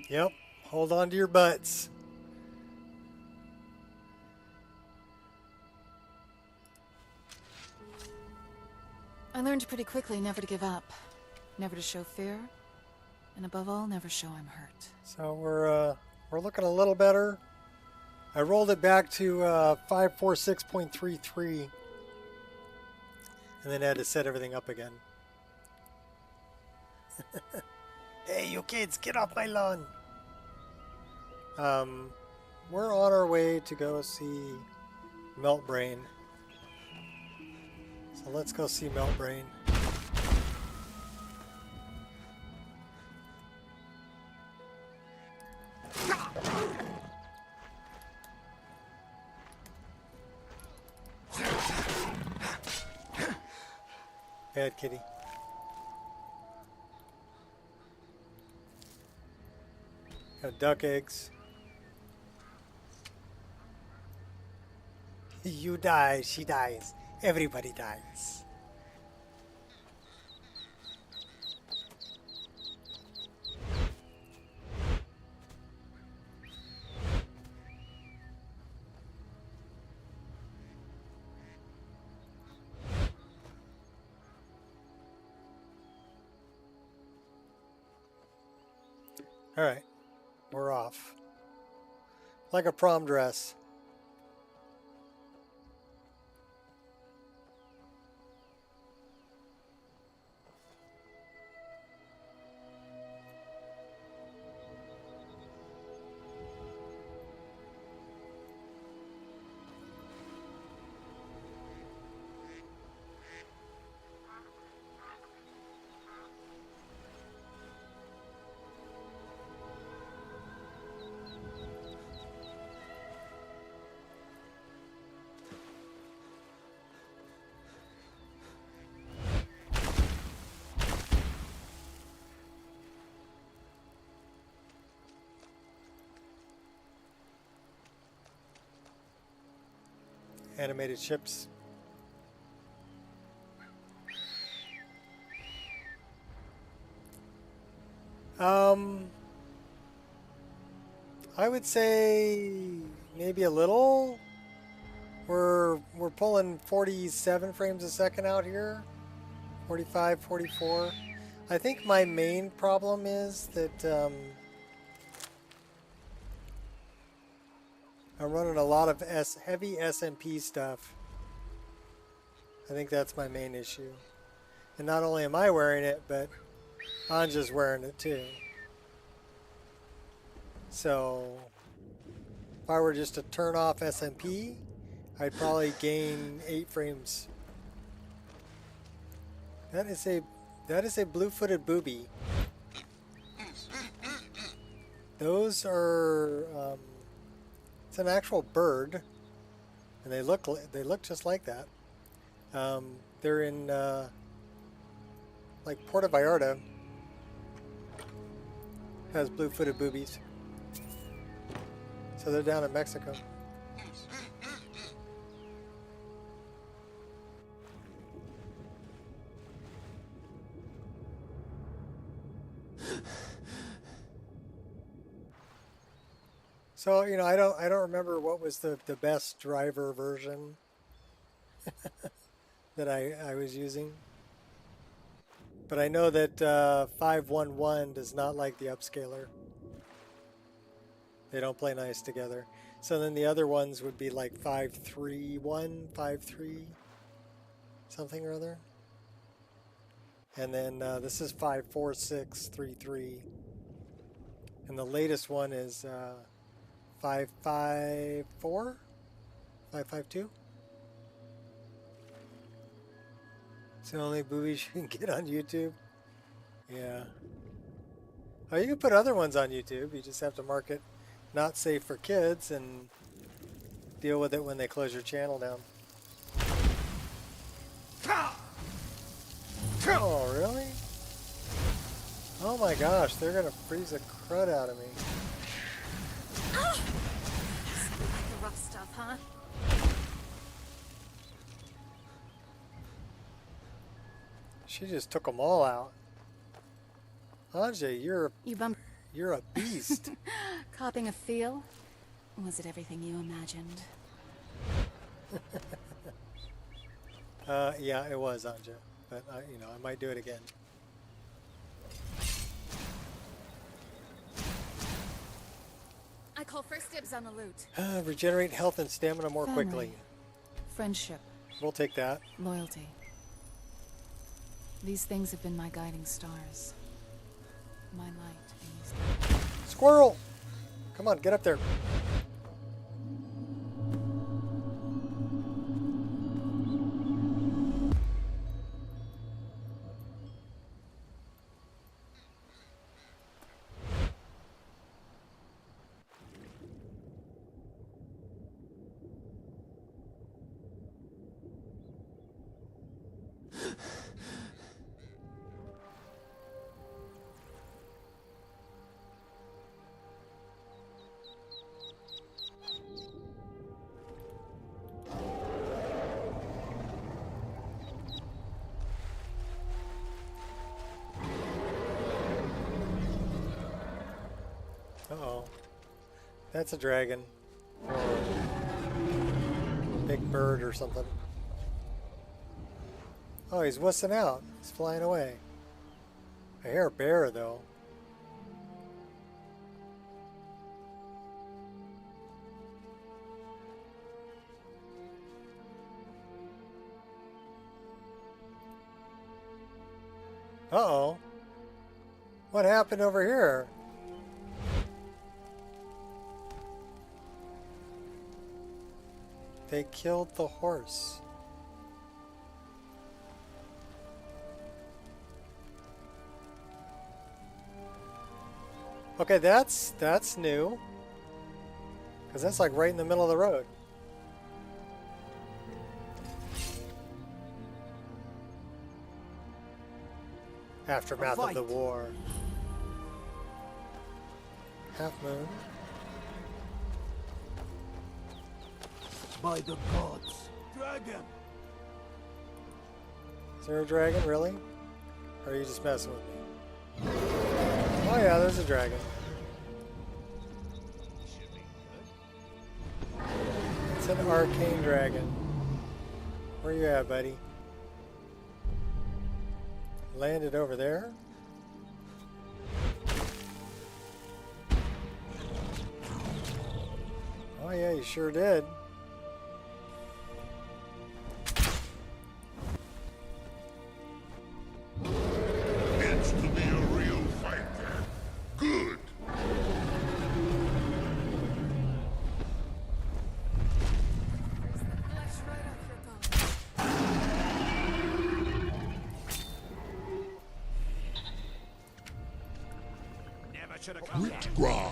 Yep. Hold on to your butts. I learned pretty quickly never to give up, never to show fear, and above all, never show I'm hurt. So we're looking a little better. I rolled it back to 546.33, and then had to set everything up again. Hey, you kids, get off my lawn! We're on our way to go see Meltbrain. So let's go see Meltbrain. Bad kitty. Got duck eggs. You die, she dies. Everybody dies. All right, we're off. Like a prom dress. Animated ships. I would say maybe a little. We're pulling 47 frames a second out here. 45, 44. I think my main problem is that I'm running a lot of heavy SMP stuff. I think that's my main issue. And not only am I wearing it, but Anja's wearing it too. So if I were just to turn off SMP, I'd probably gain 8 frames. That is a blue-footed booby. Those are it's an actual bird, and they look just like that. They're in like Puerto Vallarta has blue-footed boobies. So they're down in Mexico. So, you know, I don't remember what was the best driver version that I was using. But I know that 511 does not like the upscaler. They don't play nice together. So then the other ones would be like 531, 53, something or other. And then this is 54633. And the latest one is 554, 552. It's the only boobies you can get on YouTube. Yeah. Oh, you can put other ones on YouTube. You just have to mark it not safe for kids and deal with it when they close your channel down. Oh, really? Oh my gosh, they're gonna freeze the crud out of me. Like the rough stuff, huh? She just took them all out. Anja, you're You're a beast. Copping a feel? Was it everything you imagined? Yeah, it was, Anja. But, you know, I might do it again. I call first dibs on the loot. Regenerate health and stamina more Family. quickly. Friendship. We'll take that. Loyalty. These things have been my guiding stars. My light in these days. Squirrel! Come on, get up there. Uh-oh. That's a dragon. Or a big bird or something. Oh, he's wussing out. He's flying away. I hear a bear, though. Uh-oh. What happened over here? They killed the horse. Okay, that's new. Because that's like right in the middle of the road. Aftermath of the war. Half moon. By the gods, dragon! Is there a dragon, really? Or are you just messing with me? Oh yeah, there's a dragon. It's an arcane dragon. Where you at, buddy? Landed over there? Oh yeah, you sure did. It's to be a real fight then. Good. Never should have come. Gra,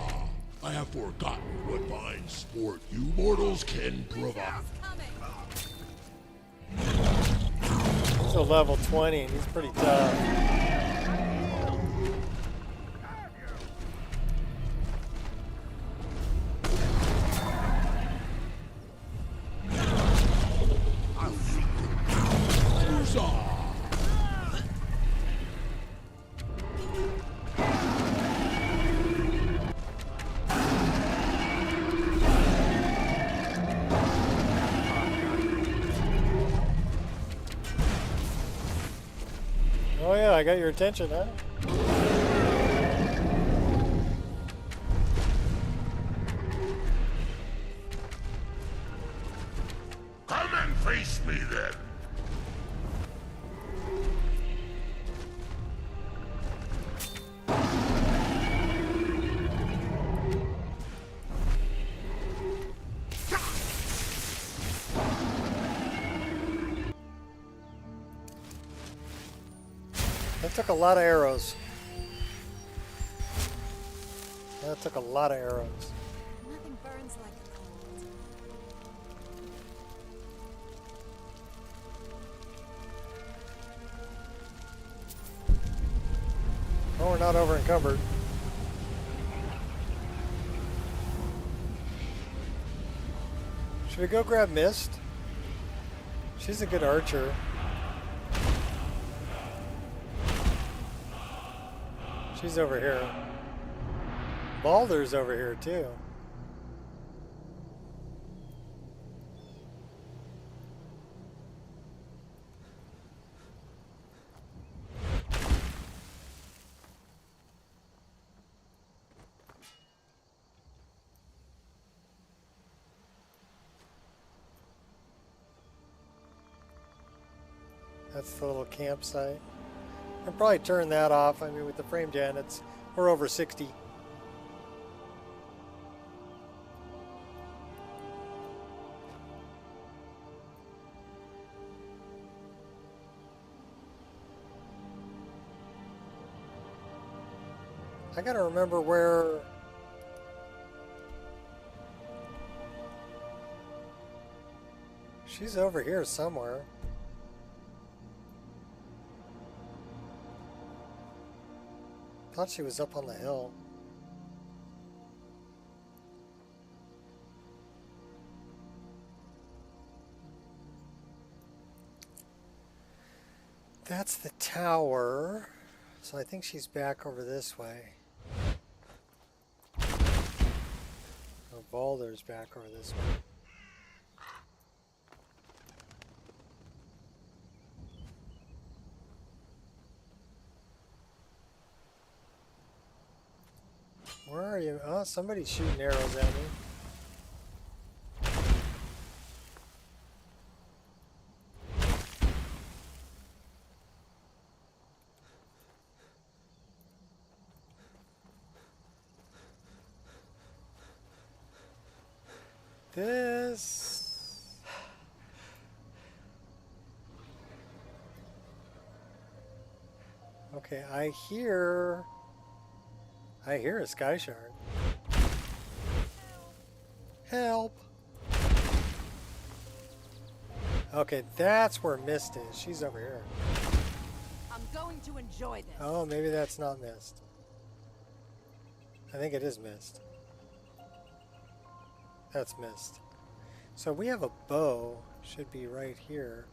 I have forgotten what fine sport you mortals can provide. He's a level 20 and he's pretty tough. Oh yeah, I got your attention, huh? Come and face me then. That took a lot of arrows. That took a lot of arrows. Nothing burns like the cold. Oh, we're not over encumbered. Should we go grab Mist? She's a good archer. She's over here. boulders over here too. That's the little campsite. I'll probably turn that off. I mean, with the frame gen, we're over 60. I gotta remember where. She's over here somewhere. Thought she was up on the hill. That's the tower. So I think she's back over this way. Oh, Boulder's back over this way. Where are you? Oh, somebody's shooting arrows at me. This. Okay, I hear a sky shard. Help! Okay, that's where Mist is. She's over here. I'm going to enjoy this. Oh, maybe that's not Mist. I think it is Mist. That's Mist. So we have a bow. Should be right here.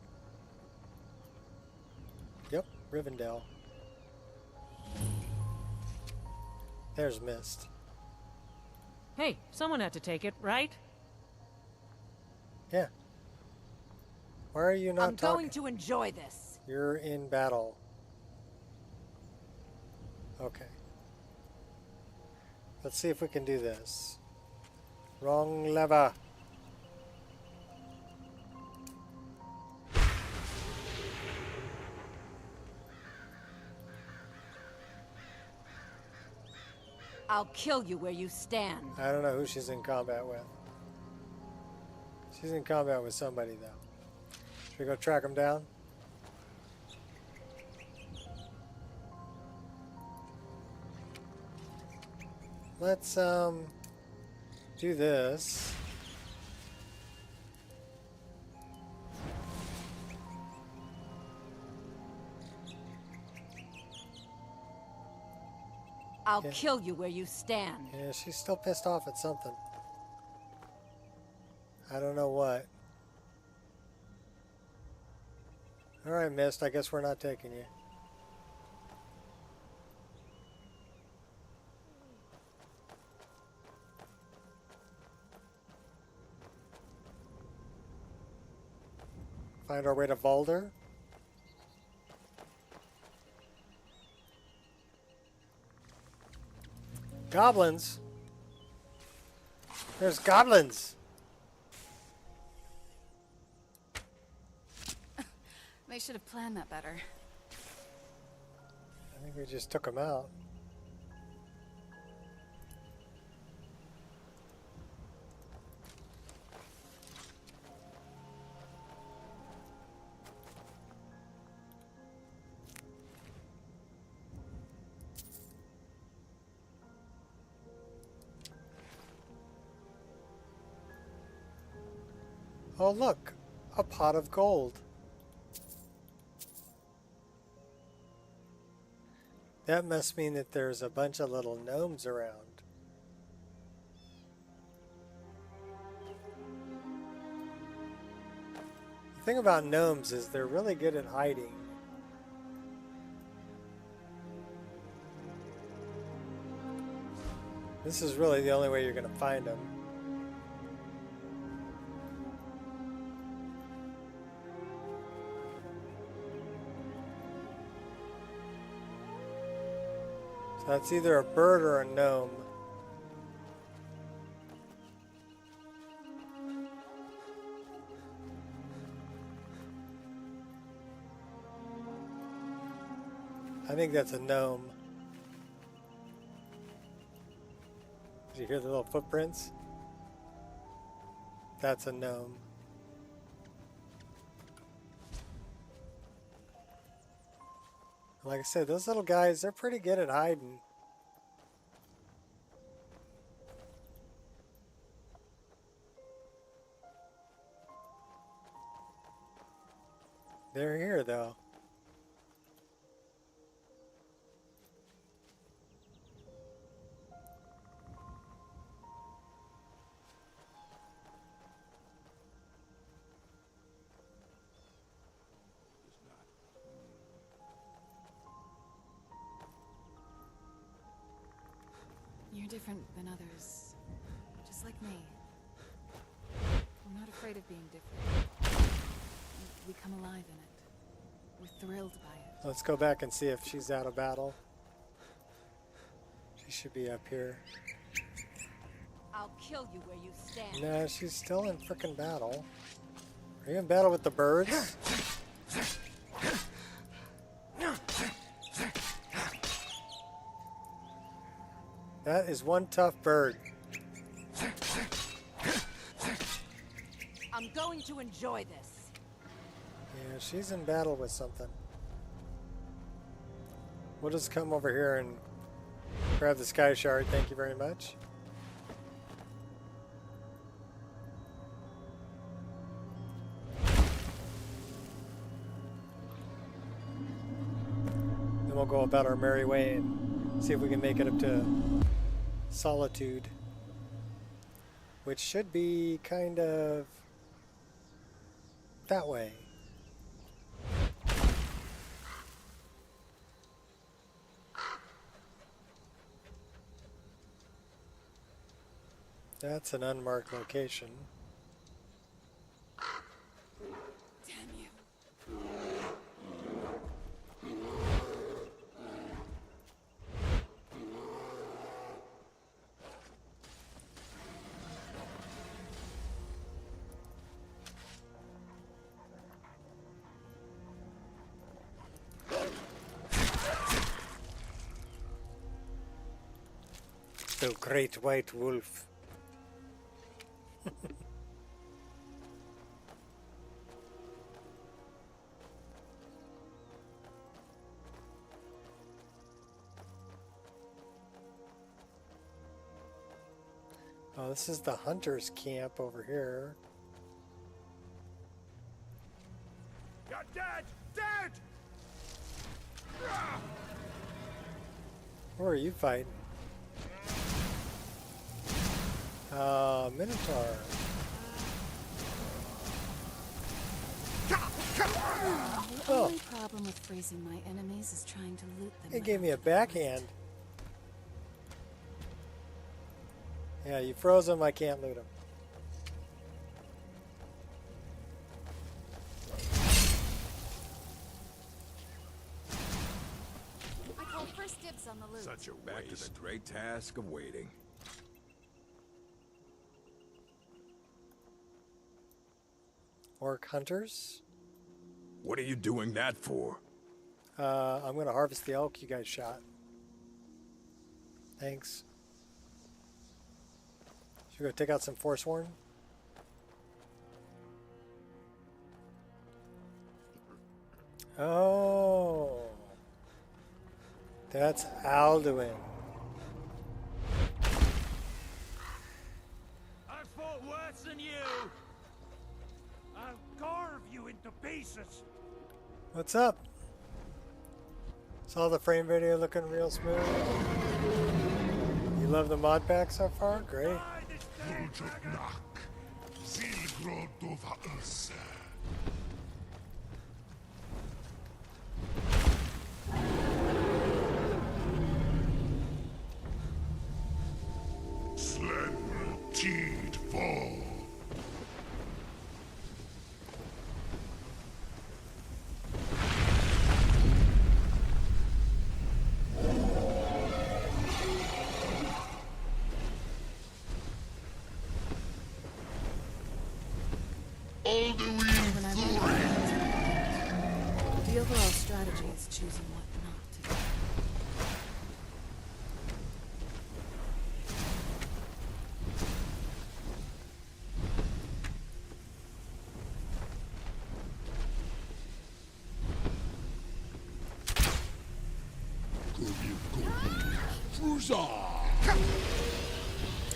Yep, Rivendell. There's Mist. Hey, someone had to take it, right? Yeah. Why are you not I'm talking? going to enjoy this. You're in battle. Okay. Let's see if we can do this. Wrong lever. I'll kill you where you stand. I don't know who she's in combat with. She's in combat with somebody, though. Should we go track him down? Let's, do this. I'll kill you where you stand. Yeah, she's still pissed off at something. I don't know what. Alright, Mist, I guess we're not taking you. Find our way to Volder. Goblins. There's goblins. They should have planned that better. I think we just took them out. Oh, look, a pot of gold. That must mean that there's a bunch of little gnomes around. The thing about gnomes is they're really good at hiding. This is really the only way you're going to find them. So that's either a bird or a gnome. I think that's a gnome. Did you hear the little footprints? That's a gnome. Like I said, those little guys, they're pretty good at hiding. They're here though. You're different than others. Just like me. We're not afraid of being different. We come alive in it. We're thrilled by it. Let's go back and see if she's out of battle. She should be up here. I'll kill you where you stand. Nah, she's still in frickin' battle. Are you in battle with the birds? That is one tough bird. I'm going to enjoy this. Yeah, she's in battle with something. We'll just come over here and grab the sky shard. Thank you very much. Then we'll go about our merry way and see if we can make it up to Solitude, which should be kind of that way. That's an unmarked location. Damn you. The great white wolf. Oh, this is the hunter's camp over here. You're dead! Dead! Who are you fighting? Minotaur. The only problem with freezing my enemies is trying to loot them. It gave me a backhand. Yeah, you froze him, I can't loot him. I call first dibs on the loot. Such a Back to the great task of waiting. Orc hunters. What are you doing that for? I'm gonna harvest the elk you guys shot. Thanks. Should we go take out some Forsworn? Oh. That's Alduin. I fought worse than you! I'll carve you into pieces! What's up? Saw the frame video looking real smooth. You love the mod pack so far? Great. Die this day, dragon! strategy is choosing what not to do.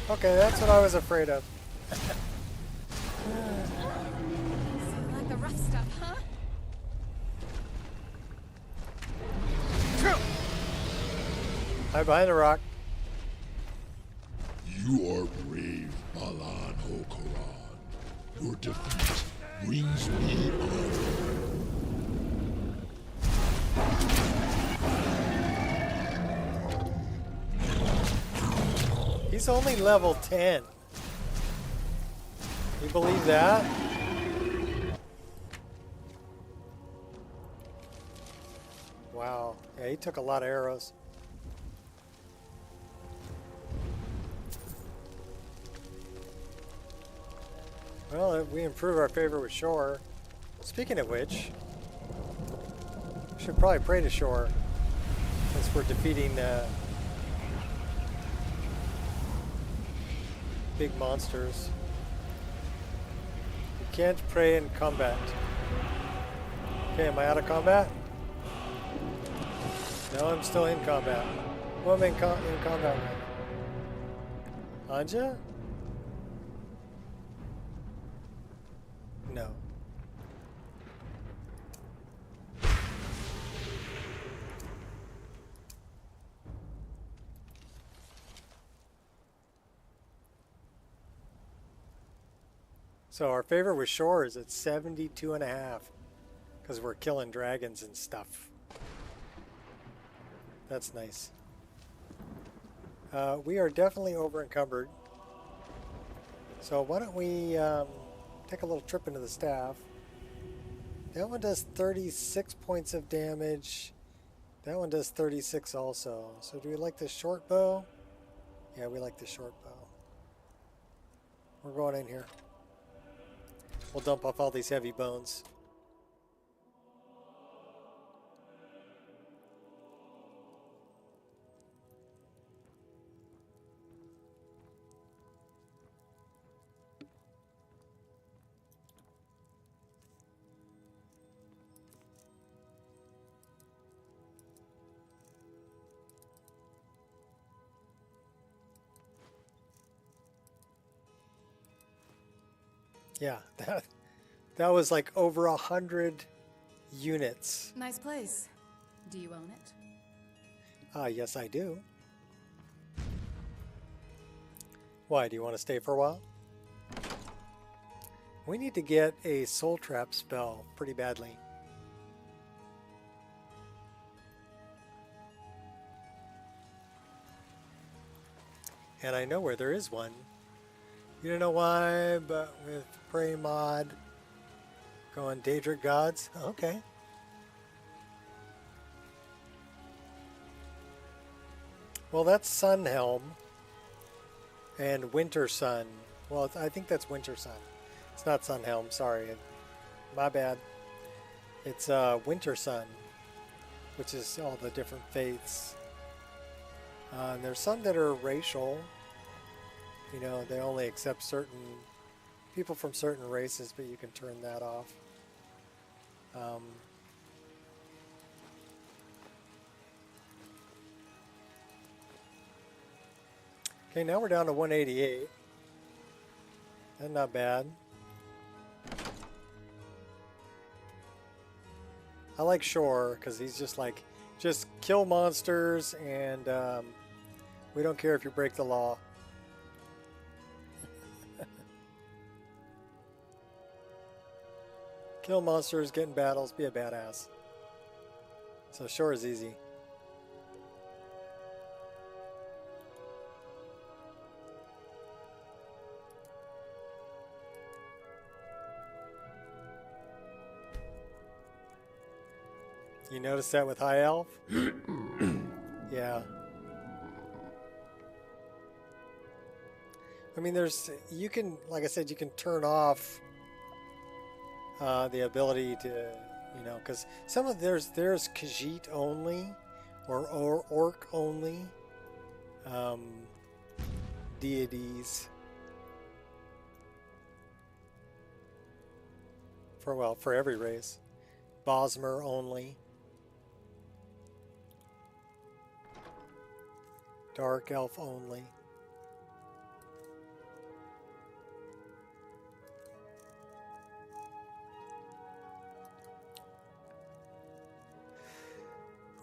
Okay, that's what I was afraid of. So you like the rough stuff, huh? Hide behind the rock. You are brave, Balan Hokoran. Your defeat brings me honor. He's only level 10. You believe that? Wow. Yeah, he took a lot of arrows. Well, we improve our favor with Shore. Speaking of which, we should probably pray to Shore since we're defeating big monsters. You can't pray in combat. Okay, am I out of combat? No, I'm still in combat. Who am I in combat with? Anja? No. So our favor with Shore is at 72.5 because we're killing dragons and stuff. That's nice. We are definitely over encumbered. So why don't we take a little trip into the staff. That one does 36 points of damage. That one does 36 also. So do we like the short bow? Yeah, we like the short bow. We're going in here. We'll dump off all these heavy bones. Yeah, that was like over 100 units. Nice place. Do you own it? Yes, I do. Why, do you want to stay for a while? We need to get a soul trap spell pretty badly. And I know where there is one. You don't know why, but with Prey Mod going Daedric Gods. Okay. Well, that's Sunhelm and Winter Sun. Well, I think that's Winter Sun. It's not Sunhelm, sorry. My bad. It's Winter Sun, which is all the different faiths. And there's some that are racial. You know, they only accept certain people from certain races, but you can turn that off. Okay, now we're down to 188. That's not bad. I like Shore because he's just like, just kill monsters and we don't care if you break the law. Kill monsters, get in battles, be a badass. So Shore is easy. You notice that with High Elf? Yeah. I mean, you can, like I said, you can turn off the ability to You know, because some of there's Khajiit only, or orc only deities. For every race. Bosmer only. Dark elf only.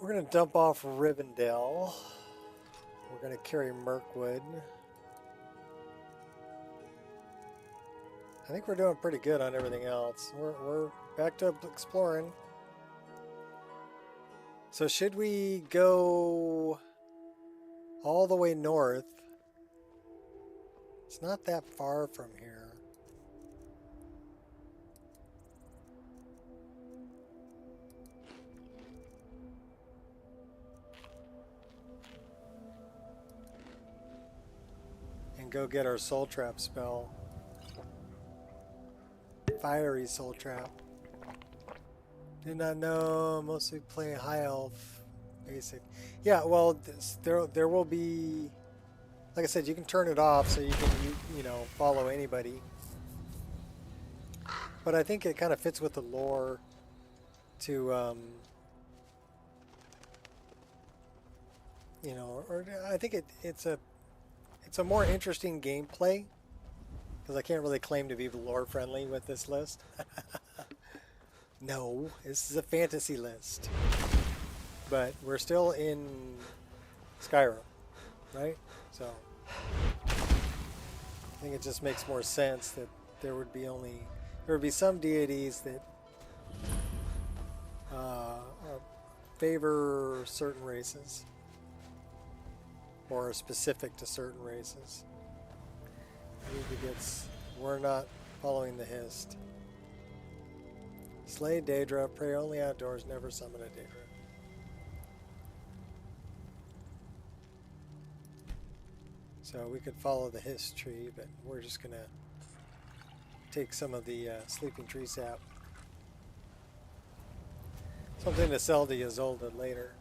We're going to dump off Rivendell. We're going to carry Mirkwood. I think we're doing pretty good on everything else. We're back to exploring. So should we go all the way north? It's not that far from here. And go get our soul trap spell. Fiery soul trap. Did not know. Mostly play high elf. Basic. Yeah, well, there will be. Like I said, you can turn it off so you can you know, follow anybody. But I think it kind of fits with the lore to you know, or I think it's a more interesting gameplay. Because I can't really claim to be lore friendly with this list. No, this is a fantasy list. But we're still in Skyrim, right? So I think it just makes more sense that there would be some deities that favor certain races or are specific to certain races. We're not following the hist. Slay Daedra, pray only outdoors, never summon a Daedra. So we could follow the hist tree, but we're just gonna take some of the sleeping tree sap. Something to sell to Ysolda later.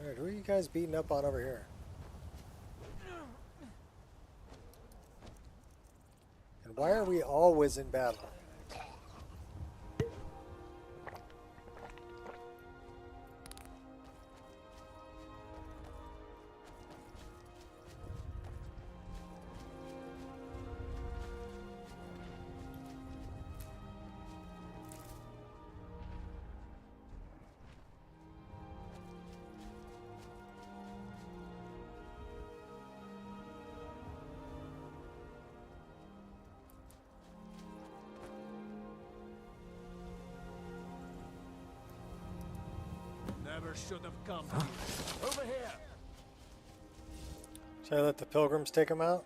Alright, who are you guys beating up on over here? And why are we always in battle? Never should have come here. Over here. Should I let the pilgrims take them out?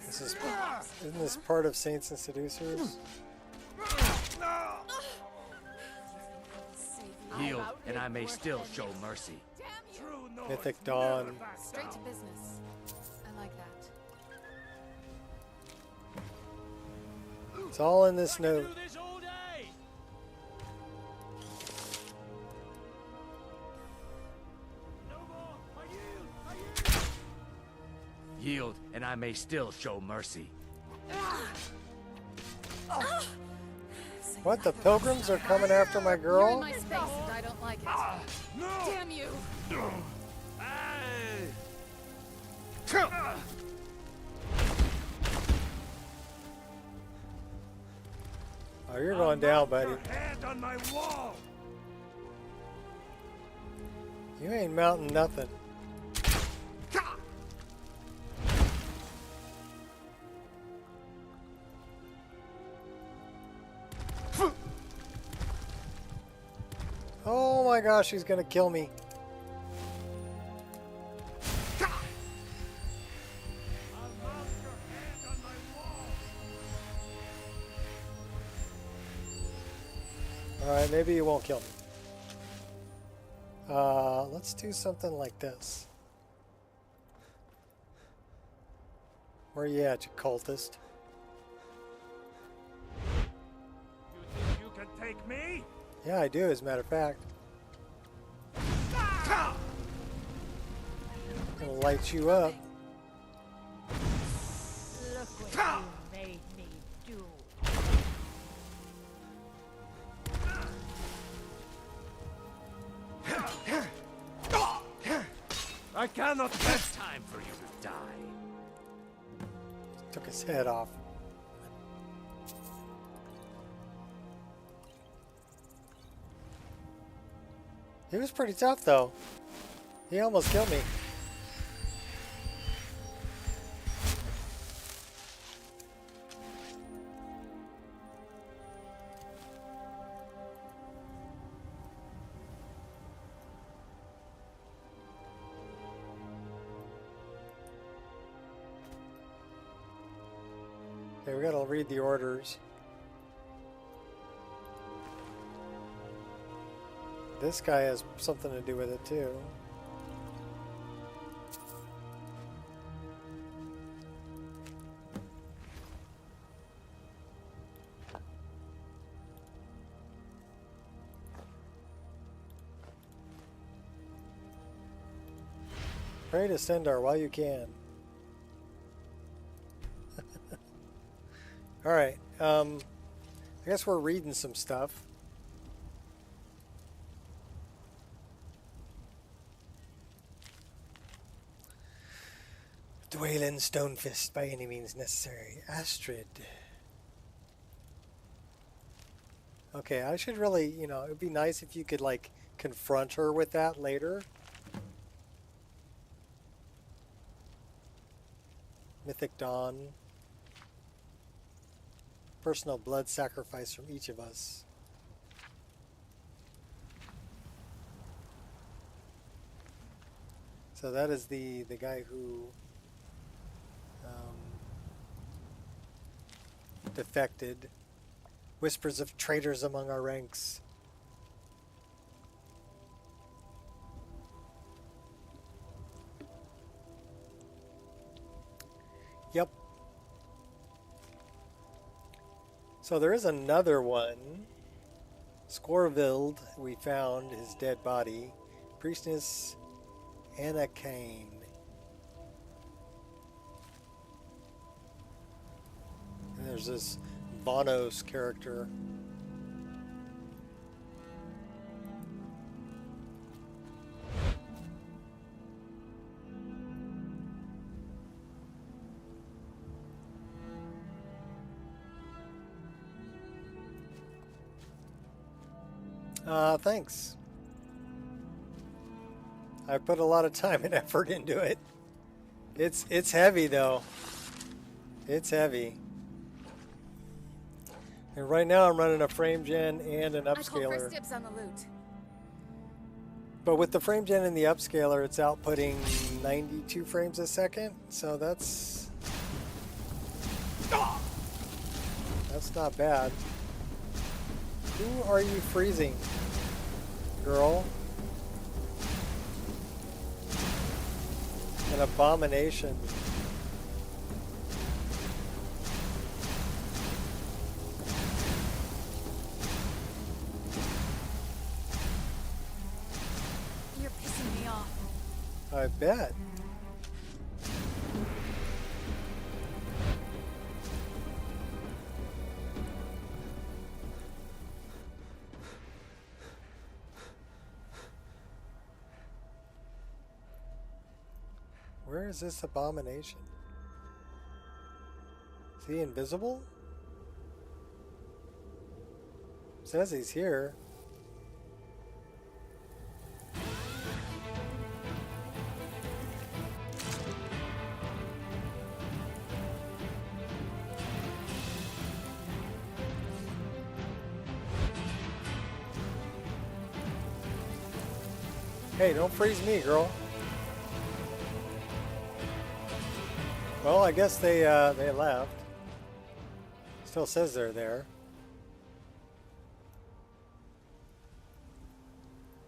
Isn't this part of Saints and Seducers? Yield, and I may still show mercy. Mythic Dawn. Straight to business. I like that. It's all in this note. Yield, and I may still show mercy. What, the pilgrims are coming after my You're in girl? my space and I don't like it. Damn you! Oh, you're going down, buddy. Hand on my wall. You ain't mounting nothing. Oh my gosh, he's gonna kill me. Alright, maybe he won't kill me. Let's do something like this. Where you at, you cultist? You think you can take me? Yeah, I do, as a matter of fact. Gonna light you up. Look what you made me do. I cannot It's time for you to die. Took his head off. He was pretty tough, though. He almost killed me. Okay, we gotta read the orders. This guy has something to do with it too. Pray to Sendar while you can. Alright, I guess we're reading some stuff. Dwaylin Stonefist by any means necessary. Astrid. Okay, I should really, you know, it'd be nice if you could, like, confront her with that later. Mythic Dawn. Personal blood sacrifice from each of us. So that is the guy who defected. Whispers of traitors among our ranks. Yep. So there is another one. Scorvild, we found his dead body. Priestess Anna Kane. And there's this Vanos character. Thanks. I put a lot of time and effort into it. It's heavy though. It's heavy. And right now I'm running a frame gen and an I call upscaler. first dibs on the loot. But with the frame gen and the upscaler, it's outputting 92 frames a second. So that's not bad. Who are you freezing, girl? An abomination. You're pissing me off. I bet. Where is this abomination? Is he invisible? Says he's here. Hey, don't freeze me, girl. Well, I guess they left. Still says they're there.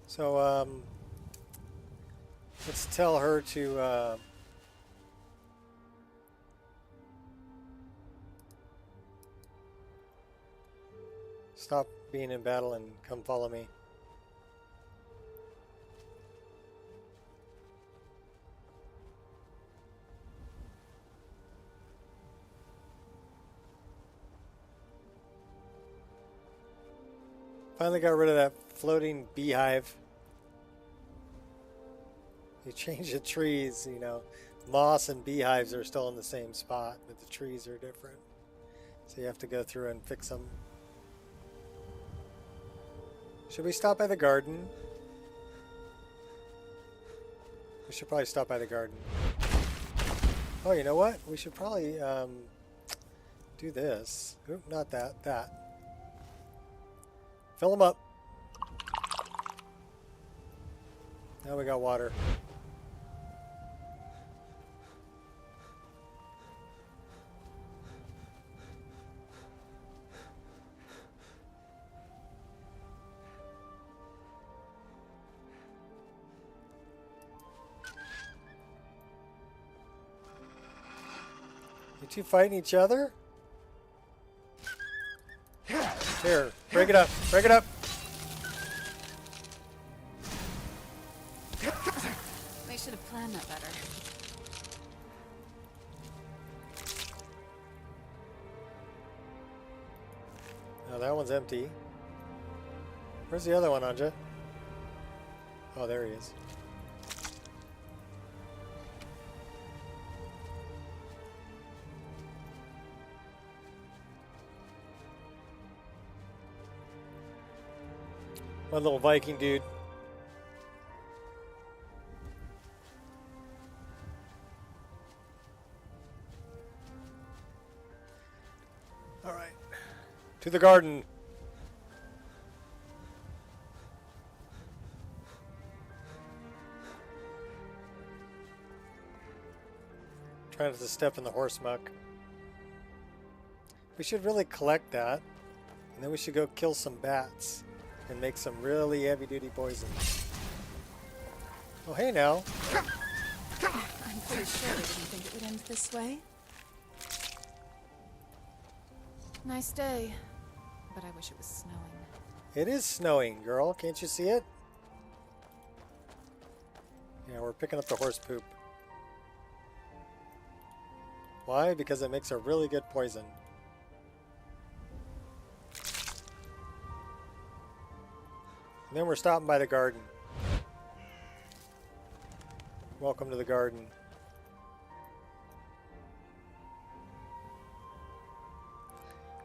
So Let's tell her to stop being in battle and come follow me. Finally got rid of that floating beehive. You change the trees, you know, moss and beehives are still in the same spot, but the trees are different. So you have to go through and fix them. Should we stop by the garden? We should probably stop by the garden. Oh, you know what? We should probably do this. Oop, not that. That. Fill them up. Now we got water. You two fighting each other? Here, break it up. Break it up. They should have planned that better. Oh, that one's empty. Where's the other one, Anja? Oh, there he is. One little Viking dude. All right. To the garden. Trying not to step in the horse muck. We should really collect that. And then we should go kill some bats. And make some really heavy-duty poison. Oh, hey now. I'm pretty sure they didn't think it would end this way. Nice day, but I wish it was snowing. It is snowing, girl. Can't you see it? Yeah, we're picking up the horse poop. Why? Because it makes a really good poison. And then we're stopping by the garden. Welcome to the garden.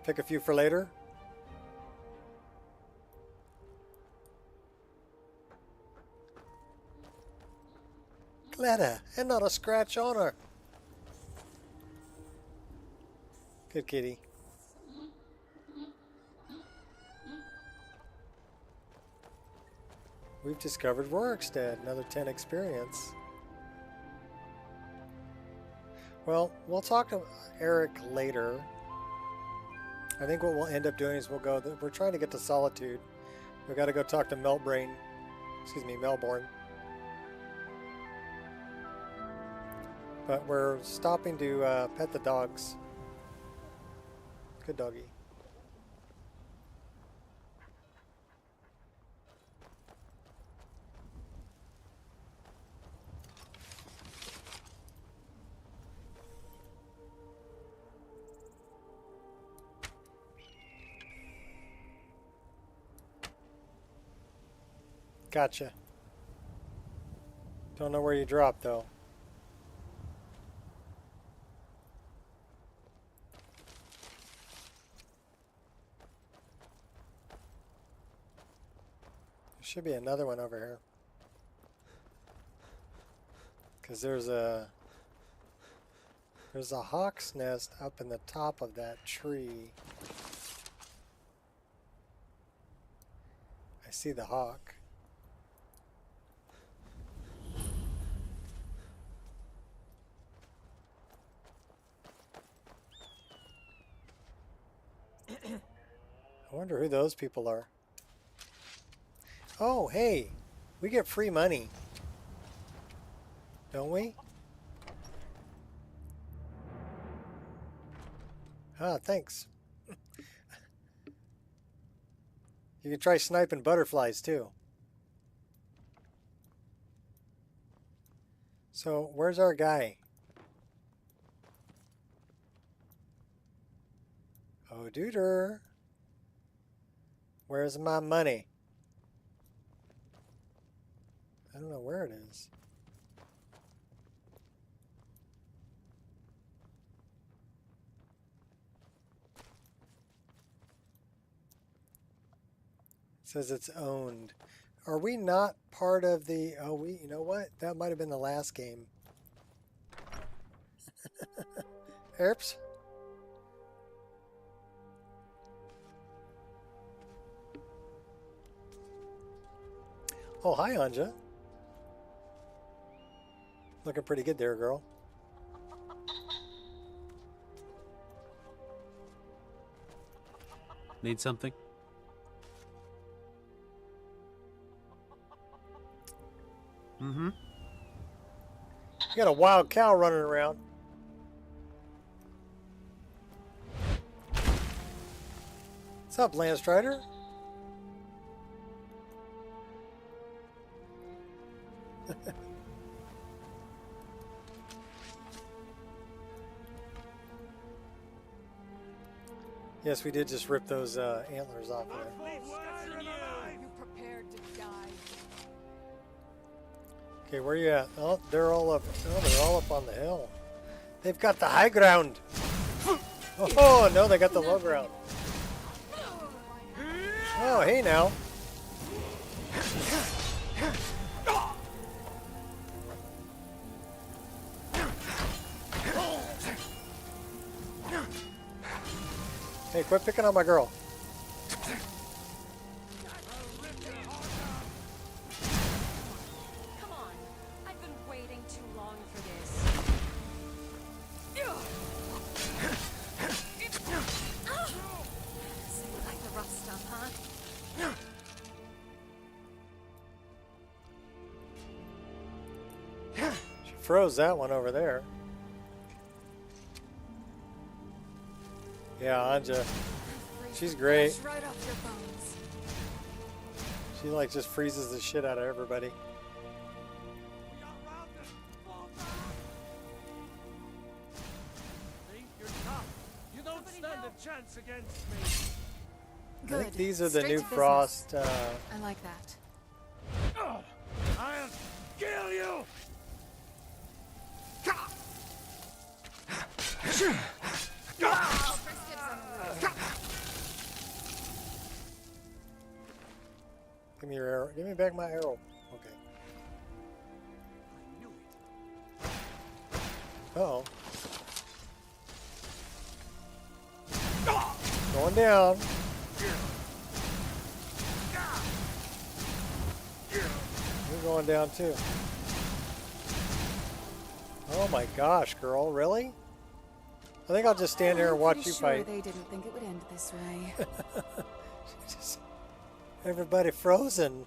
Pick a few for later. Cleta, and not a scratch on her. Good kitty. We've discovered Rorikstead, another 10 experience. Well, we'll talk to Eric later. I think what we'll end up doing is we're trying to get to Solitude. We've got to go talk to Melbourne. But we're stopping to pet the dogs. Good doggy. Gotcha. Don't know where you dropped, though. There should be another one over here. Because there's a hawk's nest up in the top of that tree. I see the hawk. I wonder who those people are. Oh, hey, we get free money. Don't we? Ah, thanks. You can try sniping butterflies too. So, where's our guy? Oh, duder. Where's my money? I don't know where it is. It says it's owned. Are we not part of the... Oh, you know what? That might have been the last game. Oops. Oh, hi, Anja. Looking pretty good there, girl. Need something? Mm-hmm. You got a wild cow running around. What's up, Landstrider? Yes, we did just rip those antlers off there. You prepared to die. Okay, where you at? Oh, they're all up. Oh, they're all up on the hill. They've got the high ground. Oh, no, they got the low ground. Oh, hey now. Hey, quit picking on my girl. Come on. I've been waiting too long for this. So you like the rough stuff, huh? She froze that one over there. Yeah, Anja. She's great. Right off your bones. She like just freezes the shit out of everybody. See, you're tough. You don't stand a chance against me. I think these are the Straight new to business. Frost. I like that. I'll kill you. Give me your arrow. Give me back my arrow. Okay. Uh-oh. Going down. You're going down too. Oh my gosh, girl, really? I think I'll just stand here and watch you Sure, fight. they didn't think it would end this way. Just, everybody frozen.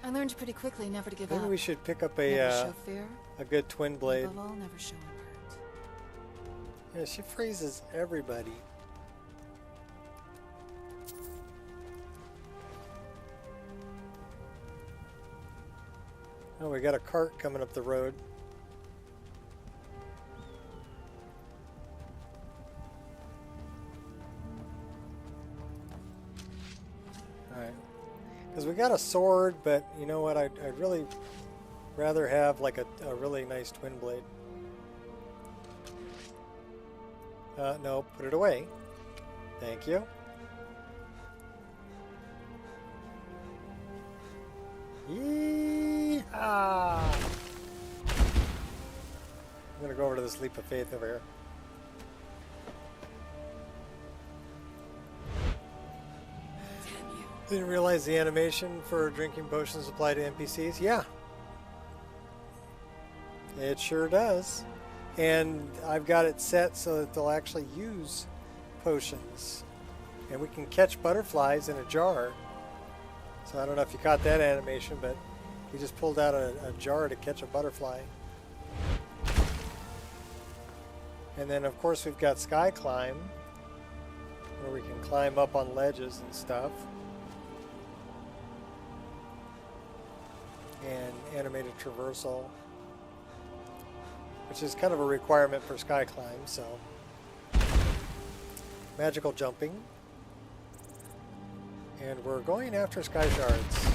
I learned pretty quickly never to give Maybe up. we should pick up Never a show fear. good twin blade. Above all, never show I'm hurt. Yeah, she freezes everybody. Oh, we got a cart coming up the road. Alright. Because we got a sword, but you know what? I'd really rather have like a really nice twin blade. No, put it away. Thank you. Yee-haw! I'm gonna go over to this leap of faith over here. Didn't realize the animation for drinking potions apply to NPCs. Yeah, it sure does. And I've got it set so that they'll actually use potions. And we can catch butterflies in a jar. So I don't know if you caught that animation, but we just pulled out a jar to catch a butterfly. And then of course we've got Sky Climb, where we can climb up on ledges and stuff. And animated traversal, which is kind of a requirement for Sky Climb, so. Magical jumping. And we're going after Sky Shards.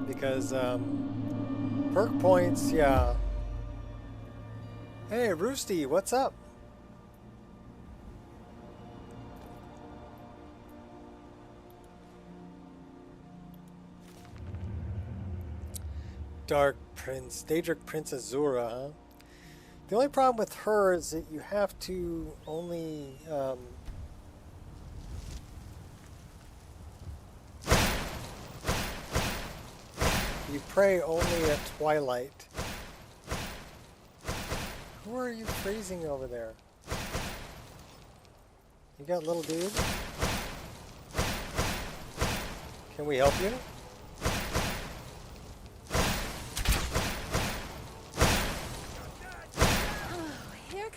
Because, perk points, yeah. Hey, Roosty, what's up? Dark Prince, Daedric Prince Azura, huh? The only problem with her is that you have to only, you pray only at twilight. Who are you freezing over there? You got little dude? Can we help you?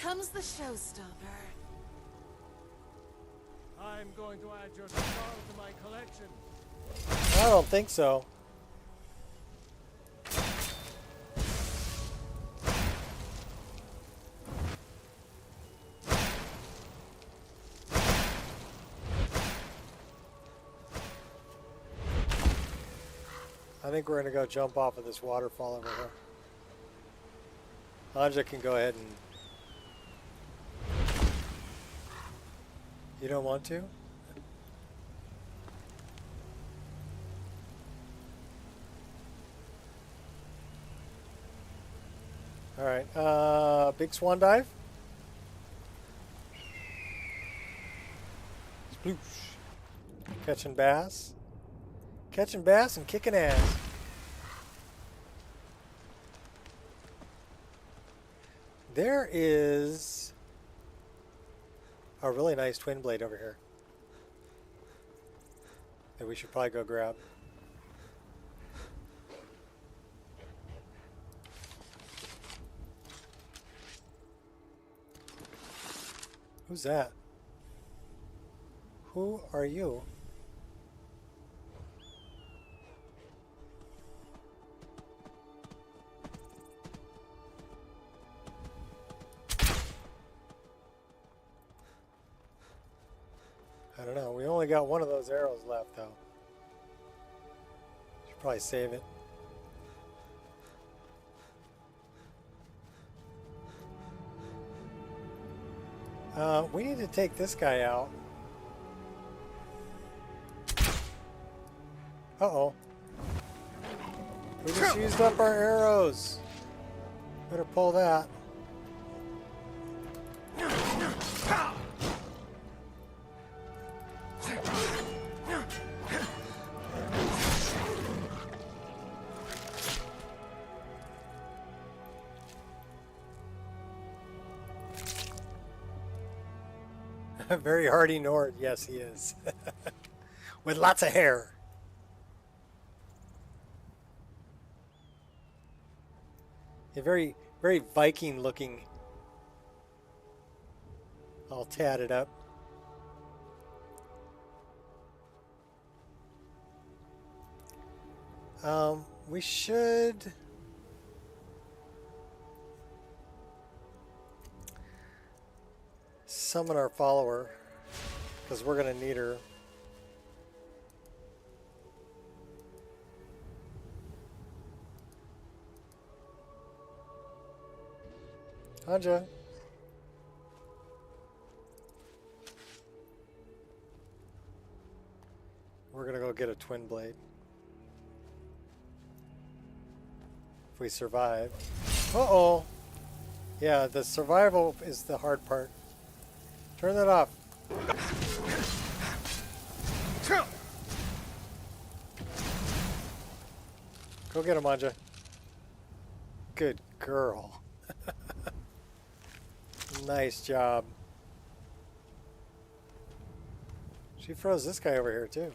Comes the showstopper. I'm going to add your skull to my collection. I don't think so. I think we're going to go jump off of this waterfall over here. Anja can go ahead and... You don't want to? Alright, big swan dive. Sploosh. Catching bass. Catching bass and kicking ass. There is a really nice twin blade over here that we should probably go grab. Who's that? Who are you? I don't know. We only got one of those arrows left, though. Should probably save it. We need to take this guy out. Uh-oh. We just used up our arrows. Better pull that. A very hardy Nord, yes he is. With lots of hair. A very, very Viking looking. All tatted up. We should... summon our follower, because we're going to need her. Anja. We're going to go get a twin blade. If we survive. Uh-oh. Yeah, the survival is the hard part. Turn that off. Go get him, Anja. Good girl. Nice job. She froze this guy over here too.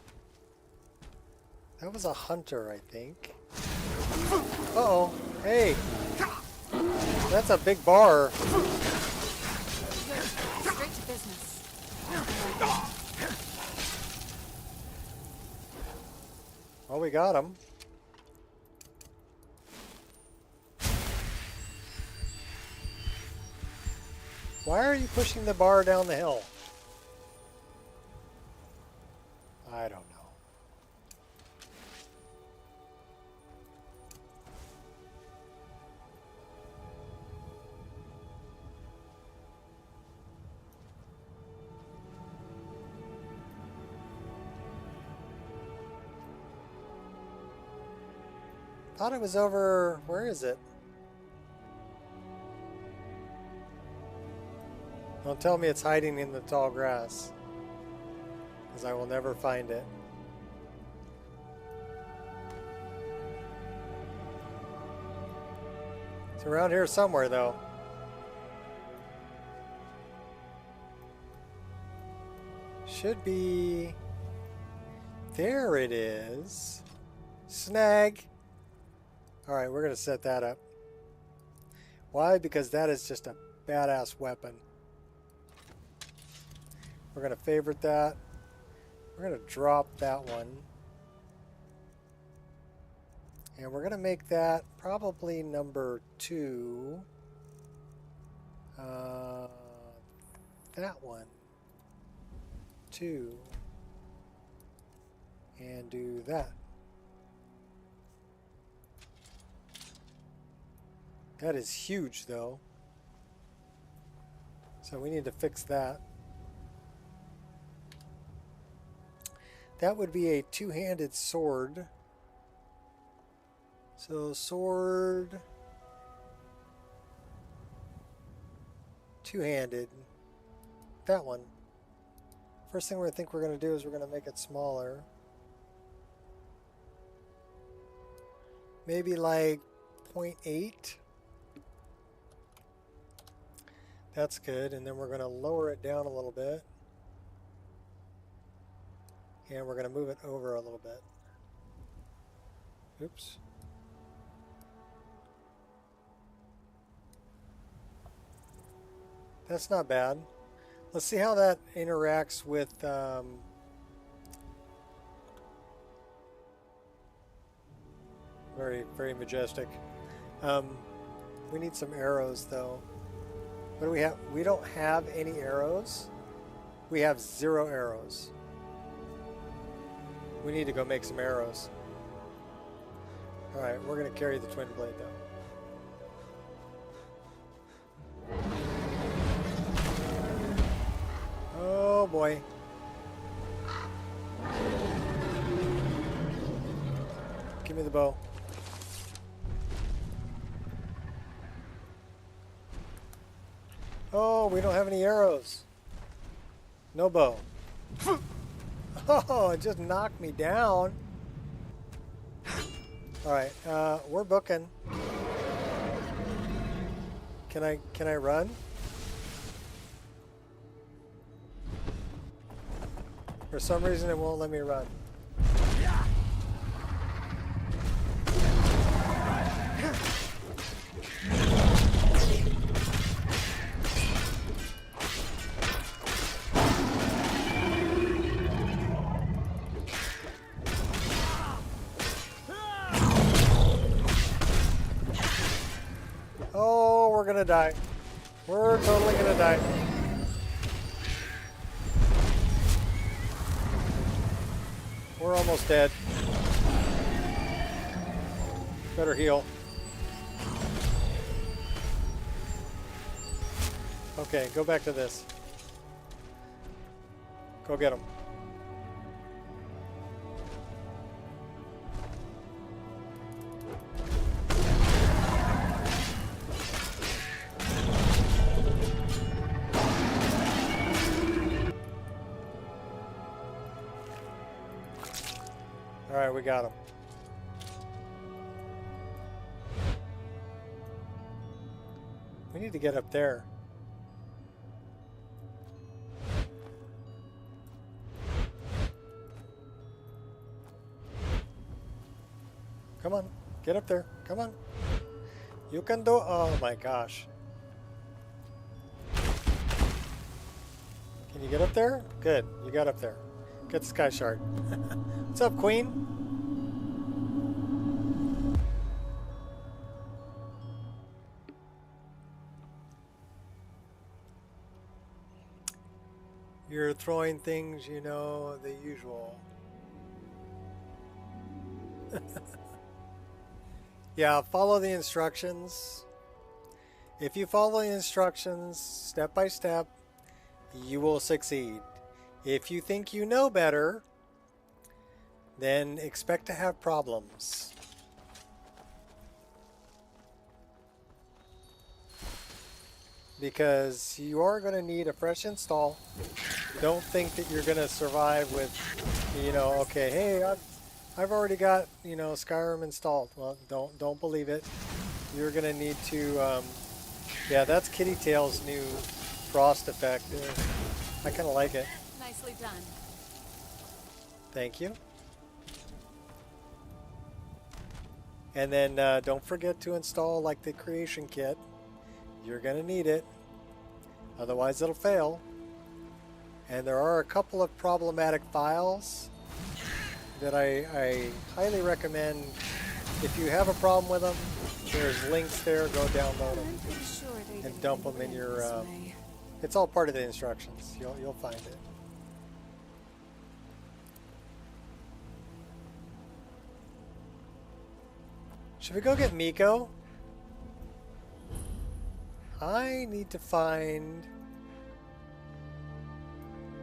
That was a hunter, I think. Uh-oh. Hey! That's a big bar. Straight to business. Well, we got him. Why are you pushing the bar down the hill? I don't know. Thought it was over. Where is it? Don't tell me it's hiding in the tall grass, because I will never find it. It's around here somewhere, though. Should be... There it is. Snag. Alright, we're going to set that up. Why? Because that is just a badass weapon. We're going to favorite that. We're going to drop that one. And we're going to make that probably number 2. That one. 2. And do that. That is huge, though. So we need to fix that. That would be a two-handed sword. So sword, two-handed. That one. First thing we think we're going to do is we're going to make it smaller. Maybe like 0.8. That's good. And then we're going to lower it down a little bit. And we're going to move it over a little bit. Oops. That's not bad. Let's see how that interacts with very, very majestic. We need some arrows, though. What do we have? We don't have any arrows. We have 0 arrows. We need to go make some arrows. Alright, we're going to carry the twin blade, though. Oh boy. Give me the bow. Oh, we don't have any arrows. No bow. Oh, it just knocked me down. Alright, we're booking. Can I run? For some reason it won't let me run. Oh, we're gonna die. We're totally gonna die. We're almost dead. Better heal. Okay, go back to this. Go get him. Alright, we got him. We need to get up there. Come on. Get up there. Come on. You can do. Oh my gosh. Can you get up there? Good. You got up there. Get the sky shard. What's up, Queen? You're throwing things, you know, the usual. Yeah, follow the instructions. If you follow the instructions step by step, you will succeed. If you think you know better, then expect to have problems. Because you are going to need a fresh install. Don't think that you're going to survive with, you know, okay, hey, I've already got, you know, Skyrim installed. Well, don't believe it. You're going to need to, yeah, that's Kitty Tail's new frost effect. I kind of like it. Nicely done. Thank you. And then don't forget to install like the creation kit. You're going to need it. Otherwise it'll fail. And there are a couple of problematic files that I highly recommend. If you have a problem with them, there's links there. Go download them and dump them in your... it's all part of the instructions. You'll find it. Should we go get Miko? I need to find...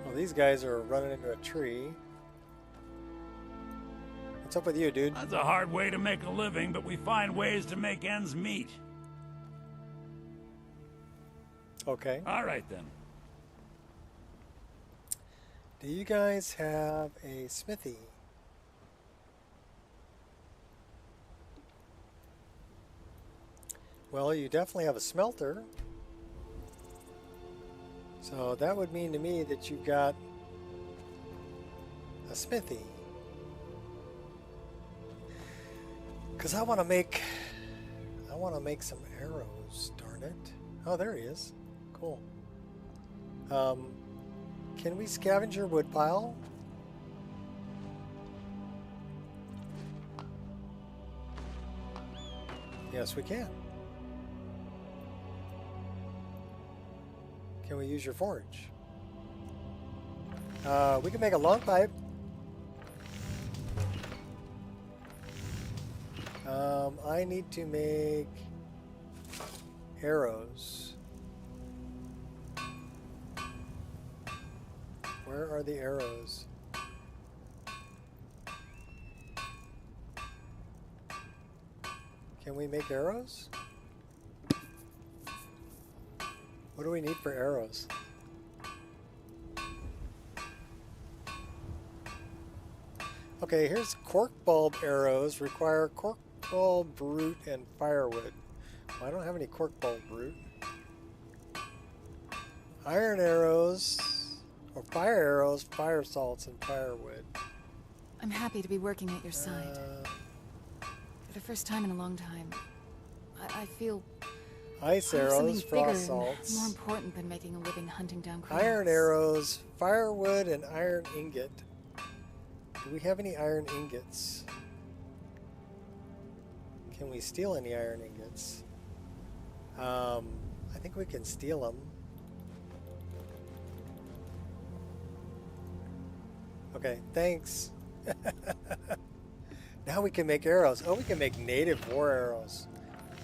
Well, these guys are running into a tree. What's up with you, dude? That's a hard way to make a living, but we find ways to make ends meet. Okay. All right, then. Do you guys have a smithy? Well, you definitely have a smelter. So that would mean to me that you've got a smithy. Because I want to make some arrows, darn it. Oh, there he is. Cool. Can we scavenge your wood pile? Yes, we can. Can we use your forge? We can make a long pipe. I need to make arrows. Where are the arrows? Can we make arrows? What do we need for arrows? Okay, here's cork bulb arrows. Require cork bulb root and firewood. Well, I don't have any cork bulb root. Iron arrows, or fire arrows, fire salts, and firewood. I'm happy to be working at your side. For the first time in a long time, I feel ice arrows, frost salts. More important than making a living hunting down criminals. Iron arrows, firewood, and iron ingot. Do we have any iron ingots? Can we steal any iron ingots? I think we can steal them. Okay, thanks. Now we can make arrows. Oh, we can make native war arrows.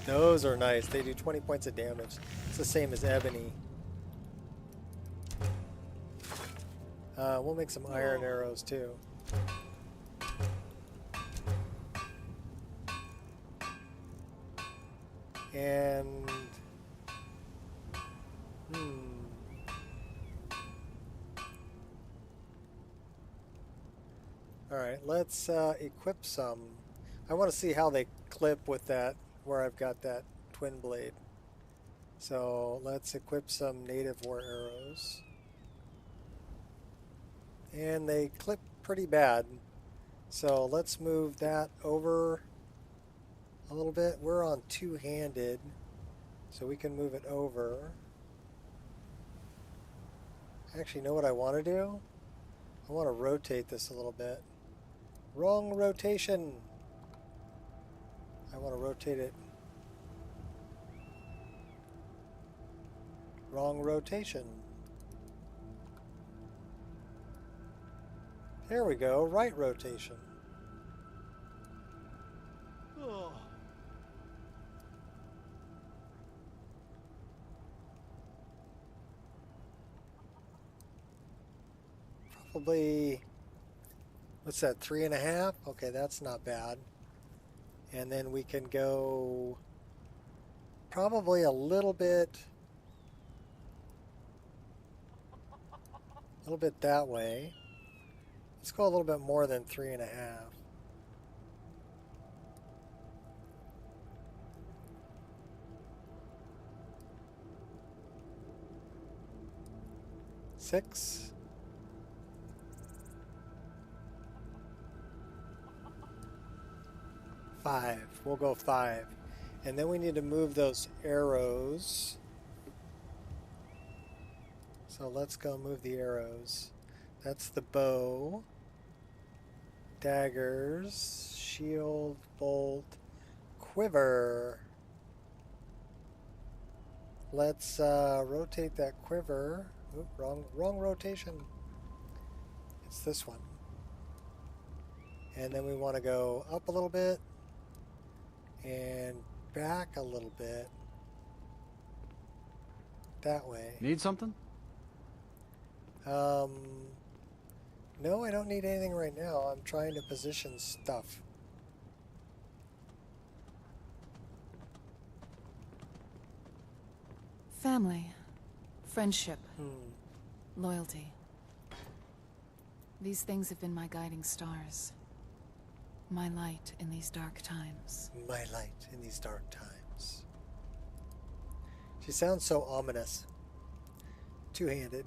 Those are nice. They do 20 points of damage. It's the same as ebony. We'll make some iron arrows too. And all right, let's equip some. I want to see how they clip with that, where I've got that twin blade. So let's equip some native war arrows. And they clip pretty bad. So let's move that over a little bit. We're on two-handed, so we can move it over. Actually, know what I want to do? I want to rotate this a little bit. Wrong rotation. I want to rotate it. Wrong rotation. There we go, right rotation. Oh. Probably, what's that, 3.5? Okay, that's not bad. And then we can go probably a little bit that way. Let's go a little bit more than 3.5. Six. Five. We'll go 5. And then we need to move those arrows. So let's go move the arrows. That's the bow. Daggers. Shield. Bolt. Quiver. Let's rotate that quiver. Oop, wrong rotation. It's this one. And then we want to go up a little bit and back a little bit. That way. Need something? No, I don't need anything right now. I'm trying to position stuff. Family. Friendship. Loyalty. These things have been my guiding stars. My light in these dark times. My light in these dark times. She sounds so ominous. Two-handed.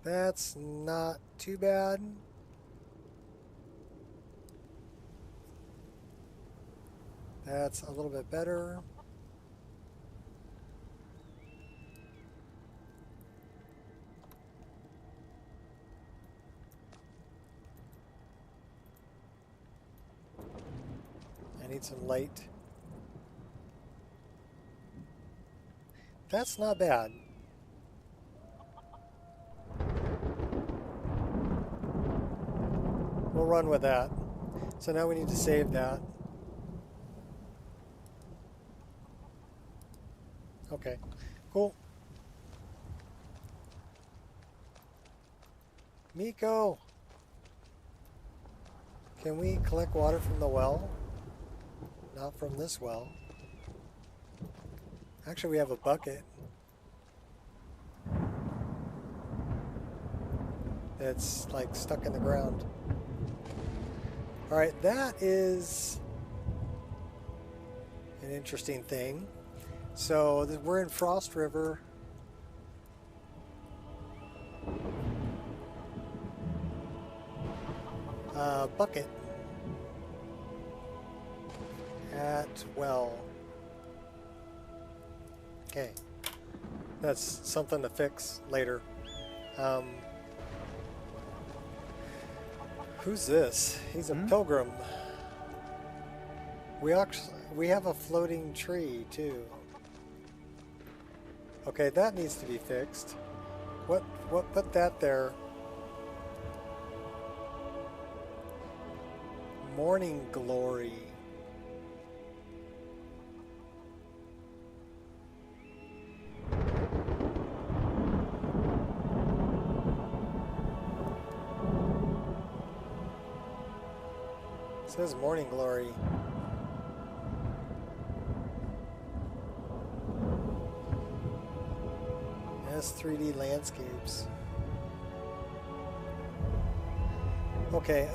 That's not too bad. That's a little bit better. I need some light. That's not bad. We'll run with that. So now we need to save that. Okay, cool. Nico, can we collect water from the well? Not from this well. Actually, we have a bucket. That's like stuck in the ground. All right, that is an interesting thing. So we're in Frost River. Bucket at well. Okay, that's something to fix later. Who's this? He's a pilgrim. We have a floating tree too. Okay, that needs to be fixed. What put that there? Morning glory. It says morning glory. S3D landscapes. Okay,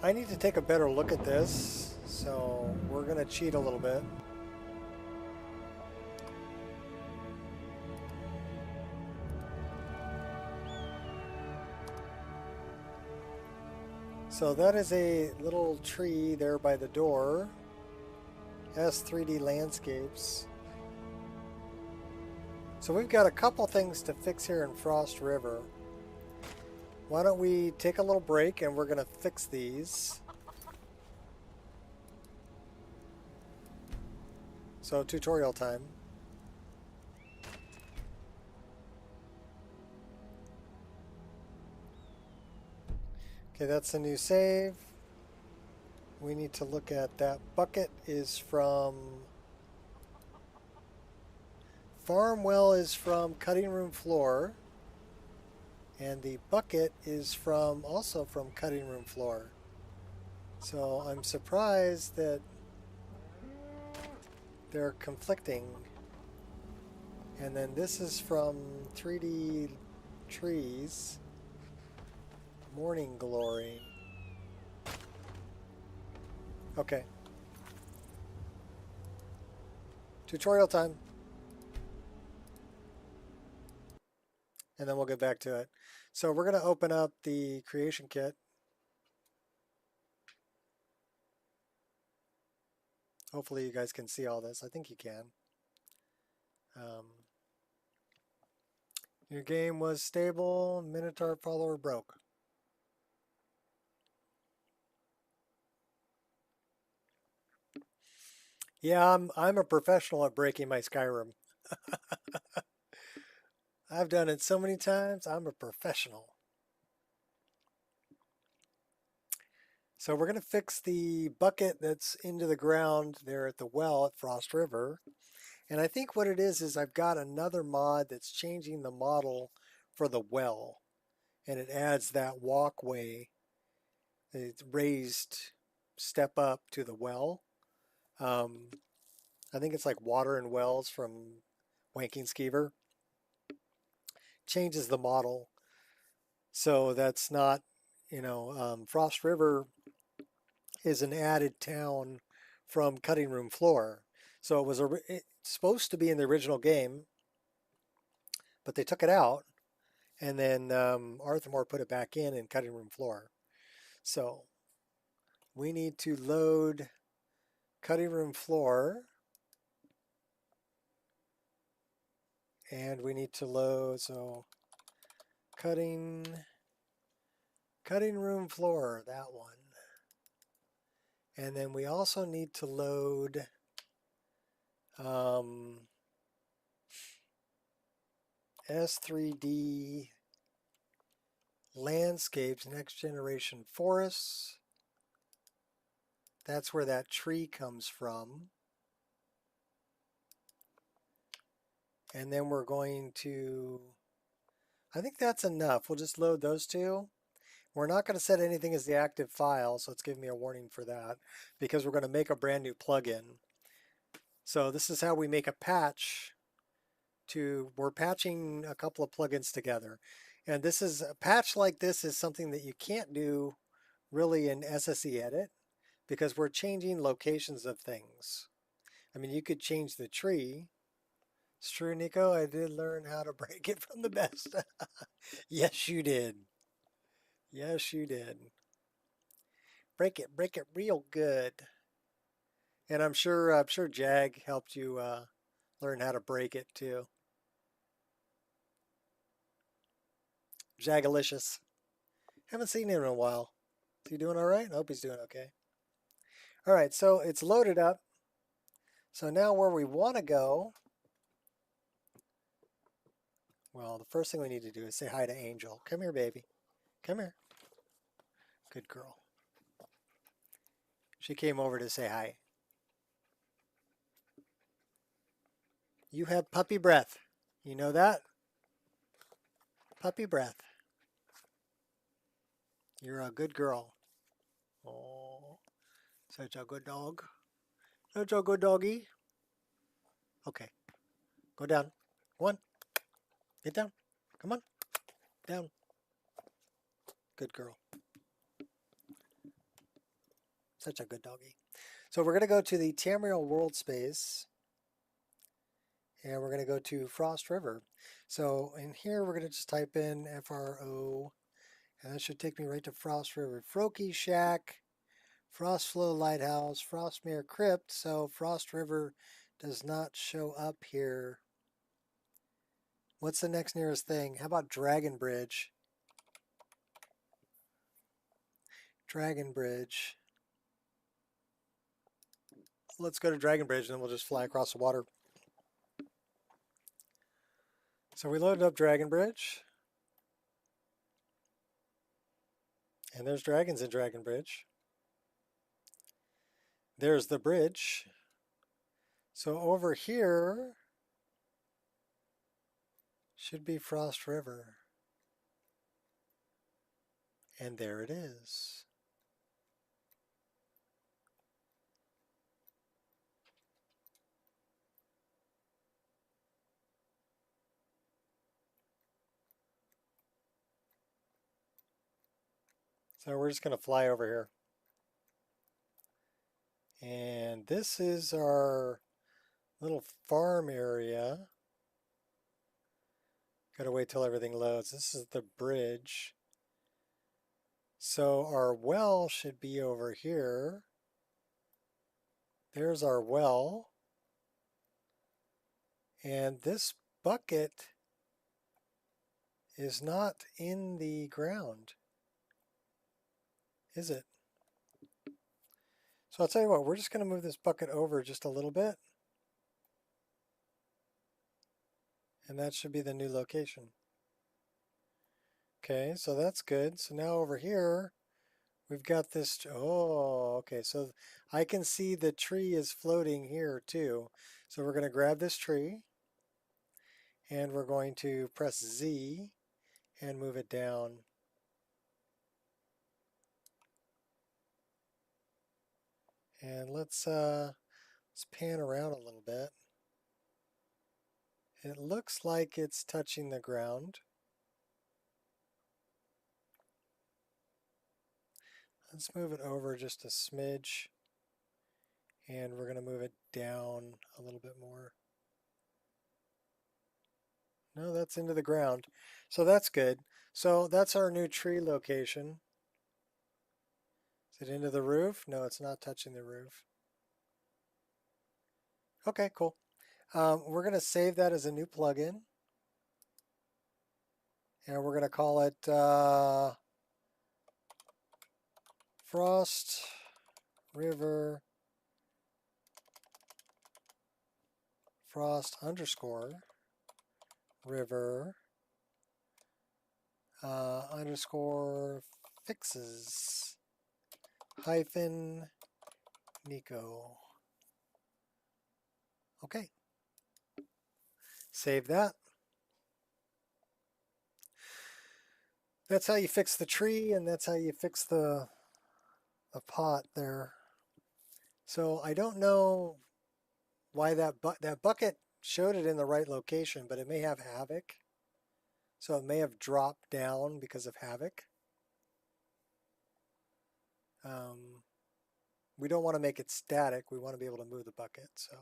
I need to take a better look at this, so we're gonna cheat a little bit. So that is a little tree there by the door. S3D landscapes. So we've got a couple things to fix here in Frost River. Why don't we take a little break and we're going to fix these. So tutorial time. Okay, that's a new save. We need to look at that. Bucket is from... Farm well is from cutting room floor. And the bucket is from also from cutting room floor. So I'm surprised that they're conflicting. And then this is from 3D trees. Morning glory. Okay. Tutorial time. And then we'll get back to it. So we're going to open up the creation kit. Hopefully you guys can see all this. I think you can. Your game was stable. Minotaur follower broke. Yeah, I'm a professional at breaking my Skyrim. I've done it so many times. I'm a professional. So we're going to fix the bucket that's into the ground there at the well at Frost River. And I think what it is I've got another mod that's changing the model for the well. And it adds that walkway, it's raised step up to the well. I think it's like Water and Wells from Wanking Skeever. Changes the model. So that's not, Frost River is an added town from Cutting Room Floor. So it was it's supposed to be in the original game, but they took it out, and then Arthur Moore put it back in Cutting Room Floor. So we need to load Cutting Room Floor, and we need to load, so cutting room floor, that one. And then we also need to load S3D landscapes, next generation forests. That's where that tree comes from. And then we're going to, I think that's enough. We'll just load those two. We're not going to set anything as the active file, so it's giving me a warning for that, because we're going to make a brand new plugin. So this is how we make a patch we're patching a couple of plugins together. And this is, a patch like this is something that you can't do really in SSE Edit, because we're changing locations of things. I mean, you could change the tree. It's true, Nico, I did learn how to break it from the best. Yes, you did. Yes, you did. Break it real good. And I'm sure Jag helped you learn how to break it too. Jagalicious. Haven't seen him in a while. Is he doing all right? I hope he's doing okay. All right, so it's loaded up. So now where we want to go, well, the first thing we need to do is say hi to Angel. Come here, baby. Come here. Good girl. She came over to say hi. You have puppy breath. You know that? Puppy breath. You're a good girl. Oh, such a good dog. Such a good doggy. Okay. Go down. Go on. Get down. Come on. Down. Good girl. Such a good doggy. So we're going to go to the Tamriel world space. And we're going to go to Frost River. So in here, we're going to just type in FRO. And that should take me right to Frost River. Frokie Shack, Frostflow Lighthouse, Frostmere Crypt. So Frost River does not show up here. What's the next nearest thing? How about Dragon Bridge? Dragon Bridge. Let's go to Dragon Bridge and then we'll just fly across the water. So we loaded up Dragon Bridge. And there's dragons in Dragon Bridge. There's the bridge. So over here should be Frost River. And there it is. So we're just going to fly over here. And this is our little farm area. Gotta wait till everything loads. This is the bridge. So our well should be over here. There's our well. And this bucket is not in the ground, is it? So I'll tell you what, we're just going to move this bucket over just a little bit. And that should be the new location. Okay, so that's good. So now over here, we've got this. Oh, okay. So I can see the tree is floating here too. So we're going to grab this tree and we're going to press Z and move it down. And let's pan around a little bit. It looks like it's touching the ground. Let's move it over just a smidge. And we're going to move it down a little bit more. No, that's into the ground. So that's good. So that's our new tree location. Is it into the roof? No, it's not touching the roof. Okay, cool. We're going to save that as a new plugin. And we're going to call it Frost River Frost underscore River underscore fixes hyphen Nico. Okay. Save that. That's how you fix the tree, and that's how you fix the pot there. So I don't know why that bucket showed it in the right location, but it may have havoc. So it may have dropped down because of havoc. We don't want to make it static. We want to be able to move the bucket. So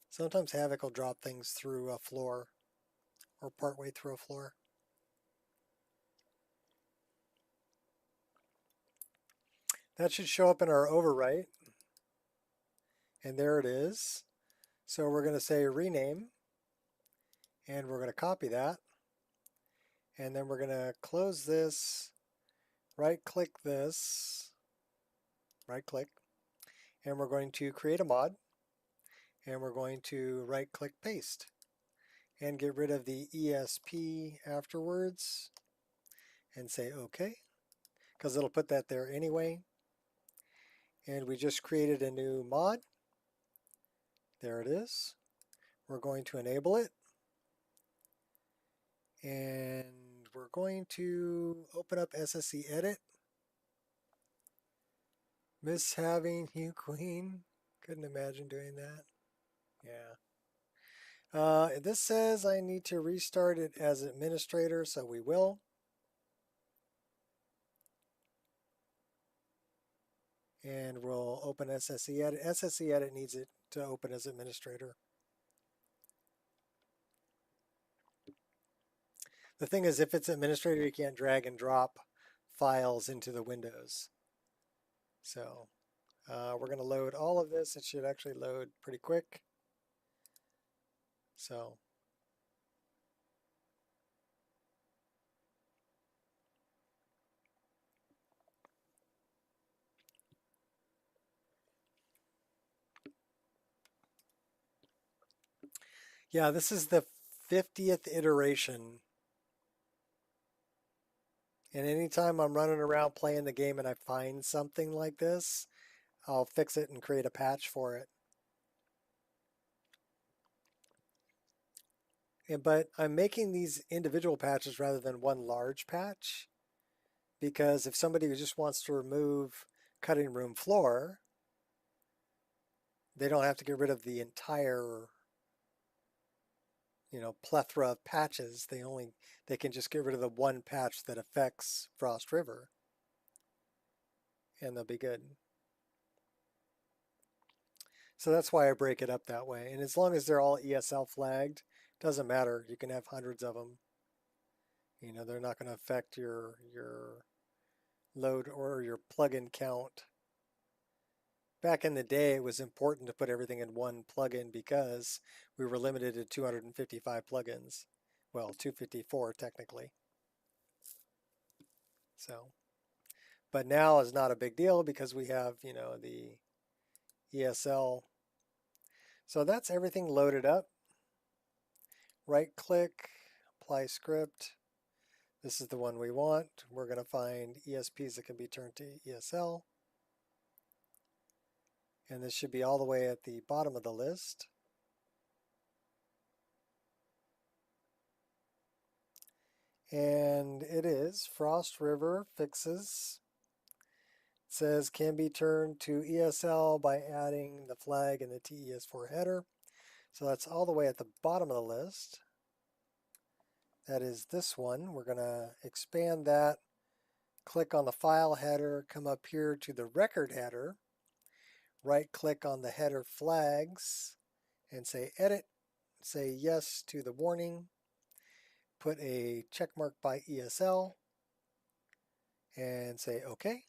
sometimes havoc will drop things through a floor or partway through a floor. That should show up in our overwrite. And there it is. So we're going to say rename. And we're going to copy that. And then we're going to close this. Right-click this. Right-click. And we're going to create a mod. And we're going to right-click paste. And get rid of the ESP afterwards. And say OK. Because it'll put that there anyway. And we just created a new mod. There it is. We're going to enable it. And we're going to open up SSD Edit. Miss having you, Queen. Couldn't imagine doing that. Yeah. This says I need to restart it as administrator, so we will. And we'll open SSD Edit. SSD Edit needs it to open as administrator. The thing is, if it's administrator, you can't drag and drop files into the windows. So we're going to load all of this. It should actually load pretty quick. So yeah, this is the 50th iteration. And anytime I'm running around playing the game and I find something like this, I'll fix it and create a patch for it. But I'm making these individual patches rather than one large patch, because if somebody just wants to remove cutting room floor, they don't have to get rid of the entire, plethora of patches. They can just get rid of the one patch that affects Frost River, and they'll be good. So that's why I break it up that way. And as long as they're all ESL flagged, doesn't matter. You can have hundreds of them. They're not going to affect your load or your plugin count. Back in the day, it was important to put everything in one plugin because we were limited to 255 plugins. Well, 254 technically. So, but now is not a big deal because we have, the ESL. So that's everything loaded up. Right click, apply script. This is the one we want. We're going to find ESPs that can be turned to ESL. And this should be all the way at the bottom of the list. And it is Frost River fixes. It says can be turned to ESL by adding the flag in the TES4 header. So that's all the way at the bottom of the list. That is this one. We're going to expand that, click on the file header, come up here to the record header, right click on the header flags and say edit, say yes to the warning, put a check mark by ESL and say OK.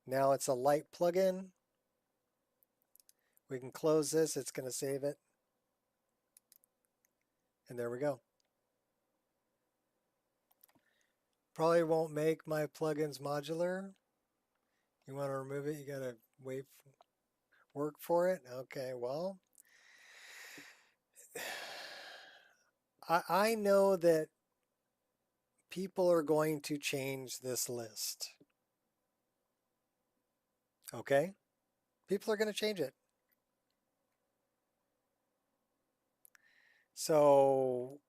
Now it's a light plugin. We can close this, it's going to save it. And there we go. Probably won't make my plugins modular. You want to remove it, you got to work for it. Okay, well, I know that people are going to change this list. Okay? People are going to change it. So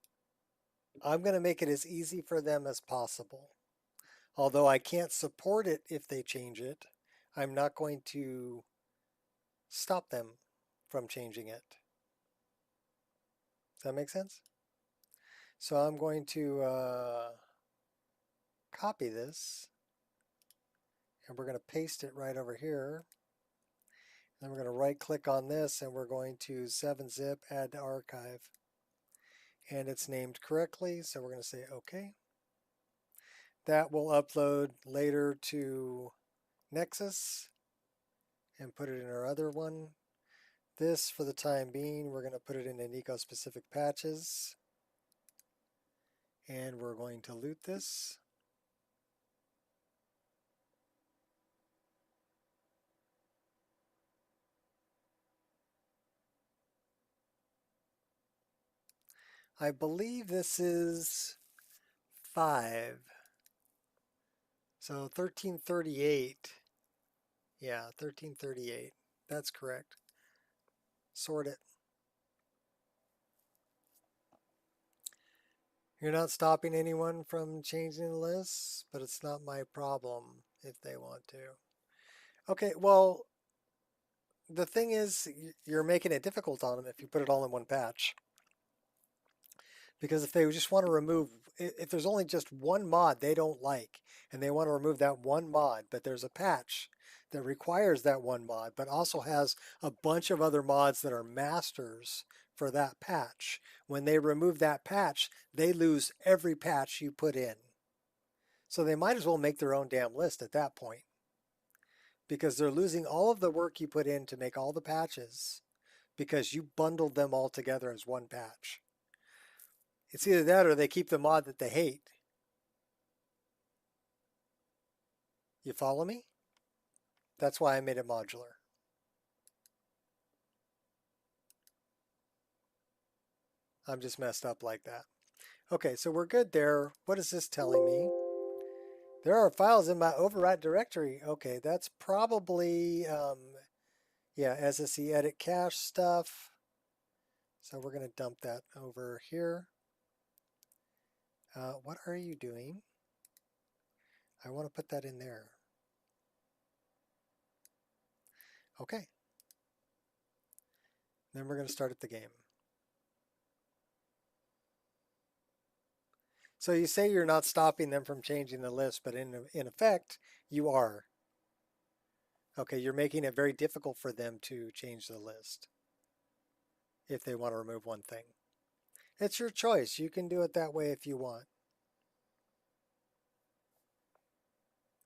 I'm going to make it as easy for them as possible. Although I can't support it if they change it, I'm not going to stop them from changing it. Does that make sense? So I'm going to copy this, and we're going to paste it right over here. Then we're going to right click on this, and we're going to 7-zip, add to archive. And it's named correctly, so we're going to say OK. That will upload later to Nexus and put it in our other one. This, for the time being, we're going to put it into Nico specific patches. And we're going to loot this. I believe this is 5. So 1338. Yeah, 1338. That's correct. Sort it. You're not stopping anyone from changing the list, but it's not my problem if they want to. Okay, well, the thing is, you're making it difficult on them if you put it all in one patch. Because if they just want to remove, if there's only just one mod they don't like, and they want to remove that one mod, but there's a patch that requires that one mod, but also has a bunch of other mods that are masters for that patch. When they remove that patch, they lose every patch you put in. So they might as well make their own damn list at that point, because they're losing all of the work you put in to make all the patches because you bundled them all together as one patch. It's either that or they keep the mod that they hate. You follow me? That's why I made it modular. I'm just messed up like that. Okay, so we're good there. What is this telling me? There are files in my overwrite directory. Okay, that's probably, yeah, SSD edit cache stuff. So we're going to dump that over here. What are you doing? I want to put that in there. Okay. Then we're going to start at the game. So you say you're not stopping them from changing the list, but in effect, you are. Okay, you're making it very difficult for them to change the list if they want to remove one thing. It's your choice. You can do it that way if you want.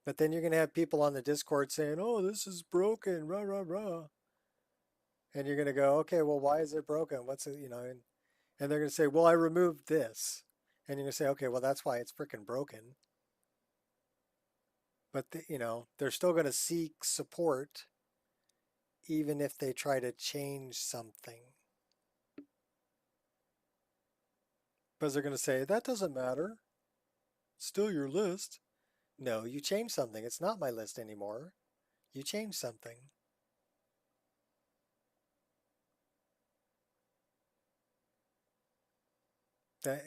But then you're going to have people on the Discord saying, oh, this is broken, rah, rah, rah. And you're going to go, okay, well, why is it broken? What's it, you know, and they're going to say, well, I removed this. And you're going to say, okay, well, that's why it's freaking broken. But, you know, they're still going to seek support even if they try to change something. Because they're going to say, that doesn't matter. It's still your list. No, you changed something. It's not my list anymore. You changed something. That,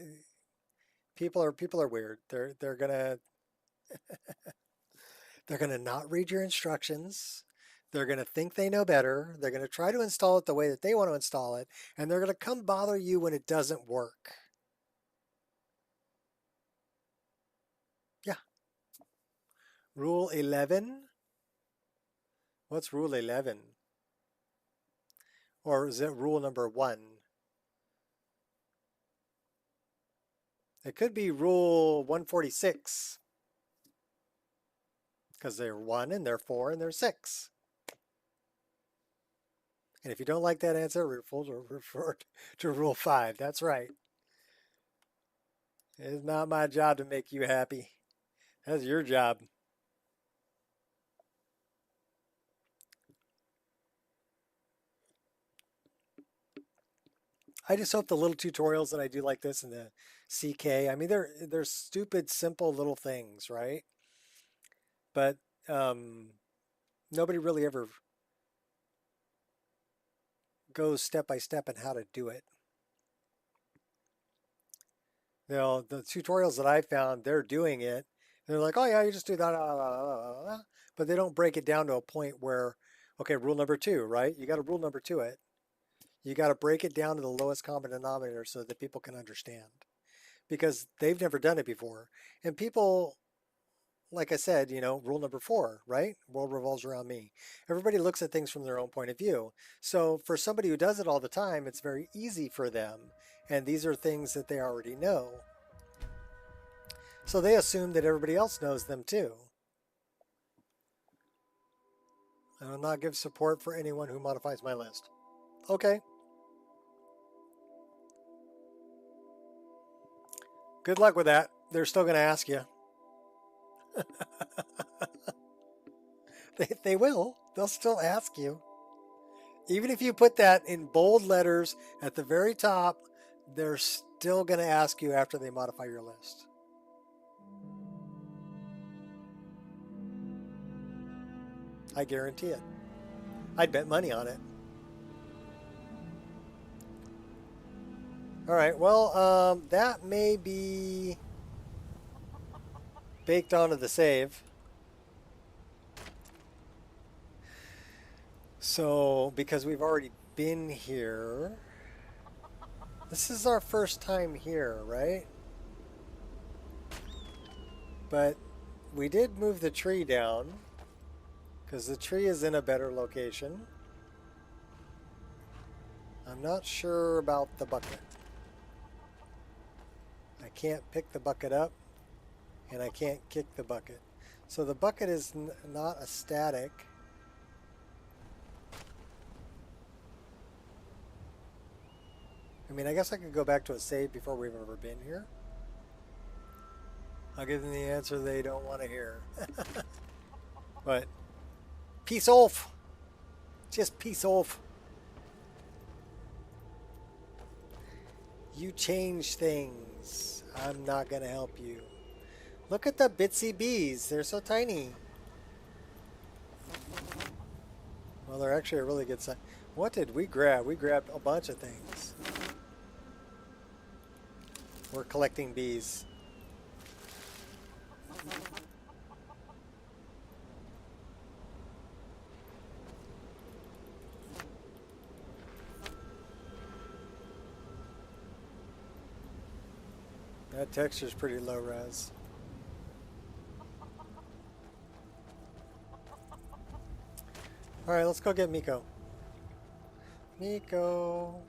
people are weird. They're gonna they're gonna not read your instructions. They're gonna think they know better. They're gonna try to install it the way that they want to install it, and they're gonna come bother you when it doesn't work. Yeah. Rule 11. What's rule 11? Or is it rule number 1? It could be rule 146. Because they're 1 and they're 4 and they're 6. And if you don't like that answer, refer to rule 5. That's right. It's not my job to make you happy. That's your job. I just hope the little tutorials that I do like this in the CK, I mean, they're stupid, simple little things, right? But nobody really ever goes step by step in how to do it. You know, the tutorials that I found, they're doing it. They're like, oh yeah, you just do that, but they don't break it down to a point where, okay, rule number 2, right? You got to rule number 2 it. You got to break it down to the lowest common denominator so that people can understand, because they've never done it before. And people, like I said, you know, rule number 4, right? World revolves around me. Everybody looks at things from their own point of view. So for somebody who does it all the time, it's very easy for them. And these are things that they already know. So they assume that everybody else knows them too. I will not give support for anyone who modifies my list. Okay. Good luck with that. They're still going to ask you. They will. They'll still ask you. Even if you put that in bold letters at the very top, they're still going to ask you after they modify your list. I guarantee it. I'd bet money on it. All right, well, that may be baked onto the save. So, because we've already been here, this is our first time here, right? But we did move the tree down, because the tree is in a better location. I'm not sure about the bucket. I can't pick the bucket up, and I can't kick the bucket. So the bucket is not a static. I mean, I guess I could go back to a save before we've ever been here. I'll give them the answer they don't want to hear. But, peace off! Just peace off. You change things. I'm not going to help you. Look at the bitsy bees. They're so tiny. Well, they're actually a really good size. What did we grab? We grabbed a bunch of things. We're collecting bees. That texture's pretty low res. Alright, let's go get Miko. Miko.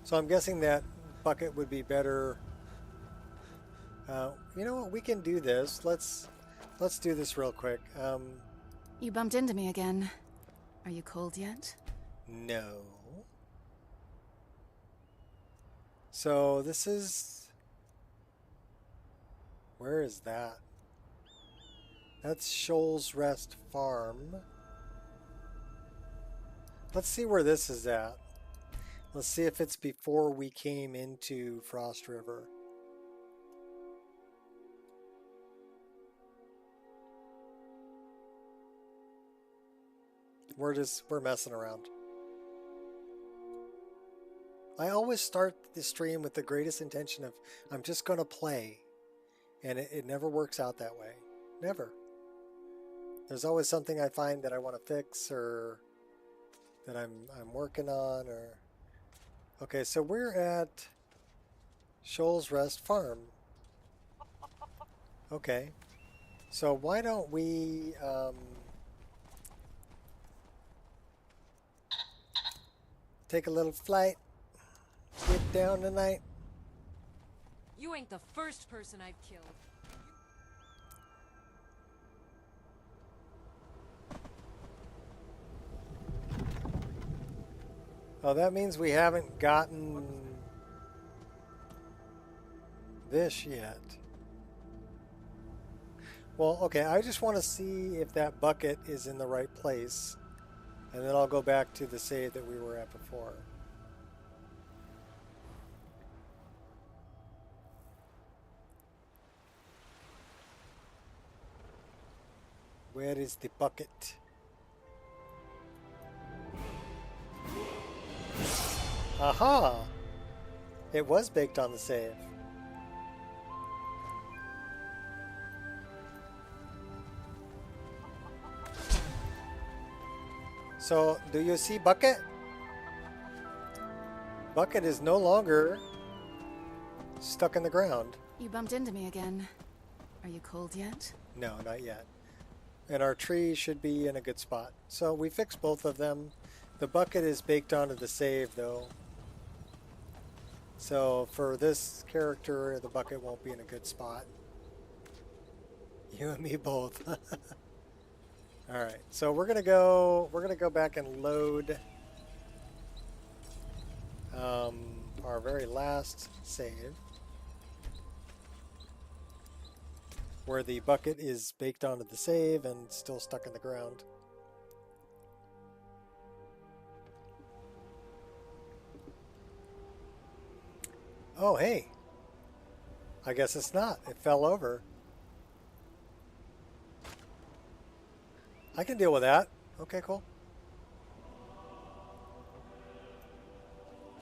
So I'm guessing that bucket would be better. You know what? We can do this. Let's do this real quick. You bumped into me again. Are you cold yet? No. So this is... Where is that? That's Shoals Rest Farm. Let's see where this is at. Let's see if it's before we came into Frost River. We're messing around. I always start the stream with the greatest intention of I'm just going to play, and it never works out that way. Never. There's always something I find that I want to fix or that I'm working on. Or okay, so we're at Shoals Rest Farm. Okay, so why don't we take a little flight, get down tonight. You ain't the first person I've killed. Oh, that means we haven't gotten this yet. Well, okay, I just want to see if that bucket is in the right place, and then I'll go back to the save that we were at before. Where is the bucket? Aha! It was baked on the save. So, do you see bucket? Bucket is no longer stuck in the ground. You bumped into me again. Are you cold yet? No, not yet. And our tree should be in a good spot. So we fixed both of them. The bucket is baked onto the save though. So for this character, the bucket won't be in a good spot. You and me both. Alright, so we're gonna go back and load our very last save, where the bucket is baked onto the save and still stuck in the ground. Oh, hey. I guess it's not. It fell over. I can deal with that. Okay, cool.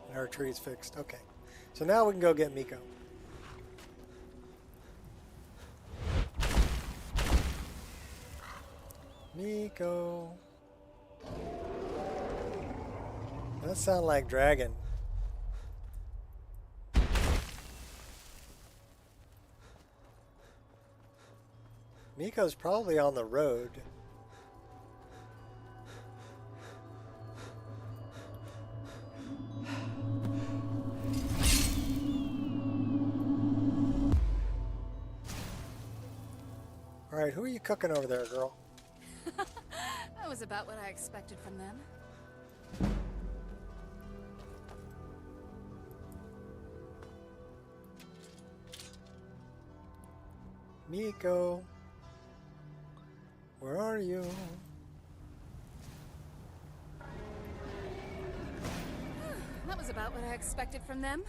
And our tree's fixed. Okay. So now we can go get Miko. Nico. That sounds like dragon. Miko's probably on the road. Alright, who are you cooking over there, girl? That was about what I expected from them. Nico, where are you? That was about what I expected from them.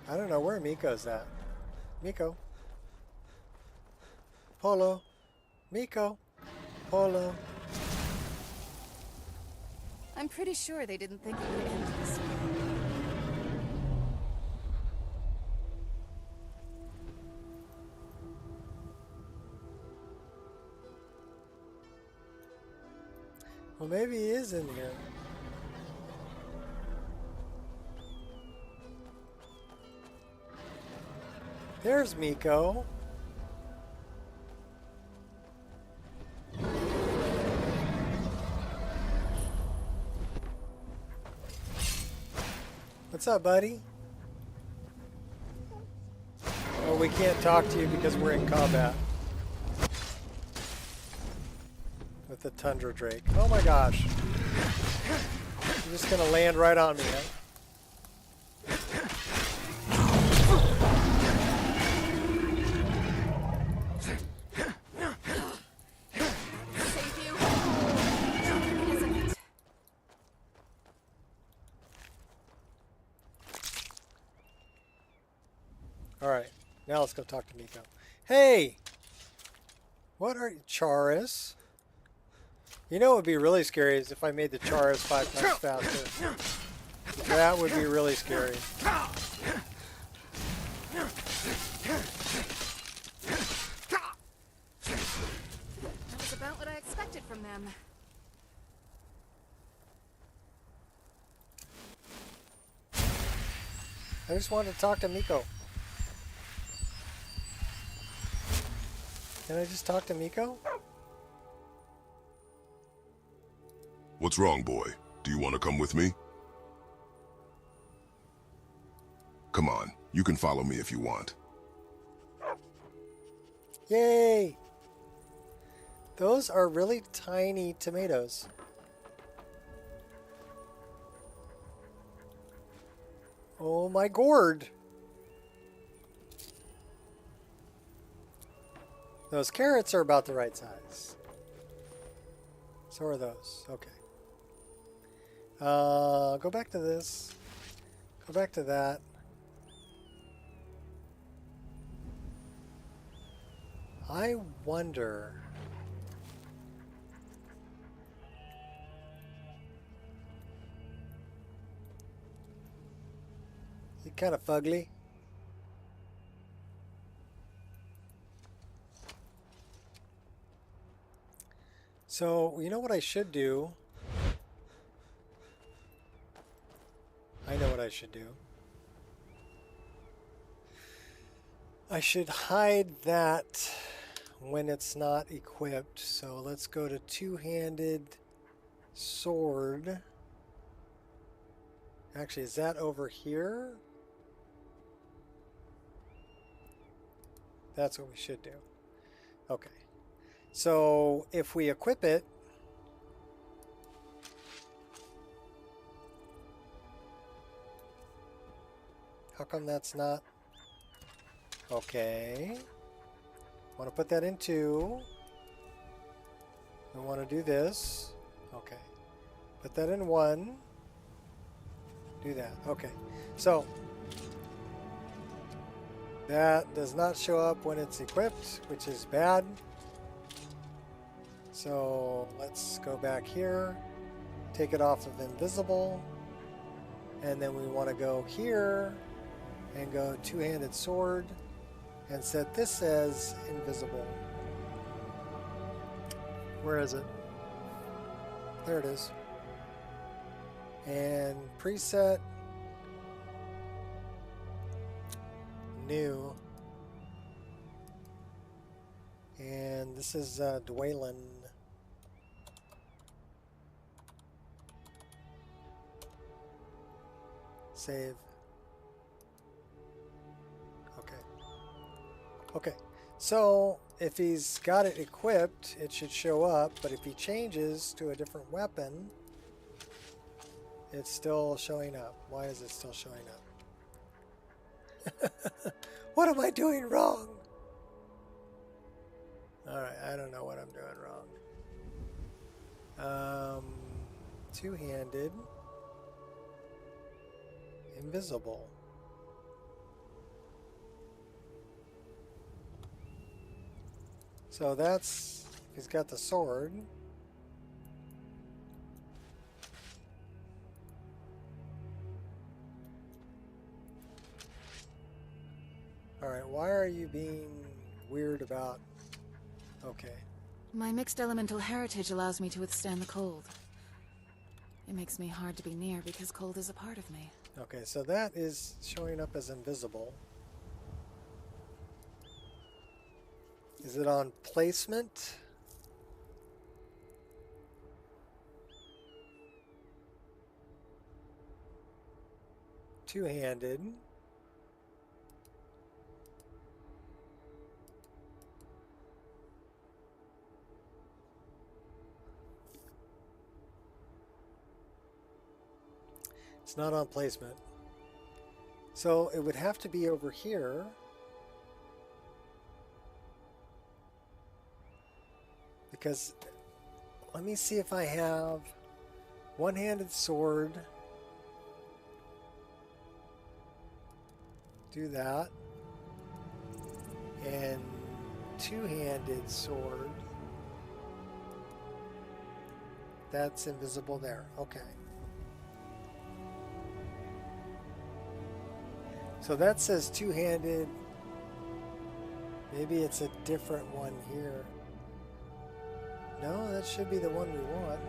I don't know where Miko's at. Miko. Polo. Miko. Polo. I'm pretty sure they didn't think it would end this way. Well, maybe he is in here. There's Miko. What's up, buddy? Oh, we can't talk to you because we're in combat with the Tundra Drake. Oh my gosh. You're just gonna land right on me, huh? Save you. Isn't it? Alright, now let's go talk to Nico. Hey! What are you, Charis? You know what would be really scary is if I made the Charis 5 times faster. That would be really scary. That was about what I expected from them. I just wanted to talk to Miko. Can I just talk to Miko? What's wrong, boy? Do you want to come with me? Come on, you can follow me if you want. Yay! Those are really tiny tomatoes. Oh my gourd! Those carrots are about the right size. So are those. Okay. Go back to this. Go back to that. I wonder... You kind of fugly. So, you know what I should do? I know what I should do. I should hide that when it's not equipped. So let's go to two-handed sword. Actually, is that over here? That's what we should do. Okay. So if we equip it, how come that's not? Okay. Want to put that in 2. I want to do this. Okay. Put that in 1. Do that. Okay. So that does not show up when it's equipped, which is bad. So let's go back here, take it off of invisible, and then we want to go here and go two-handed sword and set this as invisible. Where is it? There it is. And preset new, and this is Dwaylin. Save. Okay. Okay, so if he's got it equipped, it should show up, but if he changes to a different weapon, it's still showing up. Why is it still showing up? What am I doing wrong? Alright, I don't know what I'm doing wrong. Two-handed. Invisible. So that's, he's got the sword. Alright, why are you being weird about... Okay. My mixed elemental heritage allows me to withstand the cold. It makes me hard to be near because cold is a part of me. Okay, so that is showing up as invisible. Is it on placement? Two-handed. It's not on placement. So it would have to be over here. Because let me see if I have one-handed sword. Do that. And two-handed sword. That's invisible there. Okay. So that says two-handed. Maybe it's a different one here. No, that should be the one we want.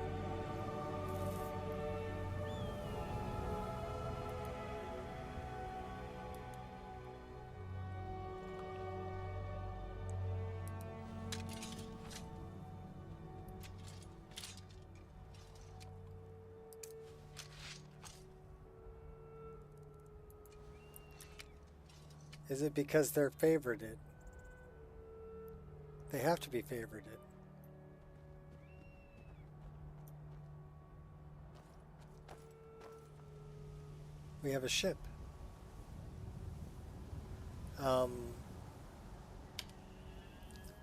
Is it because they're favorited? They have to be favorited. We have a ship.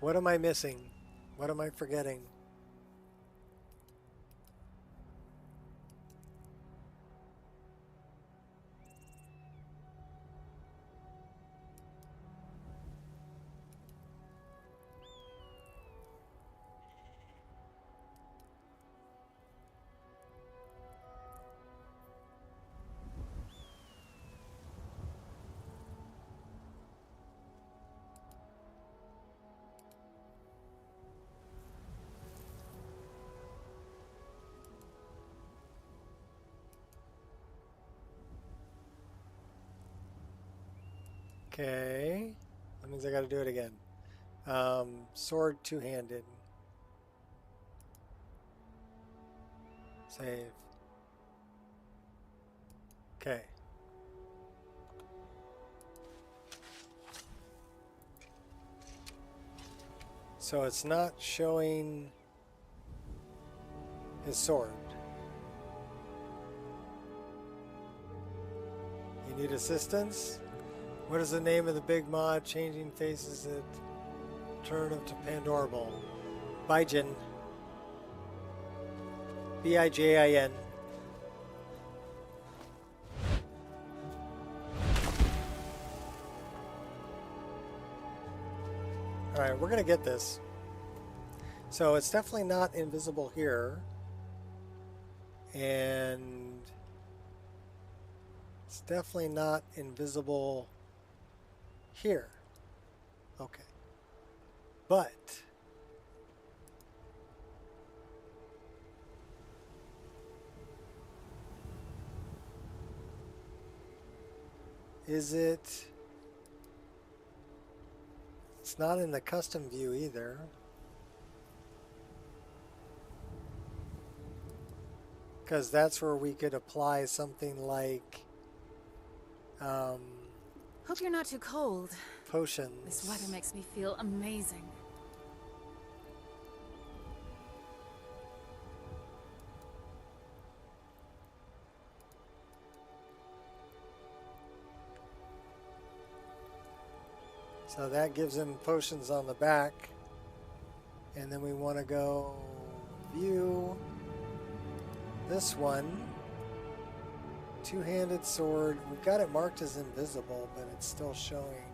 What am I missing? What am I forgetting? Okay, that means I got to do it again. Sword two-handed. Save. Okay. So it's not showing his sword. You need assistance? What is the name of the big mod changing faces at turn up to Pandorable? Bijin. B-I-J-I-N. Alright, we're gonna get this. So it's definitely not invisible here. And it's definitely not invisible here. Okay. But is it? It's not in the custom view either. Because that's where we could apply something like Hope you're not too cold. Potions. This weather makes me feel amazing. So that gives him potions on the back. And then we want to go view this one. Two-handed sword. We've got it marked as invisible, but it's still showing.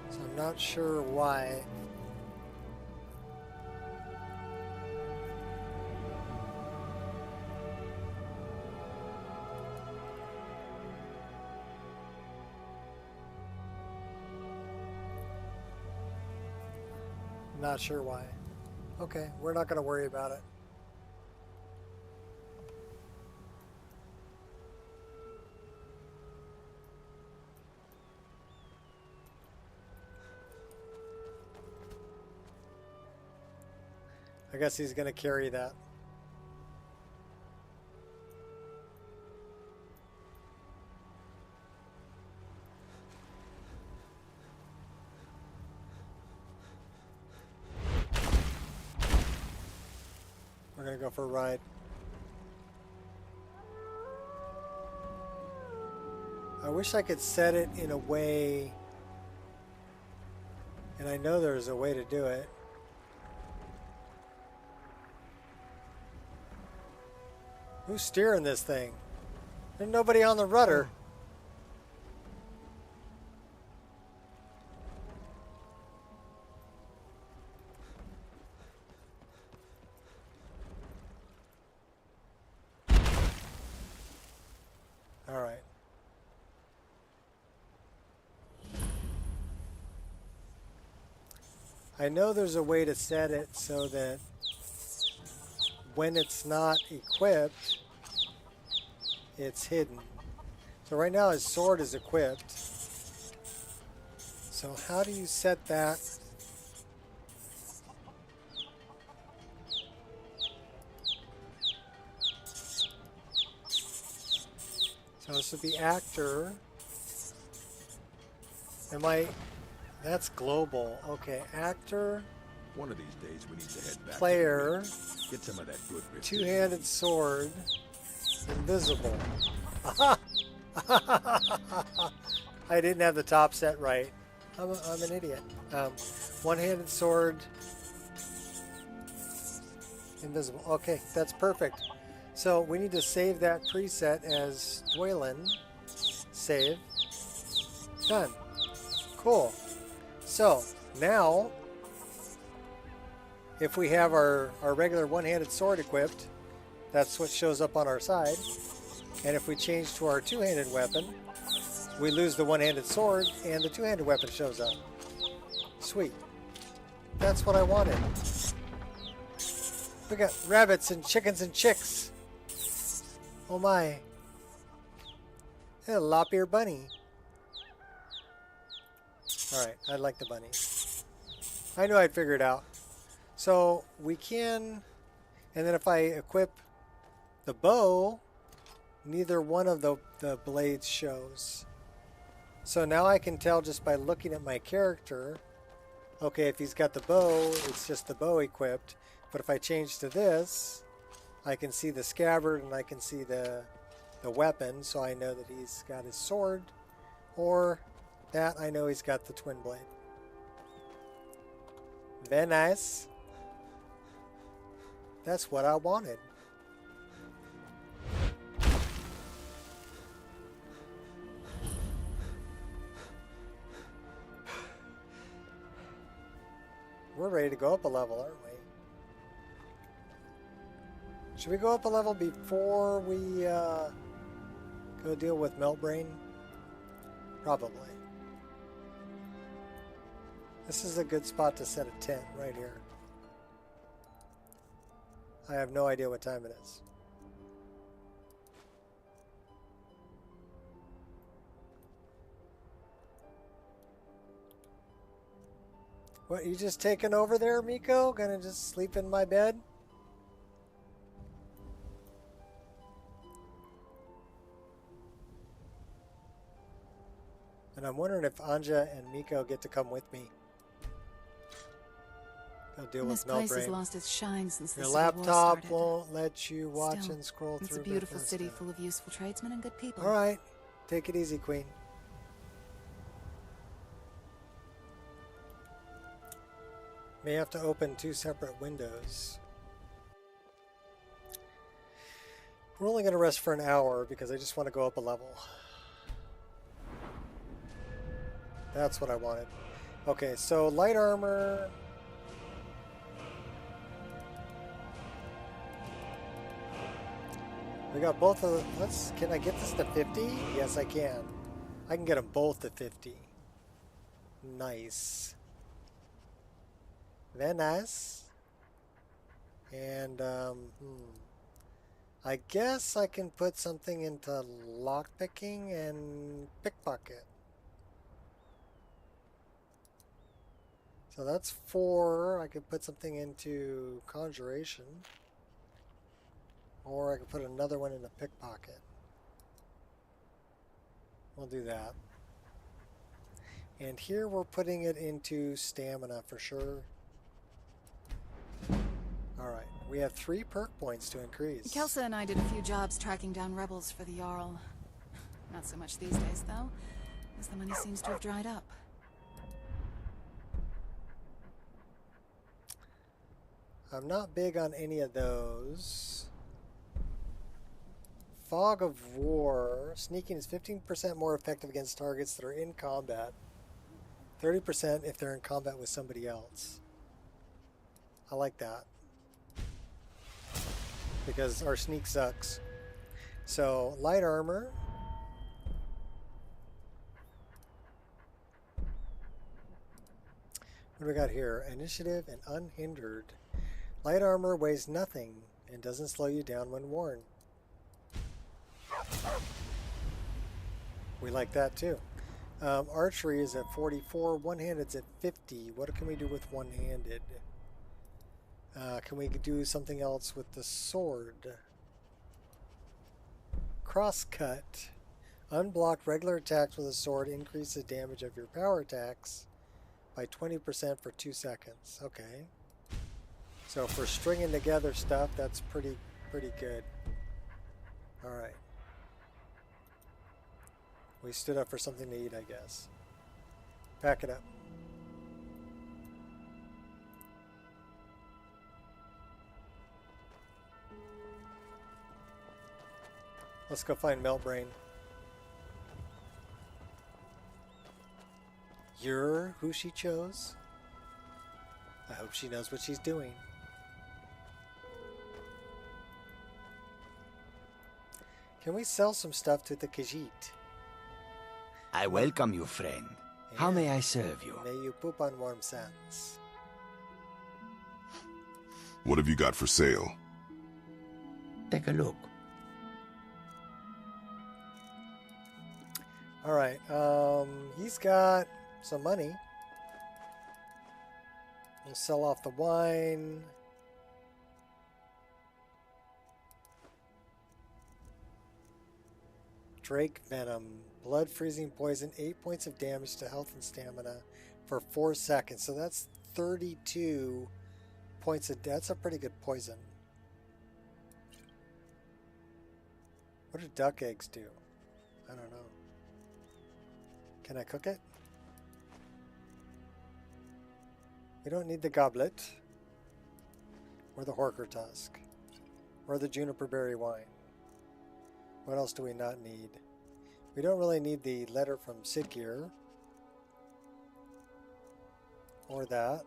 So I'm not sure why. Not sure why. Okay, we're not going to worry about it. I guess he's going to carry that. We're going to go for a ride. I wish I could set it in a way, and I know there's a way to do it. Who's steering this thing? There's nobody on the rudder. All right. I know there's a way to set it so that when it's not equipped, it's hidden. So right now his sword is equipped. So how do you set that? So this would be actor. That's global. Okay, actor. One of these days we need to head back. Player. Get some of that good biscuit. Two-handed sword. Invisible. I didn't have the top set right. I'm an idiot. One-handed sword. Invisible. Okay, that's perfect. So we need to save that preset as Dwaylin. Save. Done. Cool. So now, if we have our regular one-handed sword equipped, that's what shows up on our side. And if we change to our two-handed weapon, we lose the one-handed sword and the two-handed weapon shows up. Sweet. That's what I wanted. We got rabbits and chickens and chicks. Oh my. And a lop-eared bunny. Alright, I like the bunny. I knew I'd figure it out. So we can, and then if I equip the bow, neither one of the blades shows. So now I can tell just by looking at my character, okay, if he's got the bow, it's just the bow equipped. But if I change to this, I can see the scabbard and I can see the weapon, so I know that he's got his sword, or that I know he's got the twin blade. Very nice. That's what I wanted. We're ready to go up a level, aren't we? Should we go up a level before we go deal with Meltbrain? Probably. This is a good spot to set a tent right here. I have no idea what time it is. What, you just taking over there, Miko? Gonna just sleep in my bed? And I'm wondering if Anja and Miko get to come with me. They'll deal This with place has Meltbrain. lost its shine since the Your Civil War laptop started. won't let you watch Still, and scroll through. It's a beautiful Bethesda. city full of useful tradesmen and good people. All right, take it easy, Queen. May have to open 2 separate windows. We're only going to rest for an hour because I just want to go up a level. That's what I wanted. Okay, so light armor. We got both of them. Can I get this to 50? Yes, I can. I can get them both to 50. Nice. Very nice. And, I guess I can put something into lockpicking and pickpocket. So that's 4. I could put something into conjuration. Or I could put another one in a pickpocket. We'll do that. And here we're putting it into stamina for sure. Alright, we have 3 perk points to increase. Kelsa and I did a few jobs tracking down rebels for the Jarl. Not so much these days, though, as the money seems to have dried up. I'm not big on any of those. Fog of War. Sneaking is 15% more effective against targets that are in combat. 30% if they're in combat with somebody else. I like that. Because our sneak sucks. So, light armor. What do we got here? Initiative and unhindered. Light armor weighs nothing and doesn't slow you down when worn. We like that too. Archery is at 44. One-handed's at 50. What can we do with one-handed? Can we do something else with the sword? Crosscut. Unblocked regular attacks with a sword increase the damage of your power attacks by 20% for 2 seconds. Okay. So for stringing together stuff, that's pretty good. Alright. We stood up for something to eat, I guess. Pack it up. Let's go find Meltbrain. You're who she chose? I hope she knows what she's doing. Can we sell some stuff to the Khajiit? I welcome you, friend. How may I serve you? May you poop on warm sands. What have you got for sale? Take a look. Alright, he's got some money. We'll sell off the wine. Drake Venom. Blood freezing poison. 8 points of damage to health and stamina for 4 seconds. So that's 32 points of... That's a pretty good poison. What do duck eggs do? I don't know. Can I cook it? We don't need the goblet. Or the horker tusk. Or the juniper berry wine. What else do we not need? We don't really need the letter from Sidgear. Or that.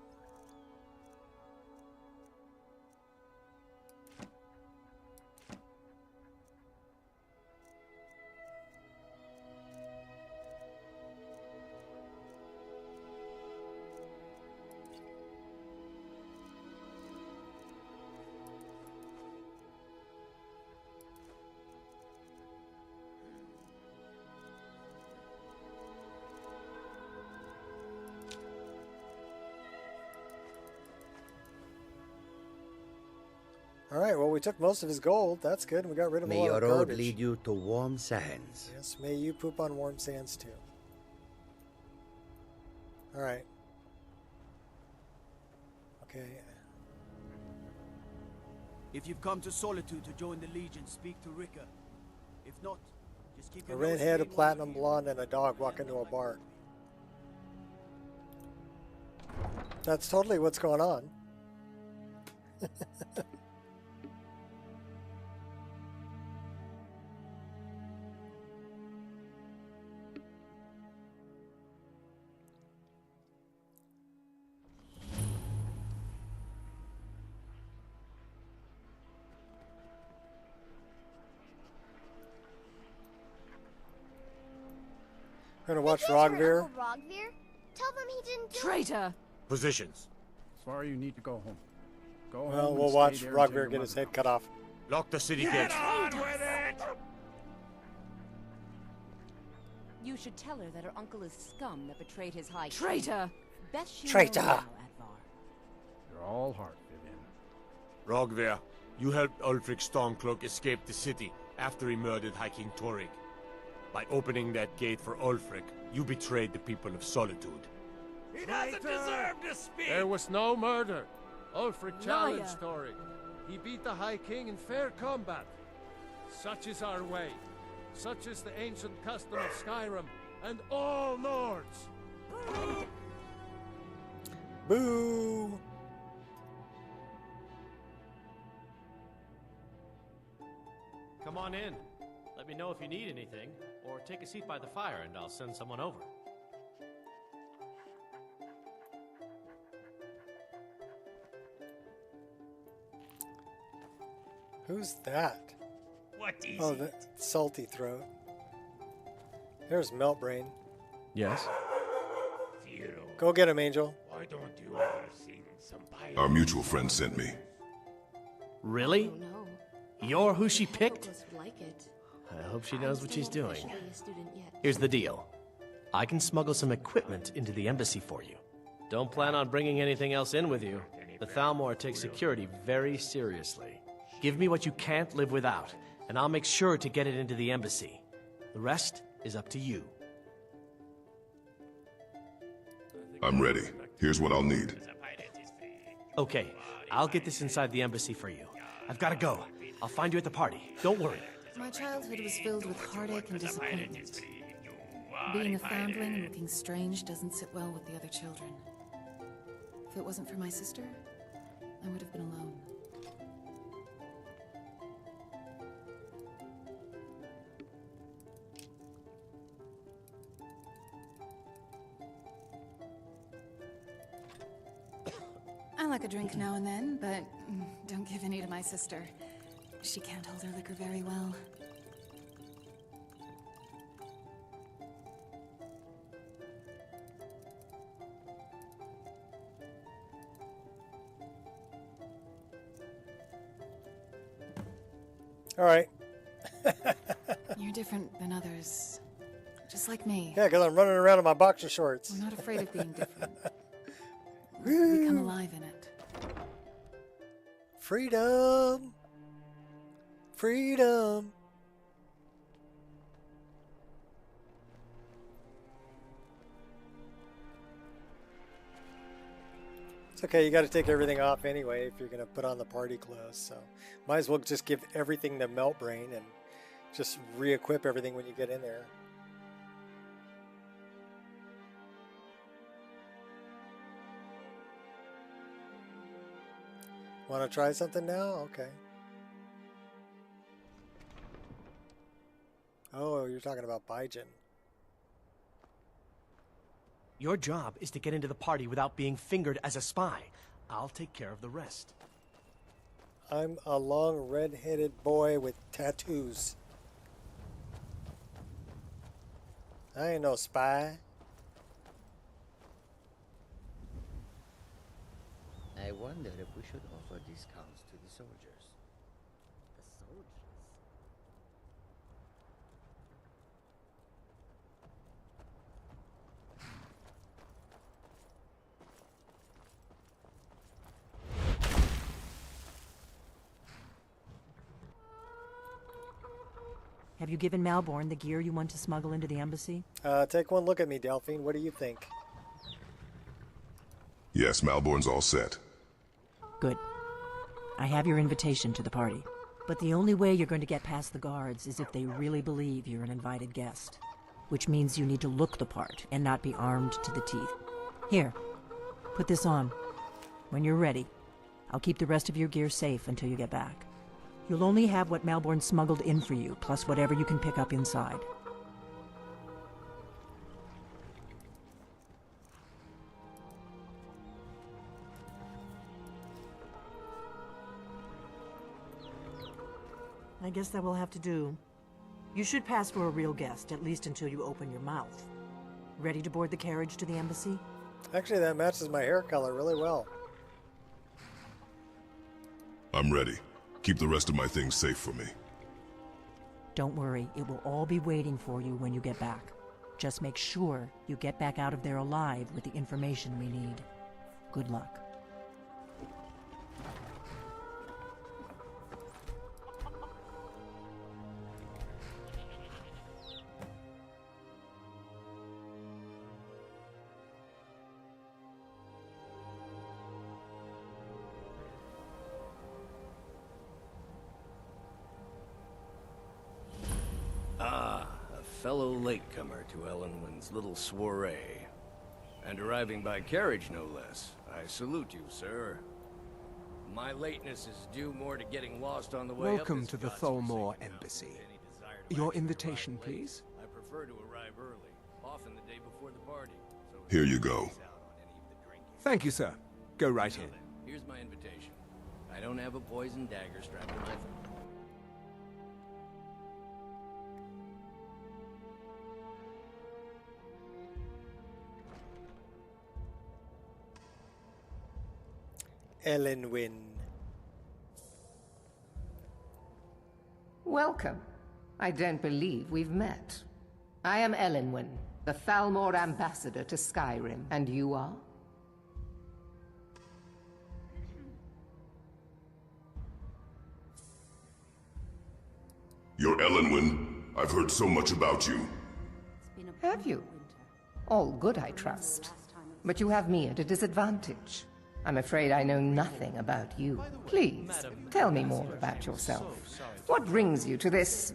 Alright, well we took most of his gold. That's good. We got rid of a May lot your of road garbage. lead you to warm sands. Yes, may you poop on warm sands too. All right. Okay. If you've come to Solitude to join the Legion, speak to Rika. If not, just keep A your nose redhead, a clean while platinum you're here. blonde, and a dog walk into a bar. That's totally what's going on. We're gonna watch Rogvir. Rogvir? Tell them he didn't do Traitor! Positions. Sorry, you need to go home. Go home. Well, and we'll stay watch there until Rogvir your get his mother head cut off. Lock the city Get gates. on with it! You should tell her that her uncle is scum that betrayed his high king. Traitor! Best she Traitor. know now, Advar. You're all heart, Vivian. Rogvir, you helped Ulfric Stormcloak escape the city after he murdered High King Torrig. By opening that gate for Ulfric, you betrayed the people of Solitude. He doesn't deserve to speak! There was no murder. Ulfric Liar. challenged Torrig. He beat the High King in fair combat. Such is our way. Such is the ancient custom of Skyrim and all Nords. Boo! Come on in. Let me know if you need anything, or take a seat by the fire and I'll send someone over. Who's that? What is Oh, it? the salty throat. There's Meltbrain. Yes? Zero. Go get him, Angel. Why don't you ever sing some Our mutual friend sent me. Really? Oh, no. You're who she picked? Douglas would like it. I hope she knows what she's I'm still not doing. officially a student yet. Here's the deal. I can smuggle some equipment into the embassy for you. Don't plan on bringing anything else in with you. The Thalmor takes security very seriously. Give me what you can't live without, and I'll make sure to get it into the embassy. The rest is up to you. I'm ready. Here's what I'll need. Okay, I'll get this inside the embassy for you. I've got to go. I'll find you at the party. Don't worry. My childhood was filled with heartache and disappointment. Being a foundling and looking strange doesn't sit well with the other children. If it wasn't for my sister, I would have been alone. I like a drink now and then, but don't give any to my sister. She can't hold her liquor very well. All right. You're different than others. Just like me. Yeah, because I'm running around in my boxer shorts. We're not afraid of being different. We come alive in it. Freedom. Freedom. It's okay, you got to take everything off anyway if you're going to put on the party clothes. So might as well just give everything to Meltbrain and just re-equip everything when you get in there. Want to try something now? Okay. Oh, you're talking about Baijin. Your job is to get into the party without being fingered as a spy. I'll take care of the rest. I'm a long red-headed boy with tattoos. I ain't no spy. I wonder if we should offer discounts to the soldiers. The soldiers. Have you given Malborn the gear you want to smuggle into the embassy? Take one look at me, Delphine. What do you think? Yes, Malborn's all set. Good. I have your invitation to the party. But the only way you're going to get past the guards is if they really believe you're an invited guest. Which means you need to look the part and not be armed to the teeth. Here, put this on. When you're ready, I'll keep the rest of your gear safe until you get back. You'll only have what Malborn smuggled in for you, plus whatever you can pick up inside. I guess that will have to do. You should pass for a real guest, at least until you open your mouth. Ready to board the carriage to the embassy? Actually, that matches my hair color really well. I'm ready. Keep the rest of my things safe for me. Don't worry, it will all be waiting for you when you get back. Just make sure you get back out of there alive with the information we need. Good luck. Fellow latecomer to Ellenwyn's little soiree. And arriving by carriage, no less. I salute you, sir. My lateness is due more to getting lost on the way Welcome to the Tholmor Embassy. Your invitation, please? I prefer to arrive early, often the day before the party. So here you go. Thank you, sir. Go right in. Here's my invitation. I don't have a poison dagger strapped to my throat. Ellenwyn. Welcome. I don't believe we've met. I am Ellenwyn, the Thalmor ambassador to Skyrim, and you are? You're Ellenwyn. I've heard so much about you. Have you? All good, I trust. But you have me at a disadvantage. I'm afraid I know nothing about you. Please, tell me more about yourself. What brings you to this...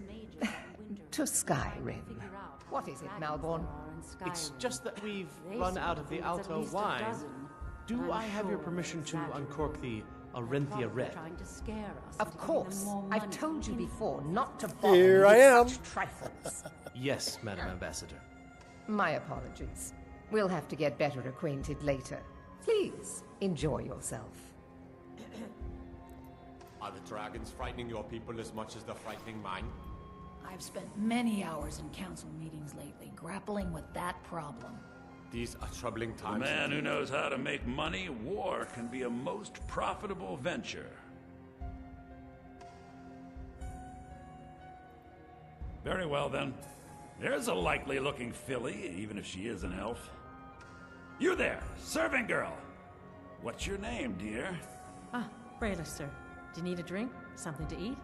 to Skyrim? What is it, Malborn? It's just that we've run out of the Alto wine. Do I have your permission to uncork the Arinthia Red? Of course. I've told you before not to bother Here me I am. with such trifles. Yes, Madam Ambassador. My apologies. We'll have to get better acquainted later. Please, enjoy yourself. Are the dragons frightening your people as much as they're frightening mine? I've spent many hours in council meetings lately, grappling with that problem. These are troubling The times. man who knows how to make money, war can be a most profitable venture. Very well, then. There's a likely-looking filly, even if she is an elf. You there, serving girl. What's your name, dear? Ah, Brayla, sir. Do you need a drink? Something to eat?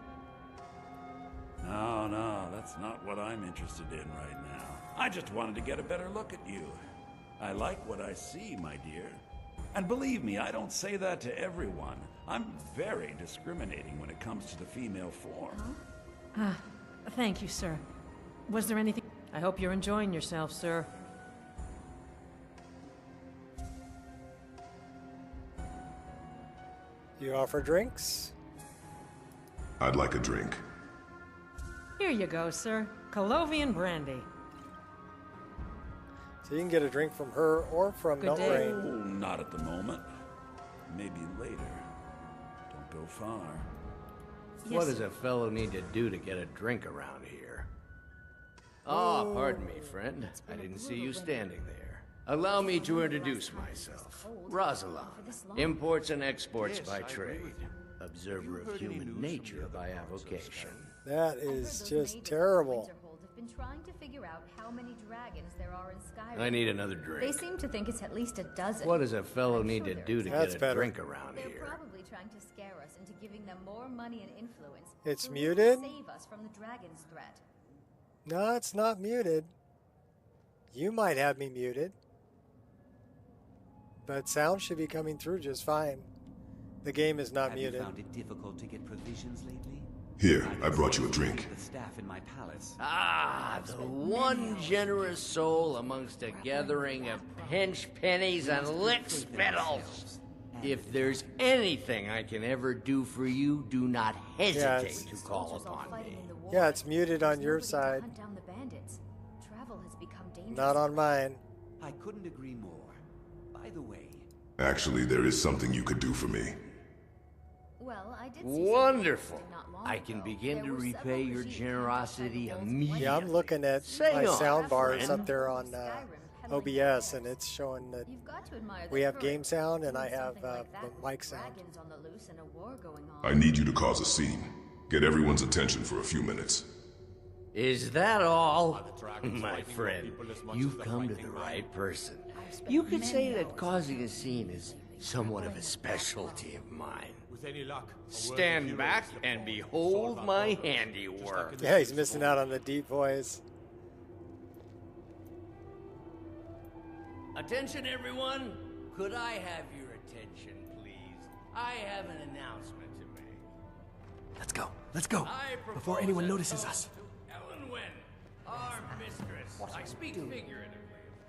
No, that's not what I'm interested in right now. I just wanted to get a better look at you. I like what I see, my dear. And believe me, I don't say that to everyone. I'm very discriminating when it comes to the female form. Ah, thank you, sir. Was there anything... I hope you're enjoying yourself, sir. You offer drinks? I'd like a drink. Here you go, sir. Colovian brandy. So you can get a drink from her or from Good day. Meltrain. Oh, not at the moment. Maybe later. Don't go far. Yes, What does a fellow need to do to get a drink around here? Ah, pardon me, friend. I didn't see you standing there. Allow me to introduce myself. Rosalind, imports and exports by trade. Observer of human nature by avocation. That is just terrible. Have been trying to figure out how many dragons there are in Skyrim. I need another drink. They seem to think it's at least a dozen. What does a fellow need to do to That's get a better. drink around They're here? probably trying to scare us into giving them more money and influence. It's so they can muted? Save us from the dragon's threat. No, it's not muted. You might have me muted. But sound should be coming through just fine. The game is not muted. Have you found it difficult to get provisions lately? Here, I brought you a drink. The staff in my palace. Ah, the one generous soul amongst a gathering of pinch pennies and lick spittles. If there's anything I can ever do for you, do not hesitate to call upon me. Yeah, it's muted on your side. Not on mine. I couldn't agree more. By the way, Actually, there is something you could do for me. Well, I did Wonderful. I can begin to repay your generosity immediately. Yeah, I'm looking at my sound bars up there on OBS, and it's showing that we have game sound and I have mic sound. I need you to cause a scene. Get everyone's attention for a few minutes. Is that all? My friend, you've come to the right person. You could say that causing a scene is somewhat of a specialty of mine. With any luck, Stand back and behold my handiwork. Yeah, he's missing out on the deep voice. Attention, everyone. Could I have your attention, please? I have an announcement to make. Let's go. Let's go. Before anyone notices us. Ellen Wynn, our mistress. I speak figuratively,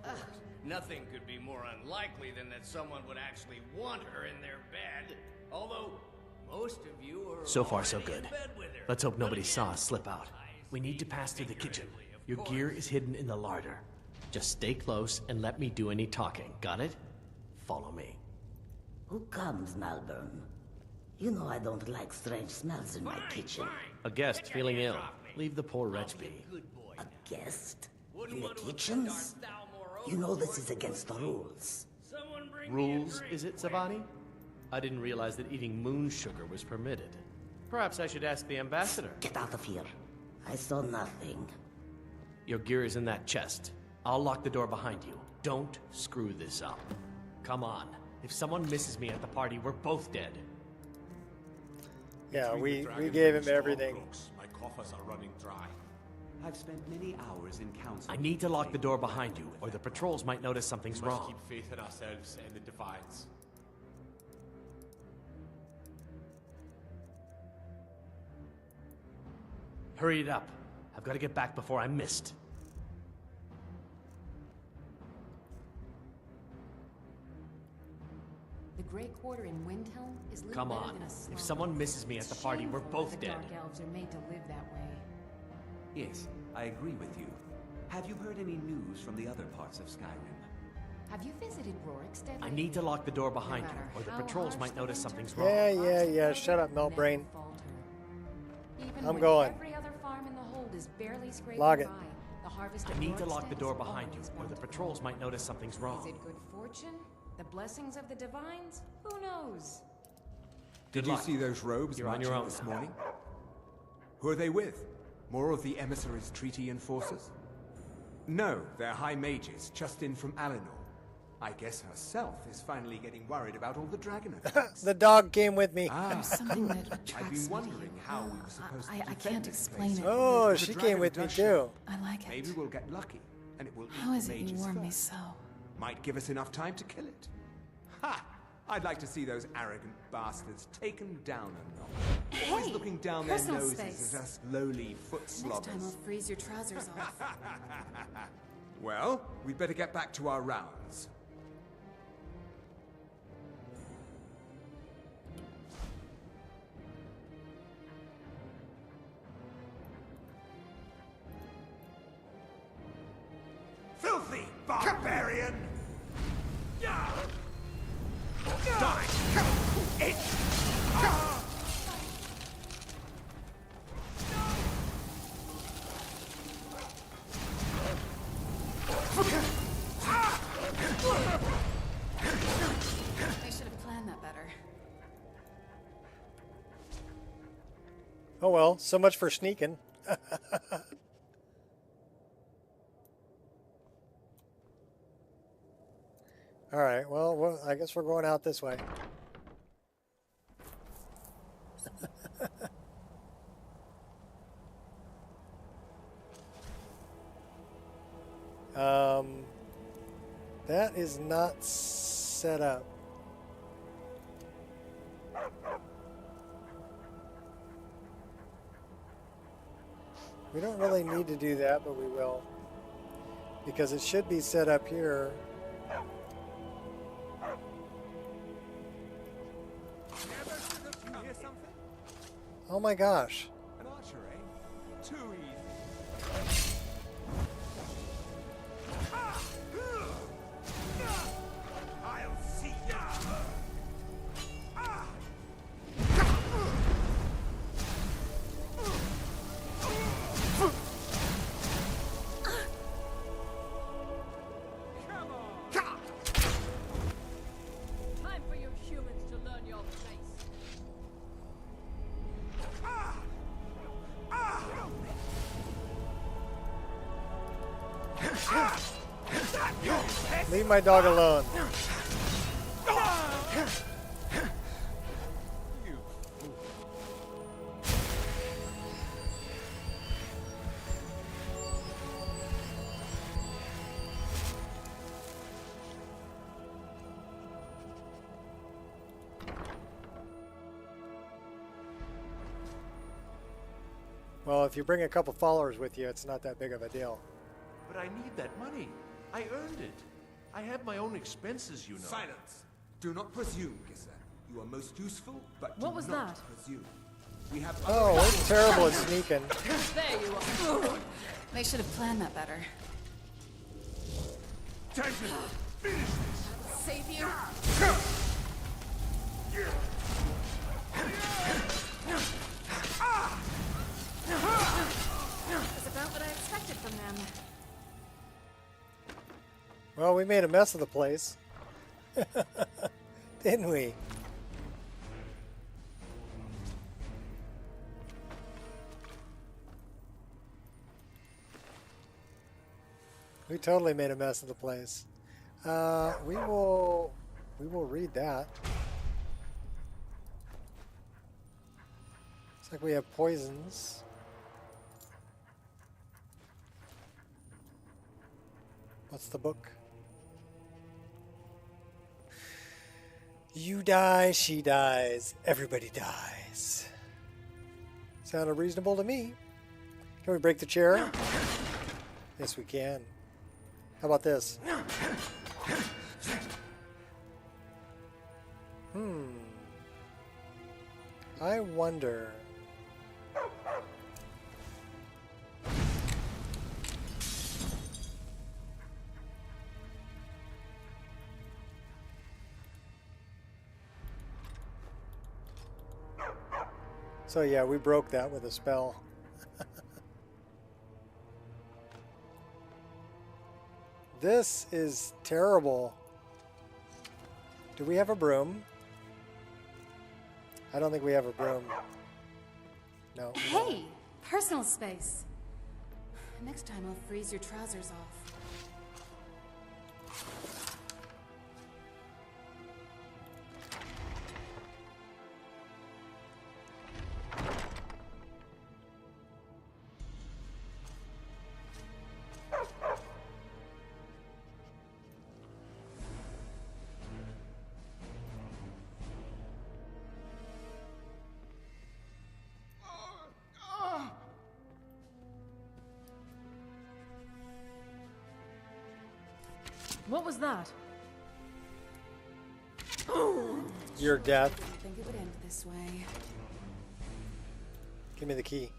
of course. Nothing could be more unlikely than that someone would actually want her in their bed. Although, most of you are So far, so already in good. bed with her. Let's hope nobody saw us slip out. We need to pass through the kitchen. Your gear is hidden in the larder. Just stay close and let me do any talking. Got it? Follow me. Who comes, Malvern? You know I don't like strange smells in my kitchen. A guest feeling ill. Leave the poor wretch be. A guest? In the kitchens? You know this is against the rules. Rules, is it, Savani? I didn't realize that eating moon sugar was permitted. Perhaps I should ask the ambassador. Get out of here. I saw nothing. Your gear is in that chest. I'll lock the door behind you. Don't screw this up. Come on. If someone misses me at the party, we're both dead. Yeah, we gave him everything. My coffers are running dry. I've spent many hours in council. I need to lock the door behind you, or the patrols might notice something's We must wrong. keep faith in ourselves and in Defiance. Hurry it up. I've got to get back before I'm missed. The Grey Quarter in Windhelm is little Come better on. than a If slum. someone misses me at the party, we're Shameful both that the dead. Dark Elves are made to live that way. Yes, I agree with you. Have you heard any news from the other parts of Skyrim? Have you visited Rorikstead? I need to lock the door behind you, or the patrols might notice something's wrong. Yeah. Shut up, Meltbrain. Even I'm when going. Every other farm in the hold is barely scraping Log it. by. The harvest I of need to lock the Rorikstead door is behind you, always or the bountiful. patrols might notice something's Is wrong. it good fortune? The blessings of the divines? Who knows? Did you see those robes You're on marching your own this now. morning? Who are they with? More of the emissaries' treaty enforcers? No, they're high mages, just in from Alinor. I guess herself is finally getting worried about all the dragon attacks. The dog came with me. There's something that I've attracts been me to wondering you. how we were supposed to I defend can't this explain place. it. Oh, If the she dragon came with me does too. show, I like it. Maybe we'll get lucky, and it will How eat is the it you mages warm me first. so? Might give us enough time to kill it. Ha! I'd like to see those arrogant bastards taken down a notch. Always looking down their personal noses space. at us lowly foot Next time I'll slobbers. freeze your trousers off. Well, we'd better get back to our rounds. Filthy barbarian! Die! It! I should have planned that better. Oh well, so much for sneaking. All right, well, I guess we're going out this way. That is not set up. We don't really need to do that, but we will. Because it should be set up here. Oh my gosh. An archer, eh? Too easy. I'll see ya! Time for you humans to learn your place. Leave my dog alone. Well, if you bring a couple followers with you, it's not that big of a deal. But I need that money. I earned it. I have my own expenses, you know. Silence! Do not presume, Gisser. You are most useful, but What do was not that? presume. We have Oh, we're terrible at sneaking. There you are. They should have planned that better. Time to finish this! Save you. That's about what I expected from them. Well, we made a mess of the place. Didn't we? We totally made a mess of the place. We will read that. Looks like we have poisons. What's the book? You die, she dies, everybody dies. Sounded reasonable to me. Can we break the chair? Yes, we can. How about this? I wonder. So yeah, we broke that with a spell. This is terrible. Do we have a broom? I don't think we have a broom. No. Hey, personal space. Next time I'll freeze your trousers off. What was that? Your death. I didn't think it would end this way. Give me the key.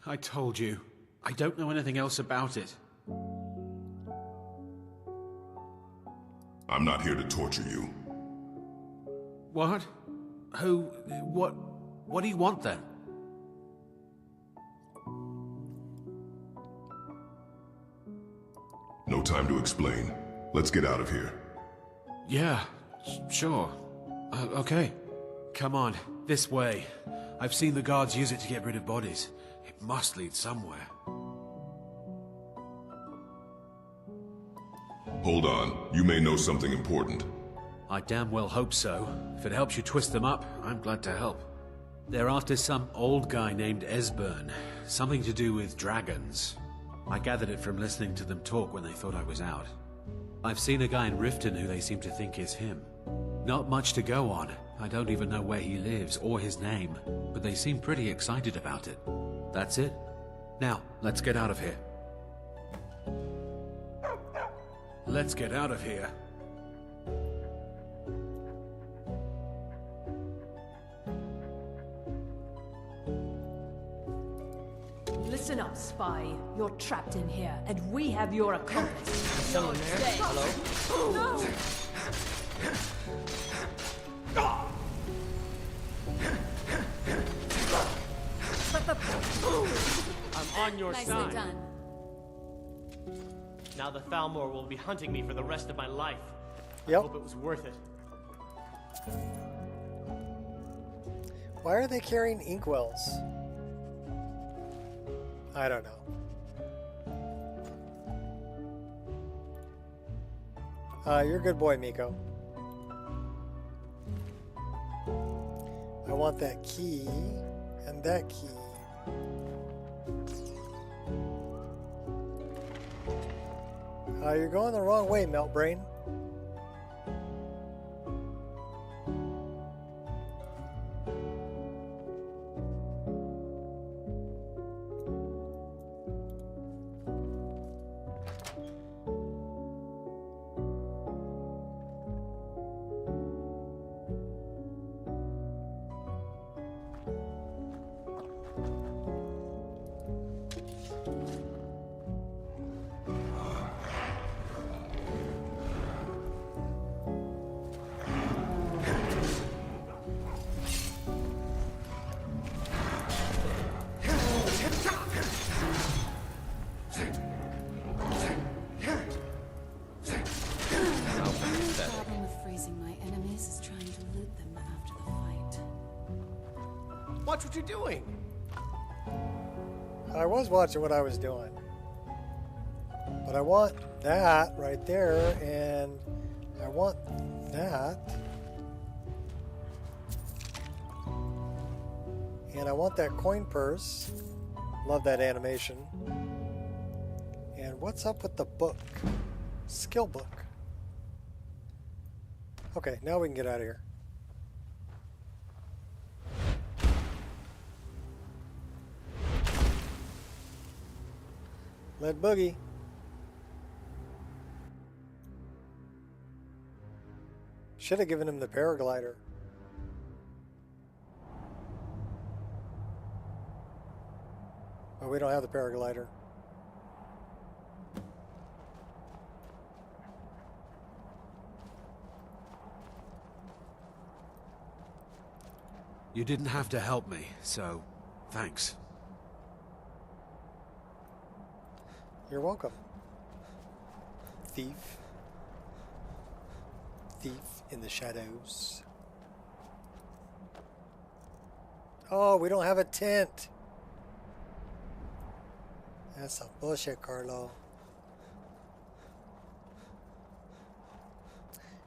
I told you. I don't know anything else about it. I'm not here to torture you. What? What do you want then? No time to explain. Let's get out of here. Yeah, sure. Okay. Come on, this way. I've seen the guards use it to get rid of bodies. It must lead somewhere. Hold on. You may know something important. I damn well hope so. If it helps you twist them up, I'm glad to help. They're after some old guy named Esbern. Something to do with dragons. I gathered it from listening to them talk when they thought I was out. I've seen a guy in Riften who they seem to think is him. Not much to go on. I don't even know where he lives or his name, but they seem pretty excited about it. That's it. Now, let's get out of here. Let's get out of here. Listen up, spy. You're trapped in here, and we have your accomplice. Someone there? Hello? No! I'm on your Nicely side. done. Now the Thalmor will be hunting me for the rest of my life. Yep. I hope it was worth it. Why are they carrying inkwells? I don't know. You're a good boy, Miko. I want that key and that key. You're going the wrong way, Meltbrain. Watch what you're doing. I was watching what I was doing. But I want that right there, and I want that. And I want that coin purse. Love that animation. And what's up with the book? Skill book. Okay, now we can get out of here. Lead boogie. Should have given him the paraglider. But we don't have the paraglider. You didn't have to help me, so thanks. You're welcome. Thief. Thief in the shadows. Oh, we don't have a tent. That's some bullshit, Carlo.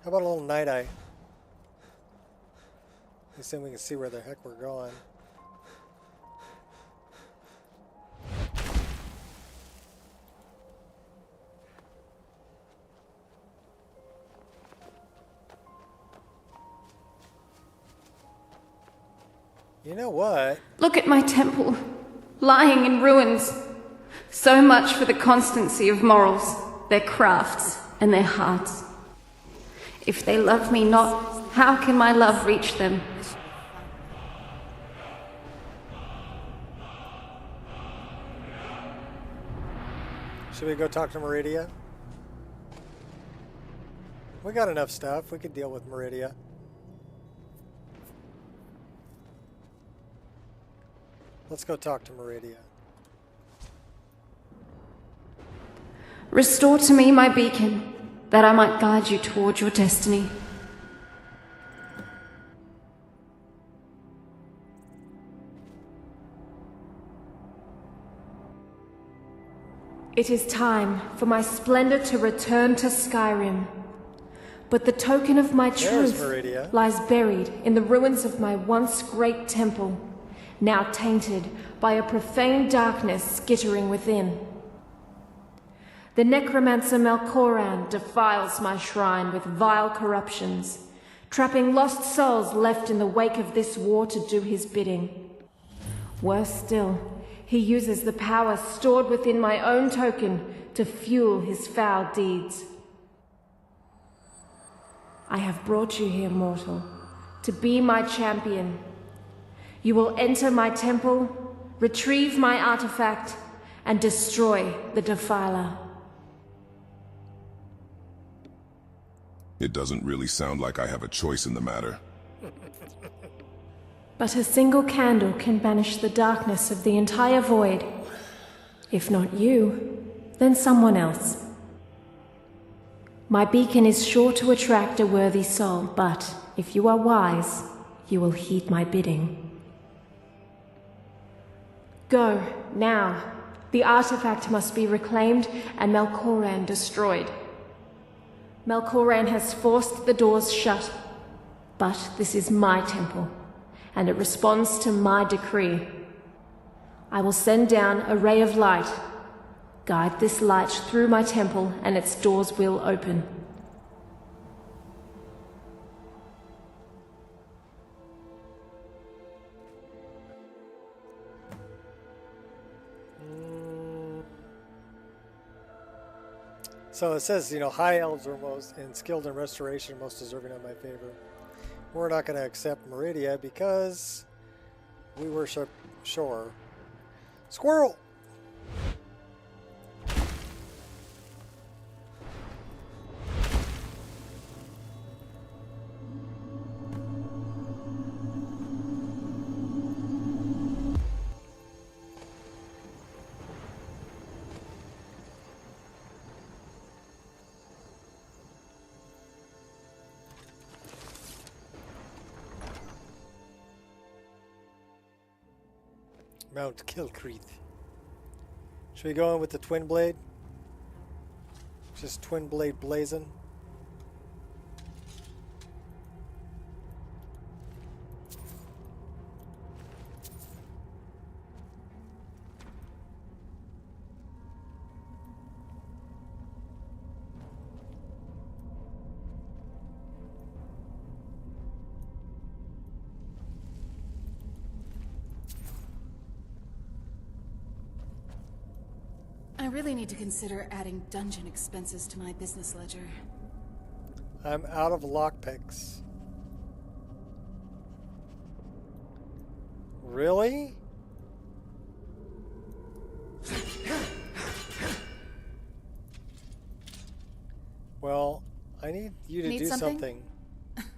How about a little night eye? Let's see if we can see where the heck we're going. You know what? Look at my temple, lying in ruins. So much for the constancy of morals, their crafts, and their hearts. If they love me not, how can my love reach them? Should we go talk to Meridia? We got enough stuff. We could deal with Meridia. Let's go talk to Meridia. Restore to me my beacon. that I might guide you toward your destiny. It is time for my splendor to return to Skyrim. But the token of my truth lies buried in the ruins of my once great temple, now tainted by a profane darkness skittering within. The necromancer Melkoran defiles my shrine with vile corruptions, trapping lost souls left in the wake of this war to do his bidding. Worse still, he uses the power stored within my own token to fuel his foul deeds. I have brought you here, mortal, to be my champion. You will enter my temple, retrieve my artifact, and destroy the Defiler. It doesn't really sound like I have a choice in the matter. But a single candle can banish the darkness of the entire void. If not you, then someone else. My beacon is sure to attract a worthy soul, but if you are wise, you will heed my bidding. Go, now. The artifact must be reclaimed and Melkoran destroyed. Melkoran has forced the doors shut, but this is my temple, and it responds to my decree. I will send down a ray of light. Guide this light through my temple, and its doors will open. So it says, you know, high elves are most and skilled in restoration, most deserving of my favor. We're not going to accept Meridia because we worship Shore. Squirrel! Mount Kilcreath. Should we go in with the twin blade? Just twin blade blazing. I really need to consider adding dungeon expenses to my business ledger. I'm out of lockpicks. Really? Well, I need you to do something.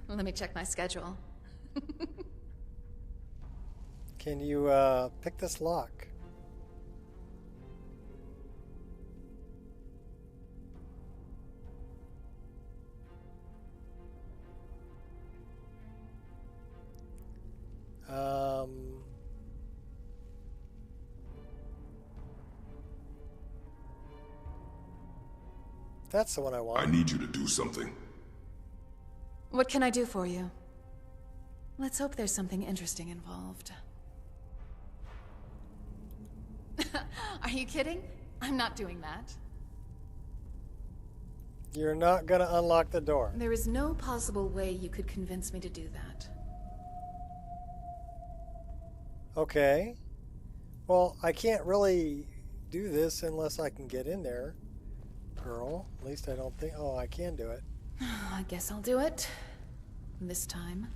Let me check my schedule. Can you pick this lock? That's the one I want. I need you to do something. What can I do for you? Let's hope there's something interesting involved. Are you kidding? I'm not doing that. You're not gonna unlock the door. There is no possible way you could convince me to do that. Okay. Well, I can't really do this unless I can get in there. Girl, at least I don't think... Oh, I can do it. I guess I'll do it. This time.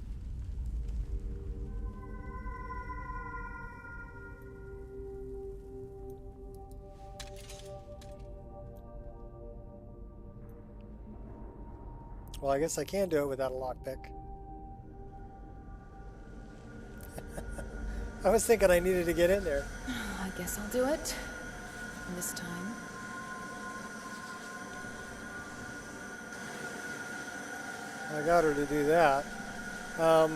Well, I guess I can do it without a lockpick. I was thinking I needed to get in there. I guess I'll do it. This time. I got her to do that. The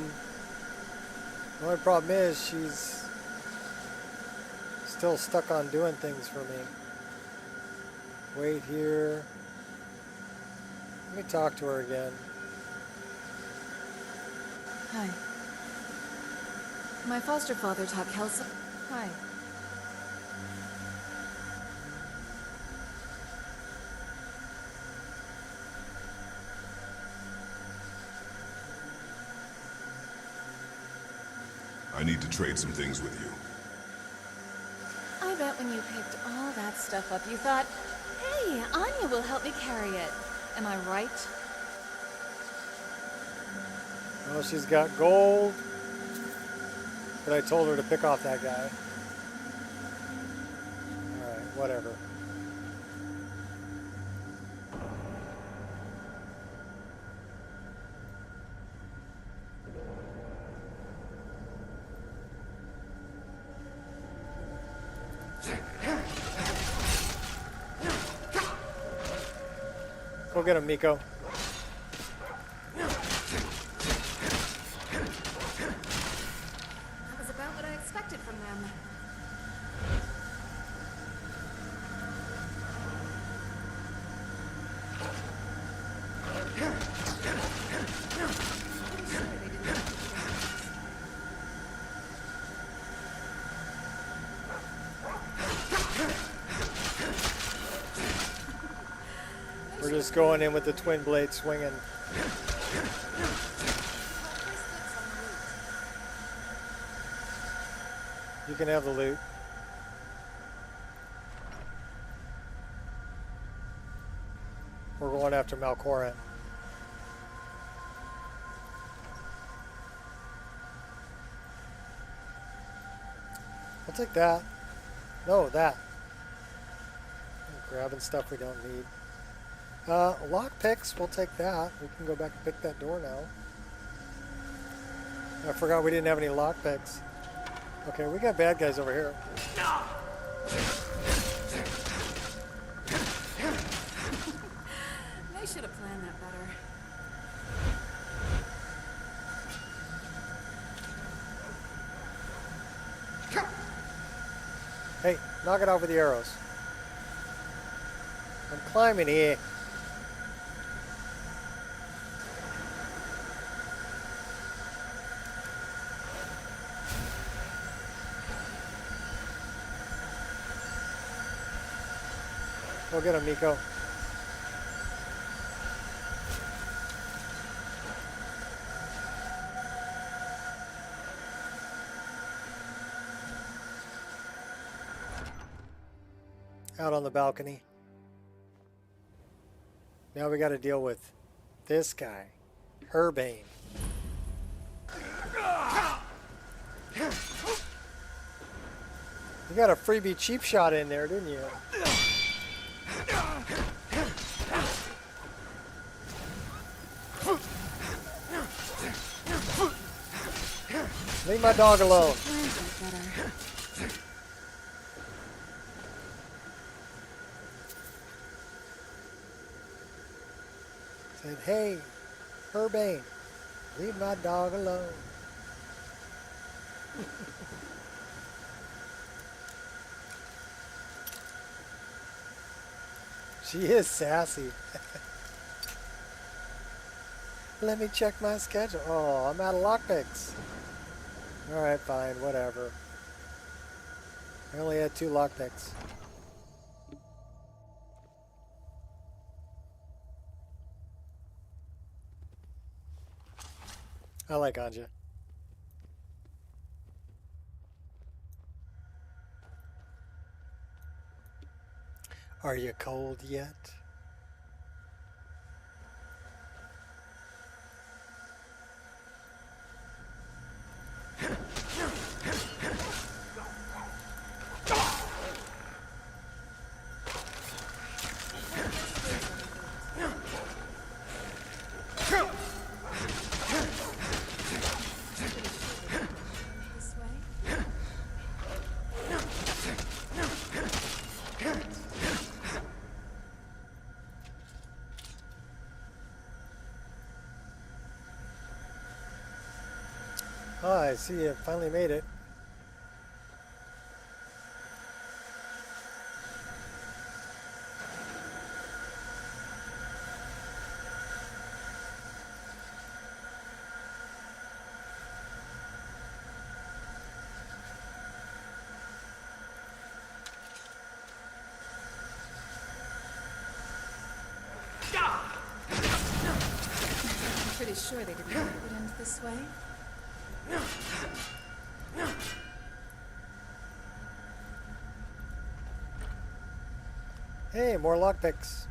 only problem is she's still stuck on doing things for me. Wait here. Let me talk to her again. Hi. My foster father taught Kelsa. Hi. I need to trade some things with you. I bet when you picked all that stuff up, you thought, hey, Anya will help me carry it. Am I right? Well, she's got gold, but I told her to pick off that guy. Alright, whatever. Go get him, Nico. That was about what I expected from them. We're just going in with the twin blade swinging. You can have the loot. We're going after Malcoran. I'll take that. No, that. I'm grabbing stuff we don't need. Lock picks, we'll take that. We can go back and pick that door now. I forgot we didn't have any lock picks. Okay, we got bad guys over here. They should have planned that better. Hey, knock it off with the arrows. I'm climbing here. Go get him, Nico. Out on the balcony. Now we got to deal with this guy, Herbane. You got a freebie cheap shot in there, didn't you? Leave my dog alone. Said, hey, Herbane, leave my dog alone. She is sassy. Let me check my schedule. Oh, I'm out of lockpicks. Alright, fine, whatever. I only had 2 lockpicks. I like Anja. Are you cold yet? Oh, I see you finally made it. I'm pretty sure they didn't think it would end this way. Hey, more lockpicks.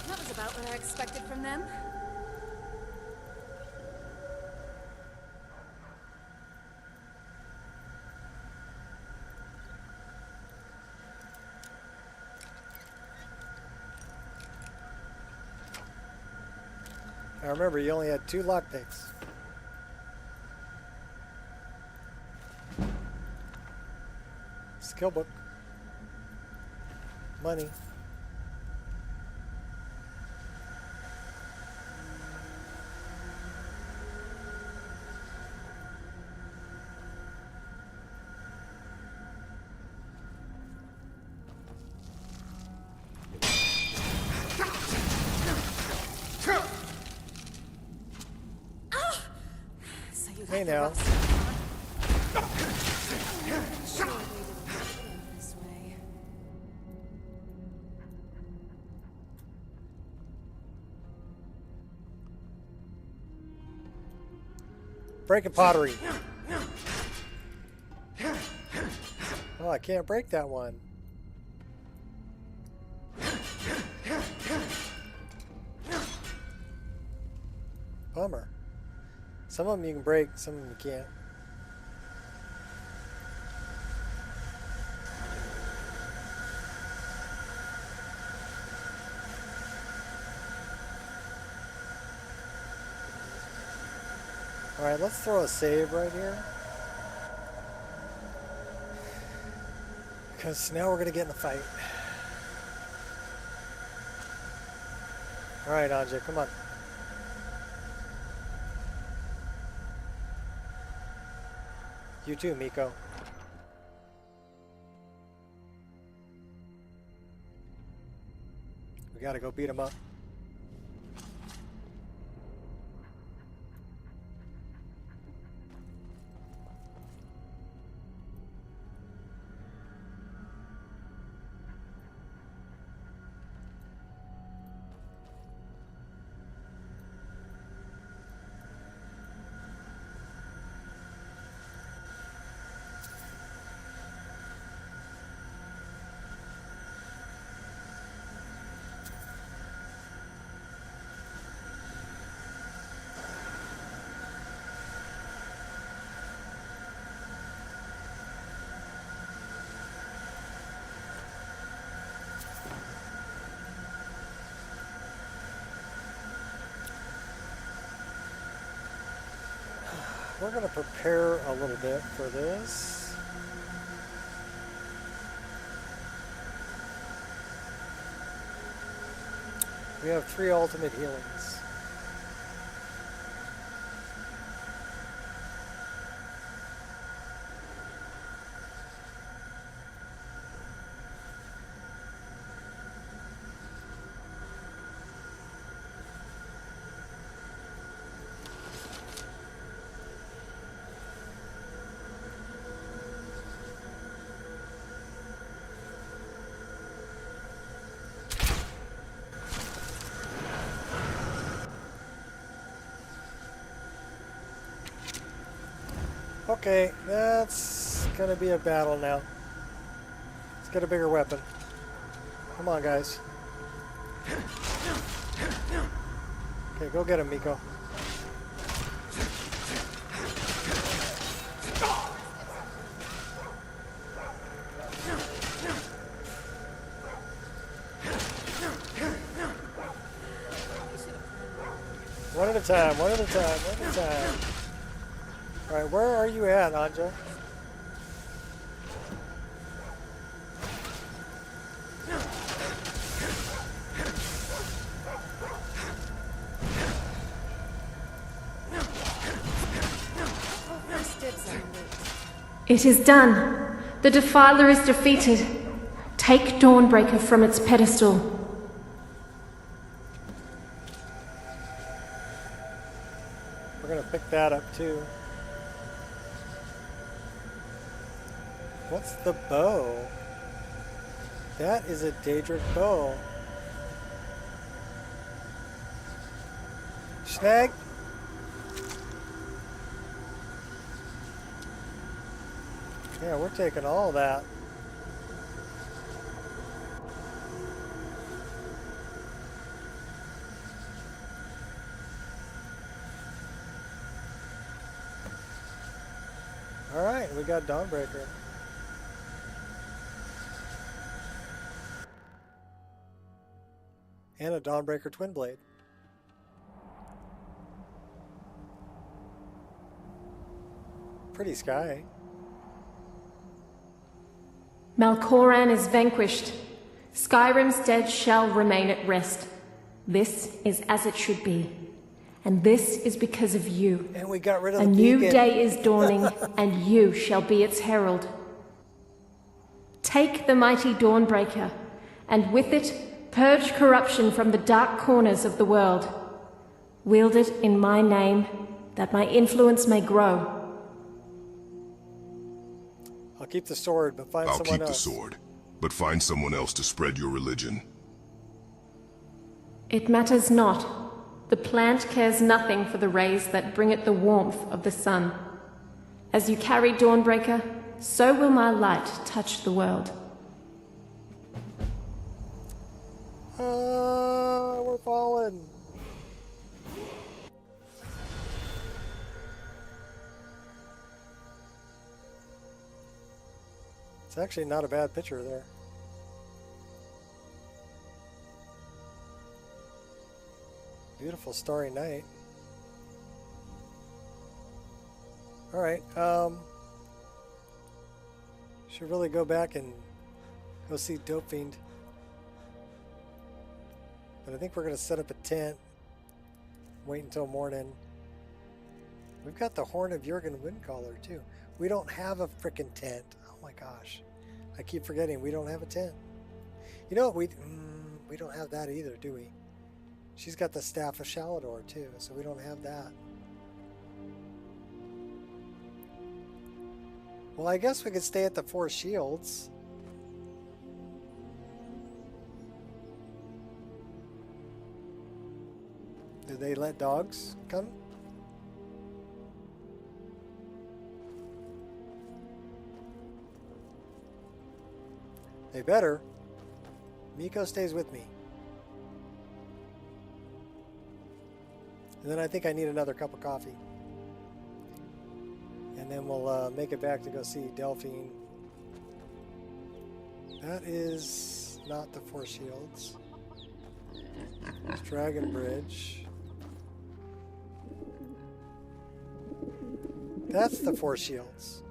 That was about what I expected from them. I remember you only had 2 lockpicks. Skill book. Money. So you Hey got the now. rough stuff on. Sure they didn't think it would end this way. Breaking pottery. Oh, I can't break that one. Bummer. Some of them you can break, some of them you can't. Alright, let's throw a save right here. Because now we're going to get in the fight. Alright, Anja, come on. You too, Miko. We gotta go beat him up. We're going to prepare a little bit for this. We have 3 ultimate healings. Okay, that's gonna be a battle now. Let's get a bigger weapon. Come on, guys. Okay, go get him, Miko. One at a time, one at a time, one at a time. Alright, where are you at, Anja? It is done. The Defiler is defeated. Take Dawnbreaker from its pedestal. We're gonna pick that up too. What's the bow? That is a Daedric bow. Snag? Yeah, we're taking all that. All right, we got Dawnbreaker. And a Dawnbreaker Twin Blade. Pretty sky. Malkoran is vanquished. Skyrim's dead shall remain at rest. This is as it should be. And this is because of you. And we got rid of the A new beacon. day is dawning, and you shall be its herald. Take the mighty Dawnbreaker, and with it, purge corruption from the dark corners of the world. Wield it in my name, that my influence may grow. I'll keep the sword, but find I'll someone keep else. the sword, but find someone else to spread your religion. It matters not. The plant cares nothing for the rays that bring it the warmth of the sun. As you carry Dawnbreaker, so will my light touch the world. We're falling. It's actually not a bad picture there. Beautiful starry night. All right. Should really go back and go see Dope Fiend. But I think we're going to set up a tent. Wait until morning. We've got the Horn of Jurgen Windcaller too. We don't have a frickin' tent. Oh my gosh. I keep forgetting we don't have a tent. You know what? We don't have that either, do we? She's got the Staff of Shalador too, so we don't have that. Well, I guess we could stay at the Four Shields. Do they let dogs come? They better. Miko stays with me. And then I think I need another cup of coffee. And then we'll make it back to go see Delphine. That is not the Four Shields. It's Dragon Bridge. That's the Four Shields.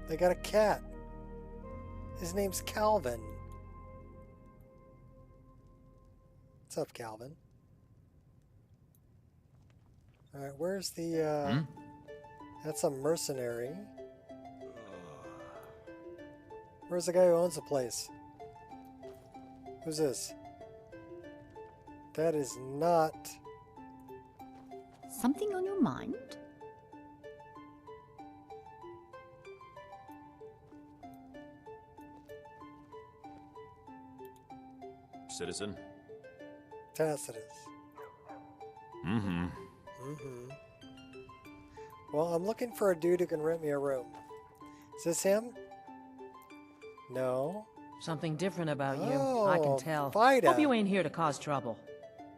They got a cat. His name's Calvin. What's up, Calvin? Alright, where's the, That's a mercenary. Where's the guy who owns the place? Who's this? That is not... Something on your mind? Citizen? Tacitus. Mm-hmm. Mm-hmm. Well, I'm looking for a dude who can rent me a room. Is this him? No. Something different about you. Oh, I can tell. Vida. Hope you ain't here to cause trouble.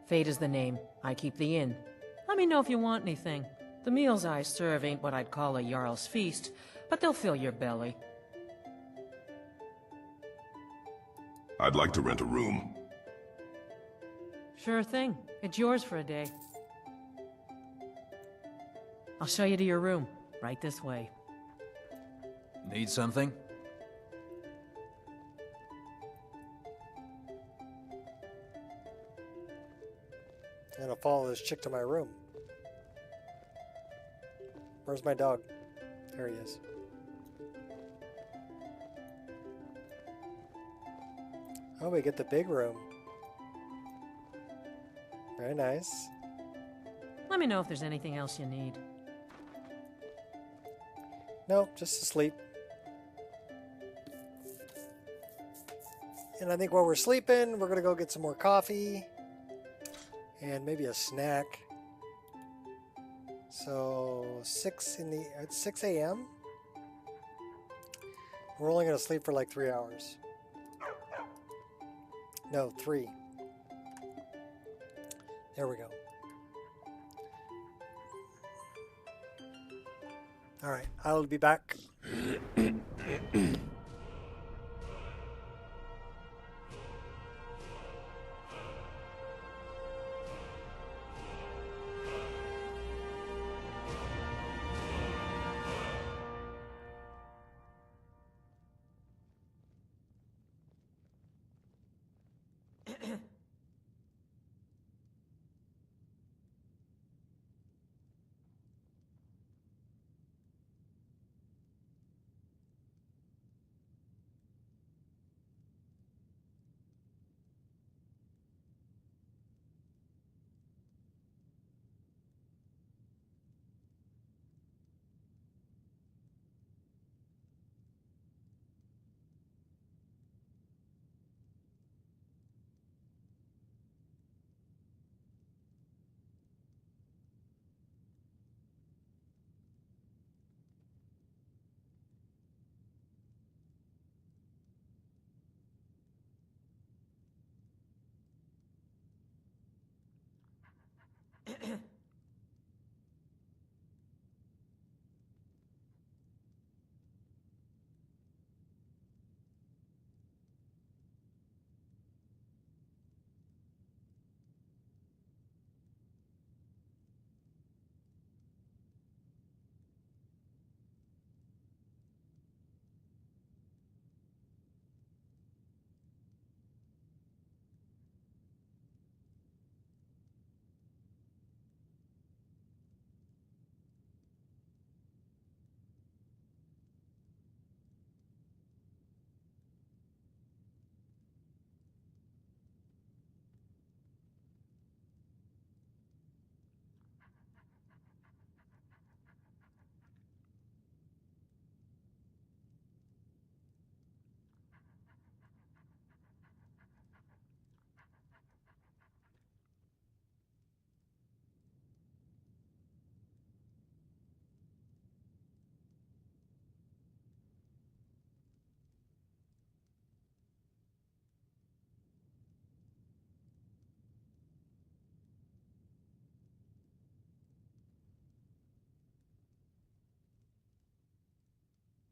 Fate is the name. I keep the inn. Let me know if you want anything. The meals I serve ain't what I'd call a Jarl's feast, but they'll fill your belly. I'd like to rent a room. Sure thing. It's yours for a day. I'll show you to your room. Right this way. Need something? I'm gonna follow this chick to my room. Where's my dog? There he is. Oh, we get the big room. Very nice. Let me know if there's anything else you need. Nope, just asleep. And I think while we're sleeping, we're gonna go get some more coffee. And maybe a snack. So it's 6 a.m. We're only gonna sleep for like 3 hours. No, 3. There we go. All right, I'll be back.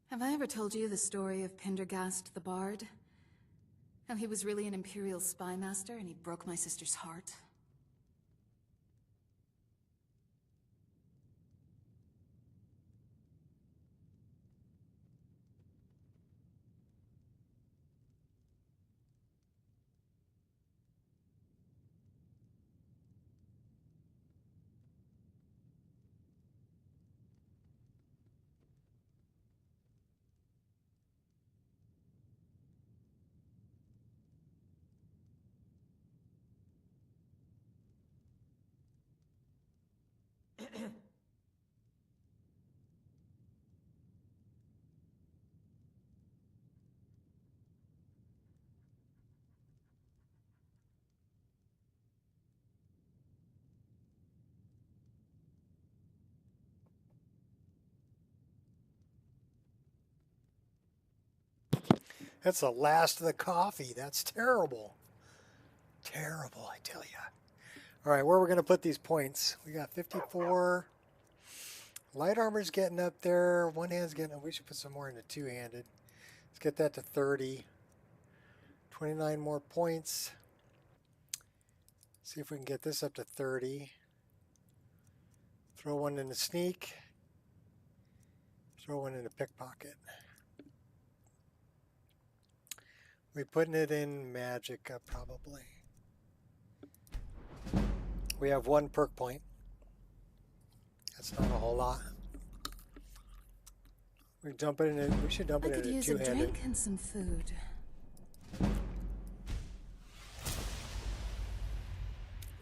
Have I ever told you the story of Pendergast the Bard? How he was really an Imperial spy master and he broke my sister's heart? That's the last of the coffee. That's terrible. Terrible, I tell you. All right, where are we going to put these points? We got 54. Light armor's getting up there. One hand's getting... We should put some more into two-handed. Let's get that to 30. 29 more points. See if we can get this up to 30. Throw one in the sneak. Throw one in the pickpocket. We're putting it in magic probably. We have one perk point. That's not a whole lot. We dump it in. We should dump it in a two-handed. I could use a drink and some food.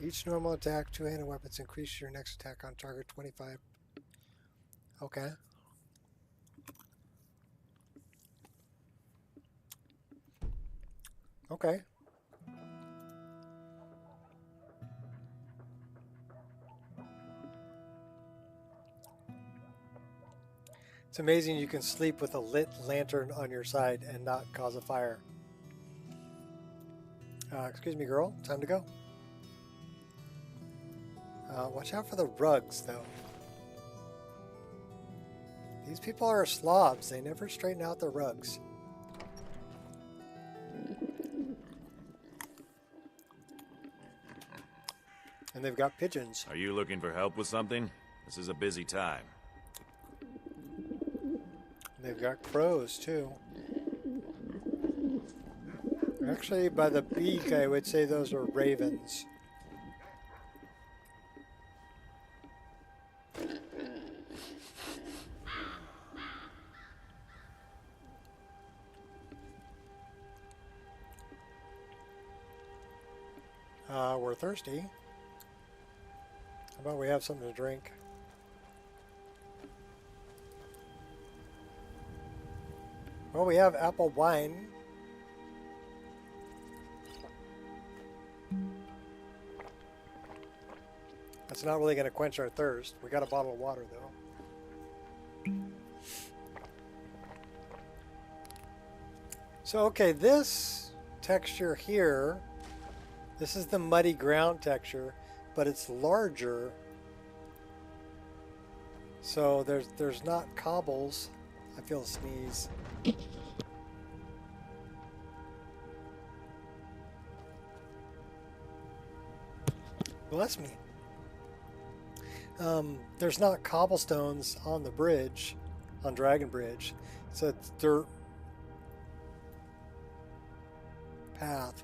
Each normal attack, two-handed weapons increase your next attack on target 25. Okay. Okay. It's amazing you can sleep with a lit lantern on your side and not cause a fire. Excuse me, girl. Time to go. Watch out for the rugs, though. These people are slobs. They never straighten out their rugs. And they've got pigeons. Are you looking for help with something? This is a busy time. They've got crows, too. Actually, by the beak, I would say those are ravens. We're thirsty. How about we have something to drink? Well, we have apple wine. That's not really going to quench our thirst. We got a bottle of water, though. So, okay, this texture here, this is the muddy ground texture, but it's larger. So there's not cobbles. I feel a sneeze. Bless me. There's not cobblestones on the bridge, on Dragon Bridge. It's a dirt path.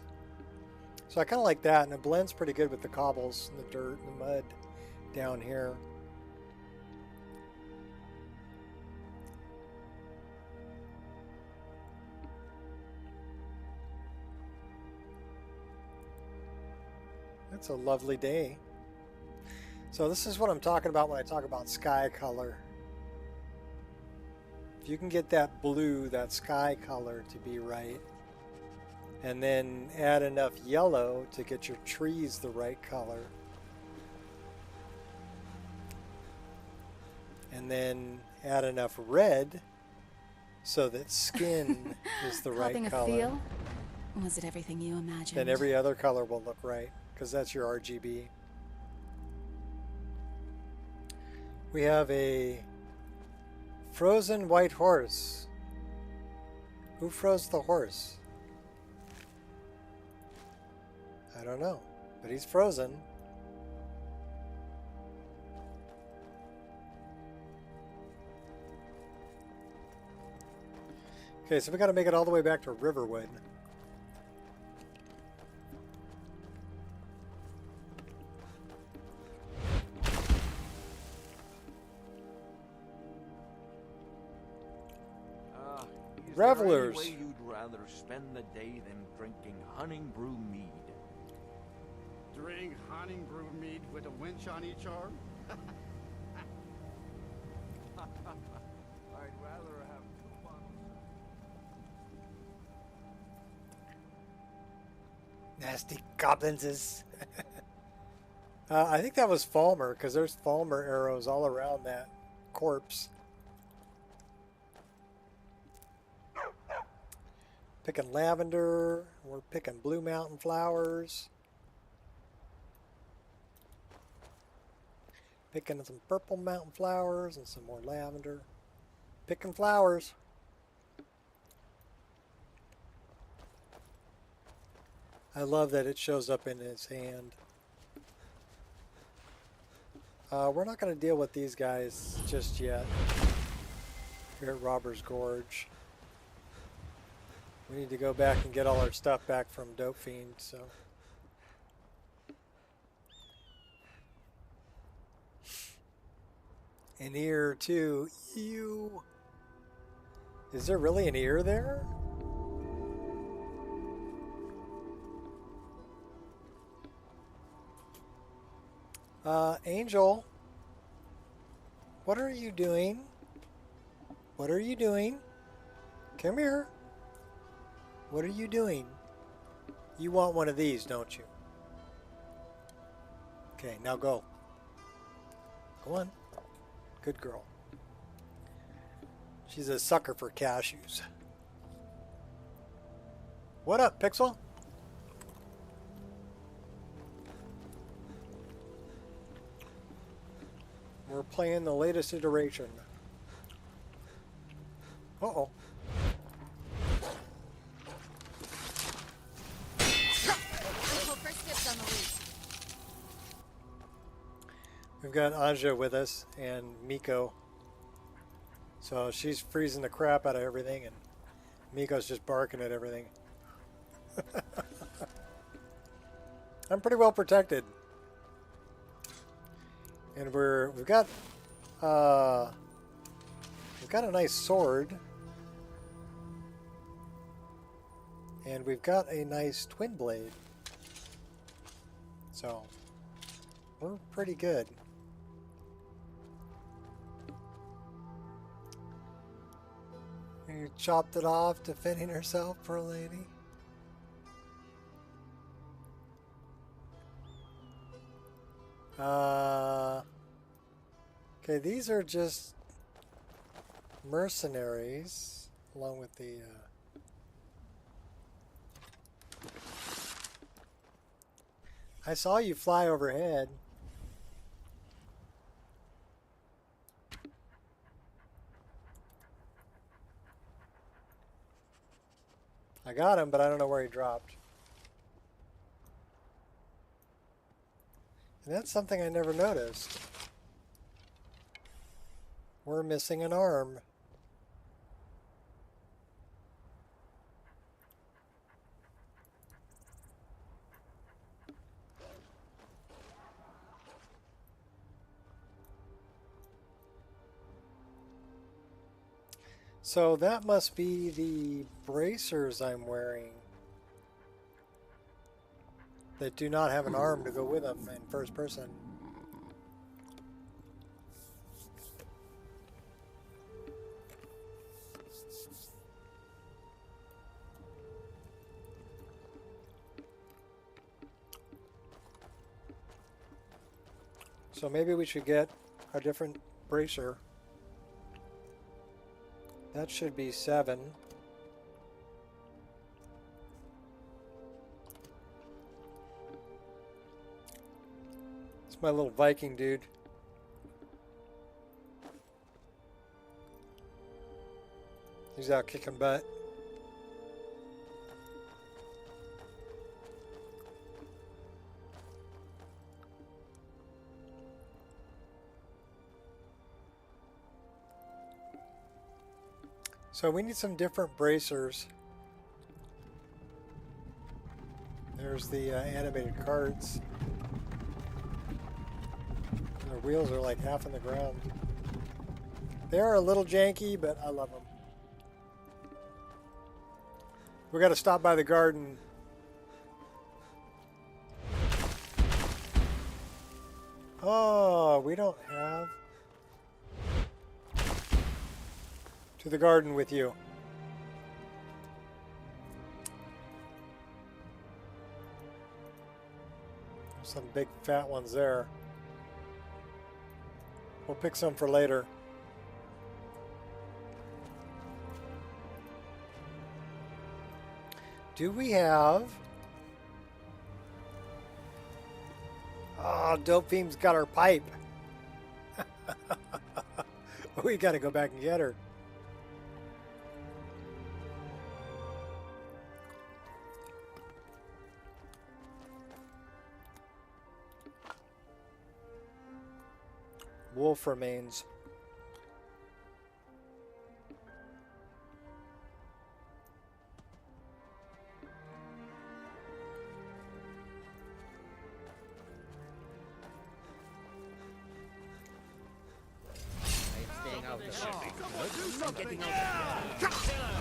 So I kind of like that, and it blends pretty good with the cobbles and the dirt and the mud down here. It's a lovely day. So this is what I'm talking about when I talk about sky color. If you can get that blue, that sky color to be right, and then add enough yellow to get your trees the right color, and then add enough red so that skin is the right Having color. a feel? Was it everything you imagined? Then every other color will look right, because that's your RGB. We have a frozen white horse. Who froze the horse? I don't know, but he's frozen. Okay, so we got to make it all the way back to Riverwood. Revelers. Is there any way you'd rather spend the day than drinking honey brew mead? Drink honey brew mead with a winch on each arm? I'd rather have 2 bottles. Nasty goblins. I think that was Falmer, because there's Falmer arrows all around that corpse. Picking lavender. We're picking blue mountain flowers. Picking some purple mountain flowers and some more lavender. Picking flowers. I love that it shows up in his hand. We're not going to deal with these guys just yet. Here at Robber's Gorge. We need to go back and get all our stuff back from Dope Fiend, so. An ear too. Ew. Is there really an ear there? Angel, what are you doing? What are you doing? Come here. What are you doing? You want one of these, don't you? Okay, now go. Go on. Good girl. She's a sucker for cashews. What up, Pixel? We're playing the latest iteration. Uh-oh. We've got Anja with us and Miko. So she's freezing the crap out of everything and Miko's just barking at everything. I'm pretty well protected. And we've got a nice sword. And we've got a nice twin blade. So we're pretty good. You chopped it off, defending herself, poor lady. Okay, these are just mercenaries, along with the I saw you fly overhead. I got him, but I don't know where he dropped. And that's something I never noticed. We're missing an arm. So that must be the bracers I'm wearing that do not have an arm to go with them in first person. So maybe we should get a different bracer. That should be 7. It's my little Viking dude. He's out kicking butt. So we need some different bracers. There's the animated carts. Their wheels are like half on the ground. They are a little janky, but I love them. We got to stop by the garden. Oh, we don't have... To the garden with you. There's some big fat ones there. We'll pick some for later. Do we have... Oh, Dope Fiend's got our pipe. We gotta go back and get her. Wolf remains.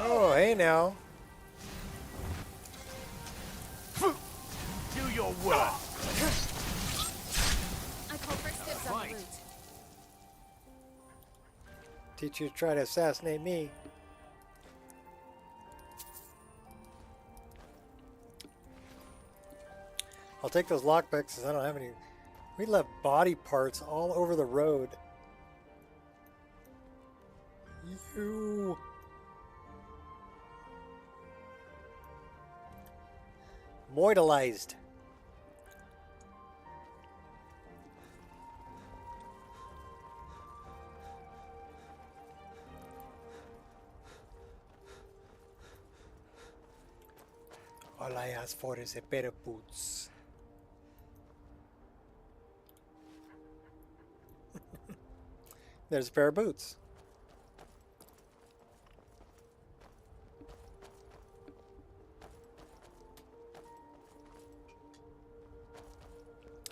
Oh, hey now. Do your work. I call first dibs on the loot. Teach you to try to assassinate me. I'll take those lockpicks because I don't have any. We left body parts all over the road. You. Mortalized. All I ask for is a pair of boots. There's a pair of boots.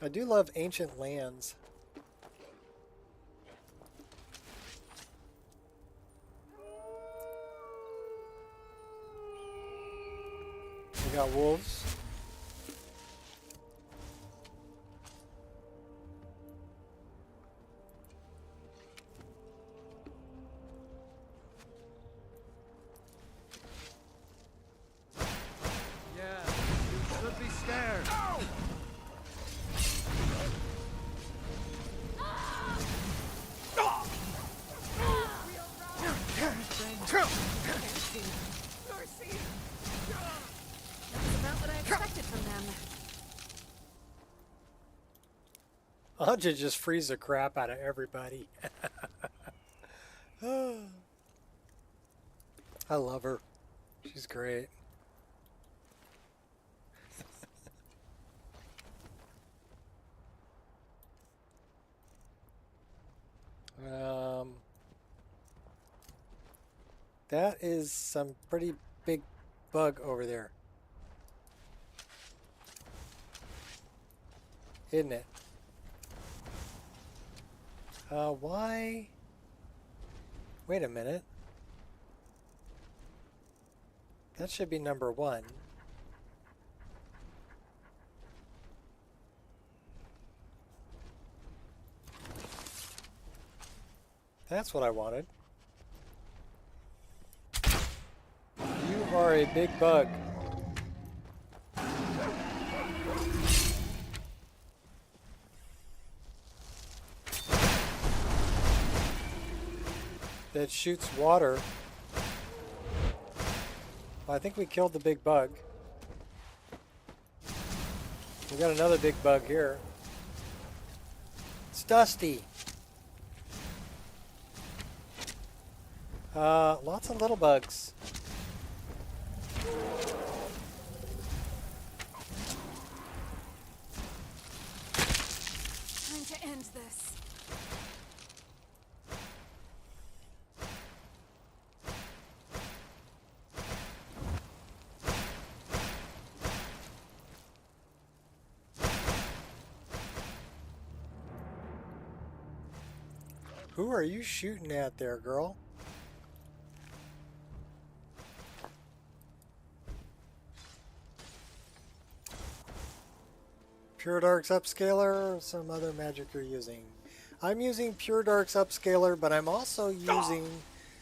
I do love ancient lands. We got wolves. Yeah, you should be scared. Anja just frees the crap out of everybody. I love her. She's great. That is some pretty big bug over there. Isn't it? Why? Wait a minute. That should be number 1. That's what I wanted. You are a big bug. That shoots water. Well, I think we killed the big bug. We got another big bug here. It's Dusty. Lots of little bugs. Time to end this. Who are you shooting at there, girl? Pure Dark's Upscaler or some other magic you're using? I'm using Pure Dark's Upscaler, but I'm also using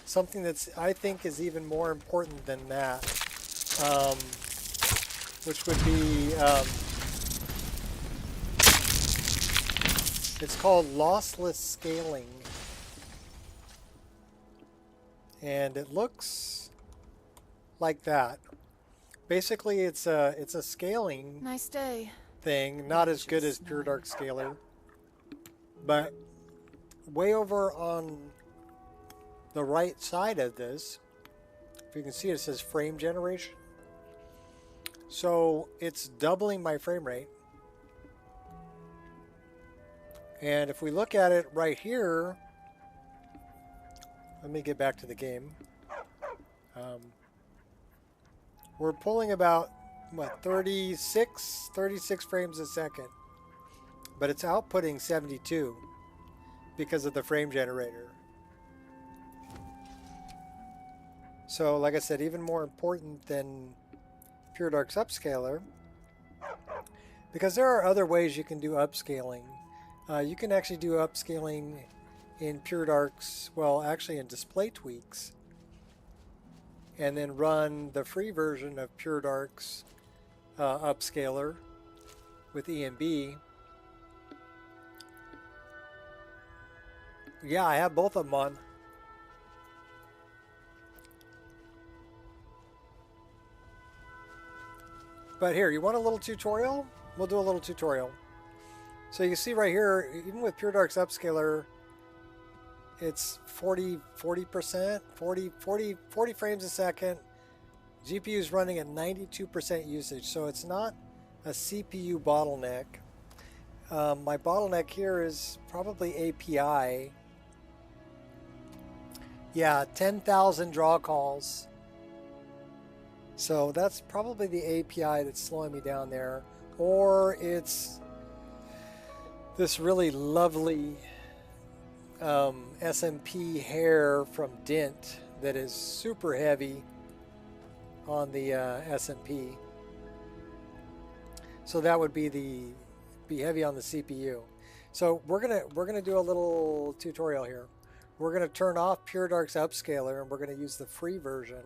something that's I think is even more important than that, which would be it's called Lossless Scaling, and it looks like that. Basically, it's a scaling Nice day. thing, not as good as Pure Dark Scaler, but way over on the right side of this, if you can see, it says frame generation. So it's doubling my frame rate. And if we look at it right here, let me get back to the game. We're pulling about, what, 36 frames a second. But it's outputting 72 because of the frame generator. So, like I said, even more important than Pure Dark's upscaler, because there are other ways you can do upscaling. You can actually do upscaling in Pure Dark's, well, actually in Display Tweaks, and then run the free version of Pure Dark's upscaler with EMB. Yeah, I have both of them on. But here, you want a little tutorial? We'll do a little tutorial. So you see right here, even with Pure Dark's upscaler, it's 40% 40 frames a second. GPU is running at 92% usage, so it's not a CPU bottleneck. My bottleneck here is probably API. Yeah, 10,000 draw calls. So that's probably the API that's slowing me down there. Or it's this really lovely SMP hair from Dent that is super heavy on the SMP. So that would be heavy on the CPU. So we're gonna do a little tutorial here. We're gonna turn off Pure Dark's upscaler and we're gonna use the free version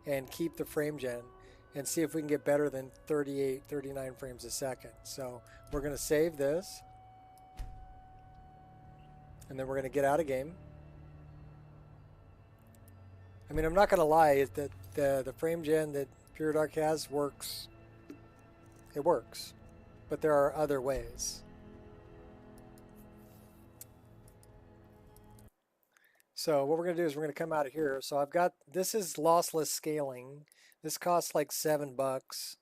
and keep the frame gen and see if we can get better than 38, 39 frames a second. So we're gonna save this and then we're gonna get out of game. I mean, I'm not gonna lie, that the frame gen that Pure Dark has works. It works, but there are other ways. So what we're going to do is we're going to come out of here. So I've got, this is lossless scaling. This costs like $7,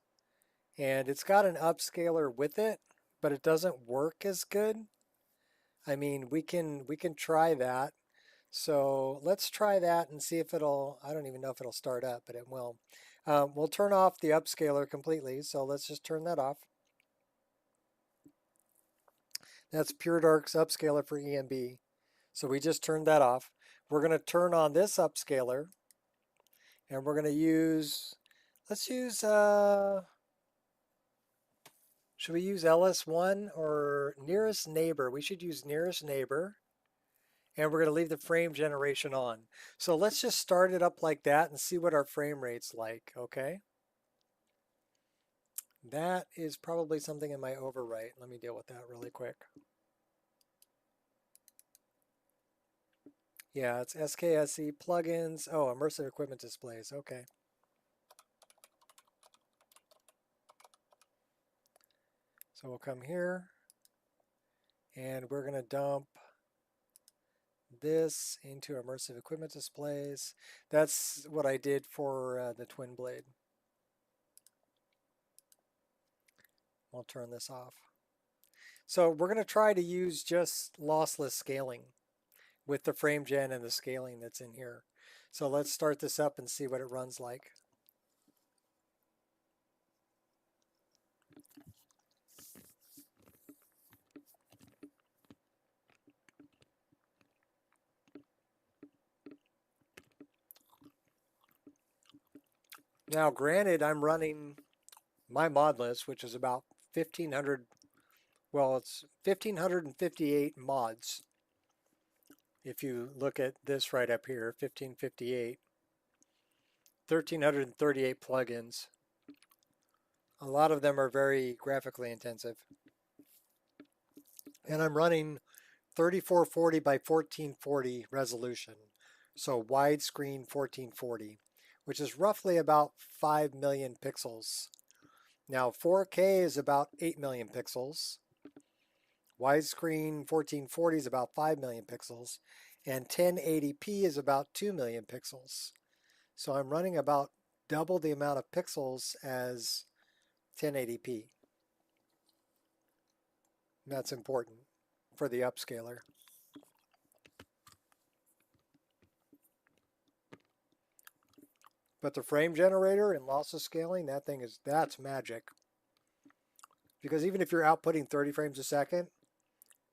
and it's got an upscaler with it, but it doesn't work as good. I mean, we can try that. So let's try that and see if it'll, I don't even know if it'll start up, but it will. We'll turn off the upscaler completely. So let's just turn that off. That's Pure Dark's upscaler for EMB. So we just turned that off. We're going to turn on this upscaler and we're going to use, let's use, should we use LS1 or nearest neighbor? We should use nearest neighbor. And we're going to leave the frame generation on. So let's just start it up like that and see what our frame rate's like, okay? That is probably something in my overwrite. Let me deal with that really quick. Yeah, it's SKSE plugins. Oh, immersive equipment displays. Okay. So we'll come here and we're going to dump this into immersive equipment displays. That's what I did for the twin blade. I'll turn this off. So we're going to try to use just lossless scaling with the frame gen and the scaling that's in here. So let's start this up and see what it runs like. Now, granted, I'm running my mod list, which is about 1,500, well, it's 1,558 mods. If you look at this right up here, 1,558, 1,338 plugins. A lot of them are very graphically intensive. And I'm running 3440 by 1440 resolution. So widescreen 1440. which is roughly about 5 million pixels. Now 4K is about 8 million pixels. Widescreen 1440 is about 5 million pixels. And 1080p is about 2 million pixels. So I'm running about double the amount of pixels as 1080p. That's important for the upscaler. But the frame generator and lossless scaling, that's magic. Because even if you're outputting 30 frames a second,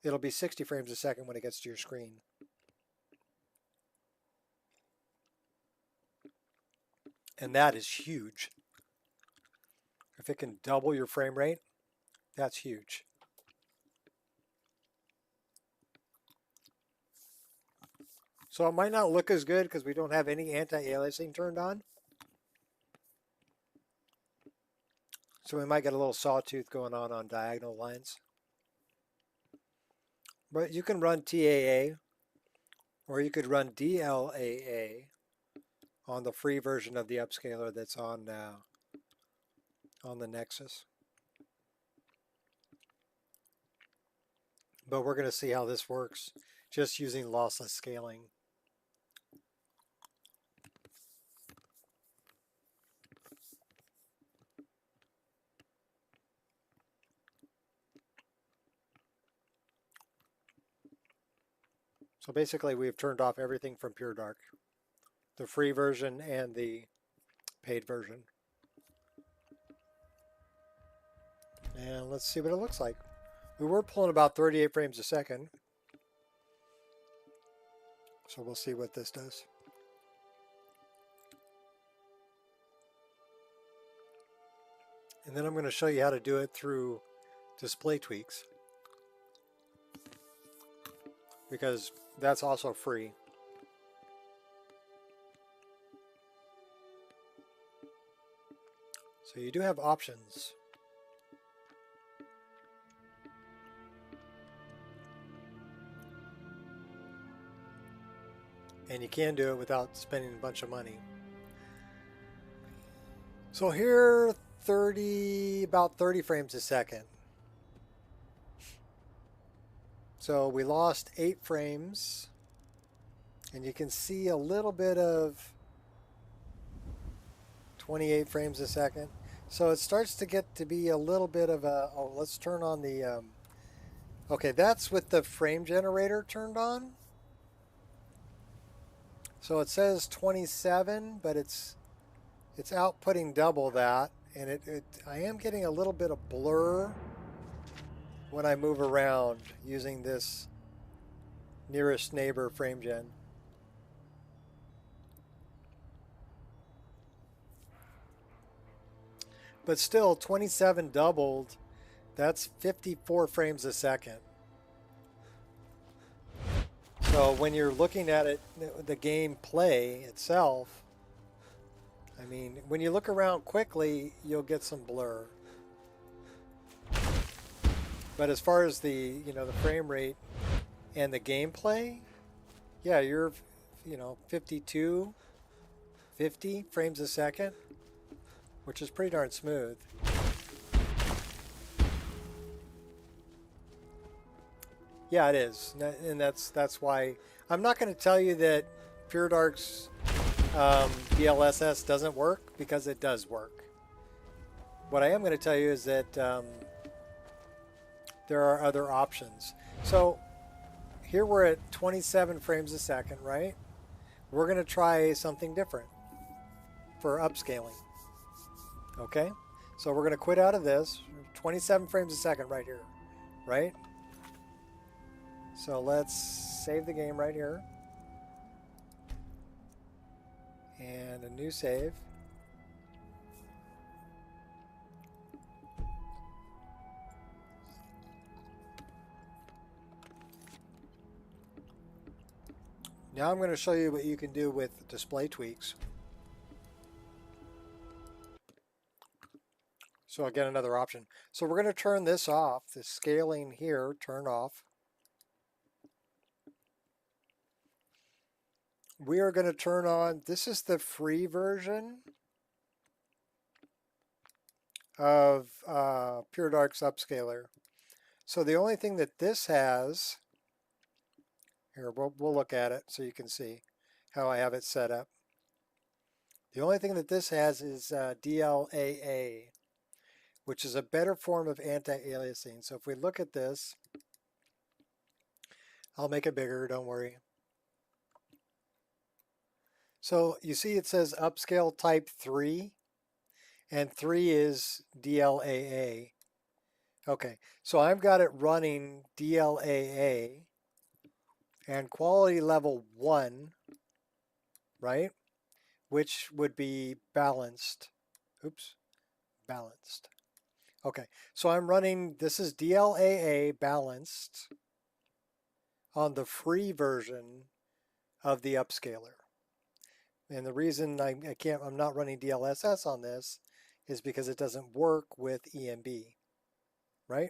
it'll be 60 frames a second when it gets to your screen. And that is huge. If it can double your frame rate, that's huge. So it might not look as good because we don't have any anti-aliasing turned on. So we might get a little sawtooth going on diagonal lines. But you can run TAA, or you could run DLAA on the free version of the upscaler that's on the Nexus. But we're going to see how this works just using lossless scaling. So basically we've turned off everything from Pure Dark, the free version and the paid version. And let's see what it looks like. We were pulling about 38 frames a second. So we'll see what this does. And then I'm going to show you how to do it through display tweaks, because that's also free. So you do have options. And you can do it without spending a bunch of money. So here, about 30 frames a second. So we lost 8 frames, and you can see a little bit of 28 frames a second. So it starts to get to be a little bit of a, oh, let's turn on the, okay, that's with the frame generator turned on. So it says 27, but it's outputting double that, and I am getting a little bit of blur when I move around using this nearest neighbor frame gen. But still, 27 doubled, that's 54 frames a second. So when you're looking at it, the game play itself, I mean, when you look around quickly, you'll get some blur. But as far as the frame rate and the gameplay, yeah, you're 52, 50 frames a second, which is pretty darn smooth. Yeah, it is, and that's why I'm not going to tell you that Pure Dark's DLSS doesn't work, because it does work. What I am going to tell you is that there are other options. So here we're at 27 frames a second, right? We're going to try something different for upscaling. Okay? So we're going to quit out of this. 27 frames a second right here, right? So let's save the game right here. And a new save. Now I'm going to show you what you can do with display tweaks. So again, another option. So we're going to turn this off, the scaling here, turn off. we are going to turn on, this is the free version of Pure Dark's upscaler. So the only thing that this has, here, we'll look at it so you can see how I have it set up. The only thing that this has is DLAA, which is a better form of anti-aliasing. So if we look at this, I'll make it bigger, don't worry. So you see it says upscale type 3, and 3 is DLAA. Okay, so I've got it running DLAA and quality level 1, right? Which would be balanced. Oops, balanced. Okay, so I'm running, this is DLAA balanced on the free version of the upscaler. And the reason I'm not running DLSS on this is because it doesn't work with EMB, right?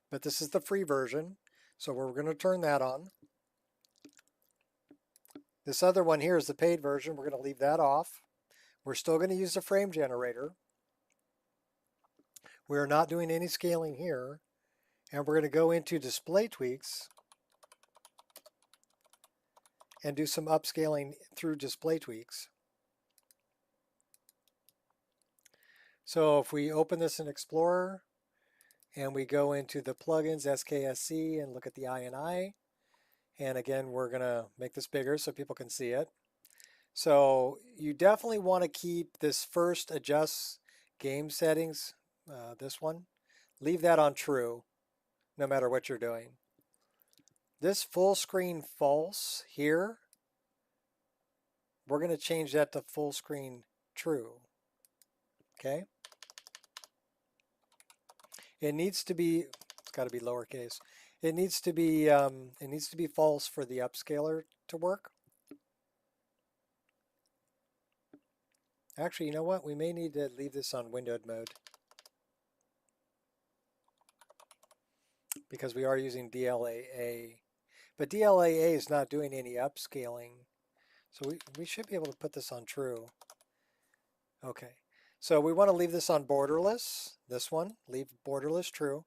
But this is the free version, so we're going to turn that on. This other one here is the paid version. We're going to leave that off. We're still going to use the frame generator. We're not doing any scaling here. And we're going to go into display tweaks and do some upscaling through display tweaks. So if we open this in Explorer and we go into the plugins, SKSC, and look at the INI, and again, we're going to make this bigger so people can see it. So you definitely want to keep this first adjust game settings, this one, leave that on true no matter what you're doing. This full screen false here, we're going to change that to full screen true. Okay. It needs to be, it's got to be lowercase. It needs to be false for the upscaler to work. Actually, you know what? We may need to leave this on windowed mode because we are using DLAA. But DLAA is not doing any upscaling. So we should be able to put this on true. Okay. So we want to leave this on borderless. This one, leave borderless true.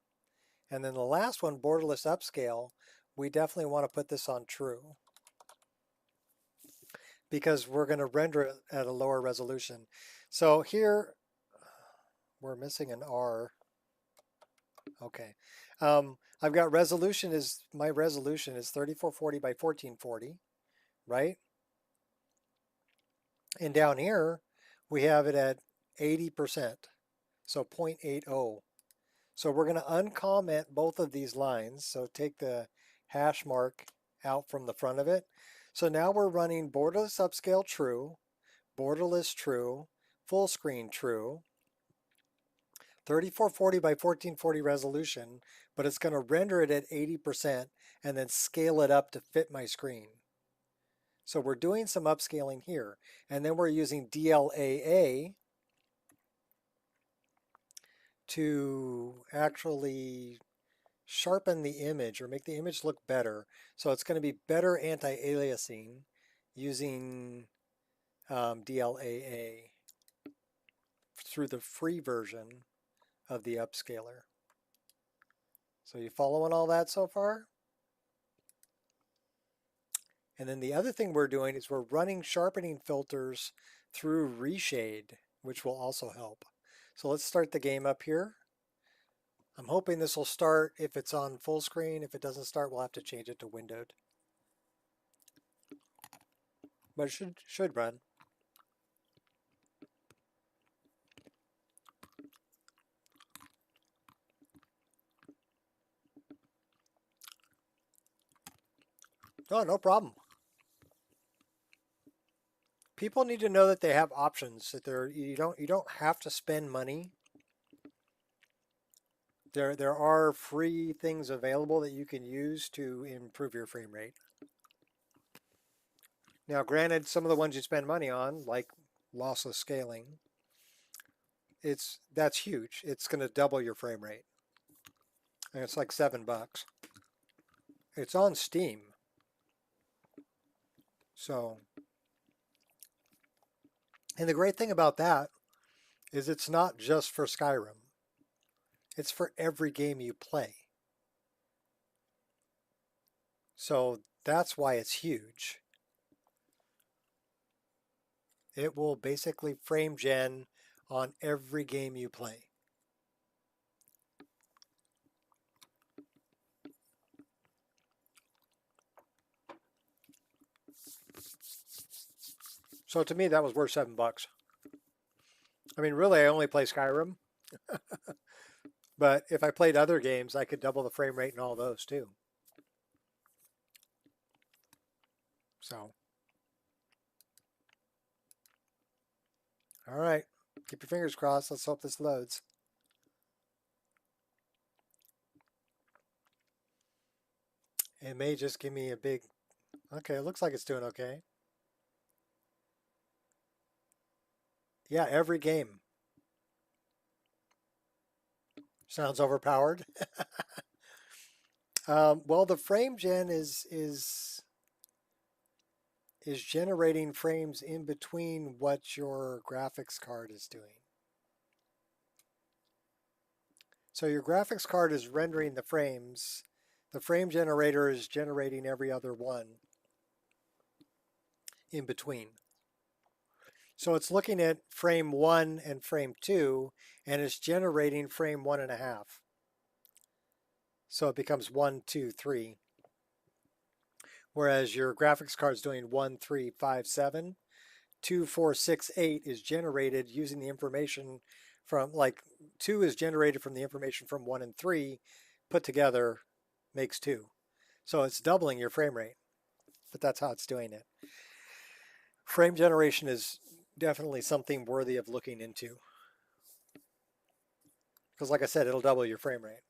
And then the last one, borderless upscale, we definitely want to put this on true because we're going to render it at a lower resolution. So here, we're missing an R. Okay. I've got resolution my resolution is 3440 by 1440, right? And down here, we have it at 80%, so 0.80. So we're going to uncomment both of these lines. So take the hash mark out from the front of it. So now we're running borderless upscale true, borderless true, full screen true, 3440 by 1440 resolution, but it's going to render it at 80% and then scale it up to fit my screen. So we're doing some upscaling here. And then we're using DLAA to actually sharpen the image or make the image look better. So it's going to be better anti-aliasing using DLAA through the free version of the upscaler. So you following all that so far? And then the other thing we're doing is we're running sharpening filters through reshade, which will also help. So let's start the game up here. I'm hoping this will start if it's on full screen. If it doesn't start, we'll have to change it to windowed. But it should run. Oh, no problem. People need to know that they have options. That you don't have to spend money. There are free things available that you can use to improve your frame rate. Now, granted, some of the ones you spend money on, like lossless scaling, that's huge. It's going to double your frame rate. And it's like $7. It's on Steam. So, and the great thing about that is it's not just for Skyrim. It's for every game you play. So that's why it's huge. It will basically frame gen on every game you play. So to me, that was worth $7. I mean, really, I only play Skyrim. But if I played other games, I could double the frame rate in all those too. So, all right, keep your fingers crossed. Let's hope this loads. It may just give me a big, okay, it looks like it's doing okay. Yeah, every game. Sounds overpowered. Well, the frame gen is generating frames in between what your graphics card is doing. So your graphics card is rendering the frames. The frame generator is generating every other one in between. So it's looking at frame 1 and frame 2, and it's generating frame 1.5. So it becomes 1, 2, 3. Whereas your graphics card is doing 1, 3, 5, 7. 2, 4, 6, 8 is generated using the information from, like 2 is generated from the information from 1 and 3, put together makes 2. So it's doubling your frame rate, but that's how it's doing it. Frame generation is definitely something worthy of looking into. Because like I said, it'll double your frame rate.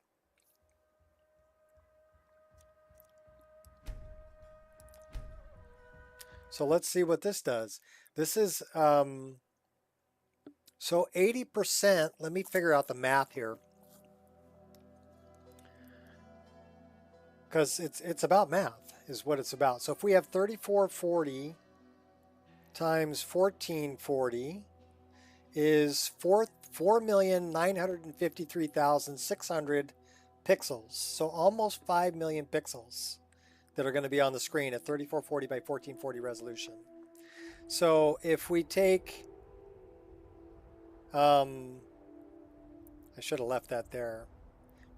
So let's see what this does. This is, so 80%, let me figure out the math here. Because it's about math is what it's about. So if we have 3440 times 1440 is 4,953,600 pixels. So almost 5 million pixels that are going to be on the screen at 3440 by 1440 resolution. So if we take, I should have left that there.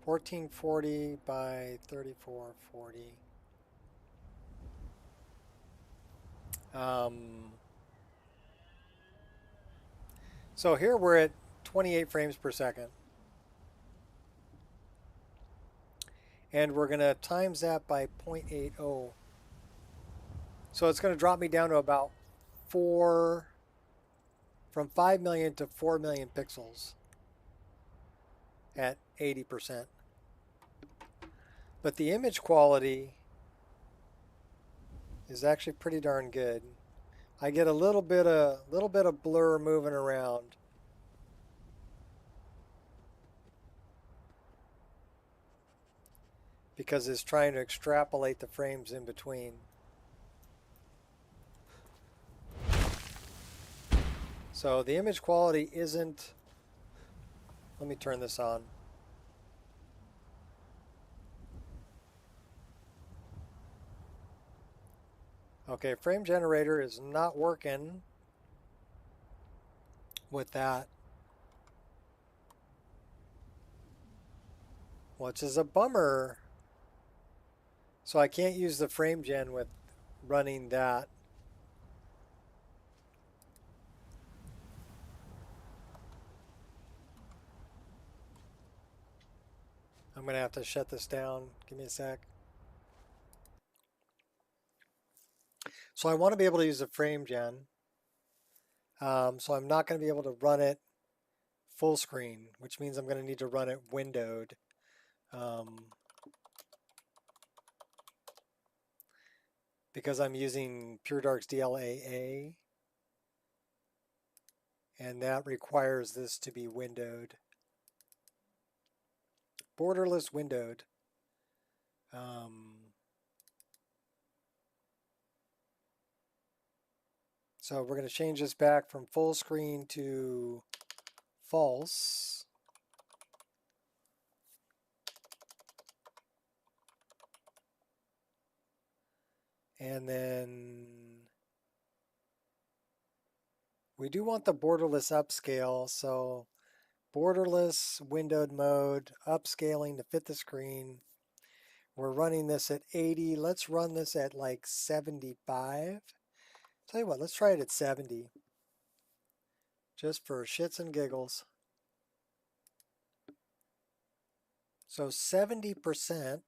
1440 by 3440. So here we're at 28 frames per second. And we're going to times that by 0.80. So it's going to drop me down to about from 5 million to 4 million pixels at 80%. But the image quality is actually pretty darn good. I get a little bit of blur moving around. Because it's trying to extrapolate the frames in between. So the image quality isn't, let me turn this on. Okay, frame generator is not working with that. Which is a bummer. So I can't use the frame gen with running that. I'm going to have to shut this down. Give me a sec. So I want to be able to use the frame gen. So I'm not going to be able to run it full screen, which means I'm going to need to run it windowed. Because I'm using PureDark's DLAA. And that requires this to be windowed. Borderless windowed. So we're going to change this back from full screen to false. And then we do want the borderless upscale, so borderless windowed mode, upscaling to fit the screen. We're running this at 80. Let's run this at like 75. Tell you what, let's try it at 70. Just for shits and giggles. So 70%.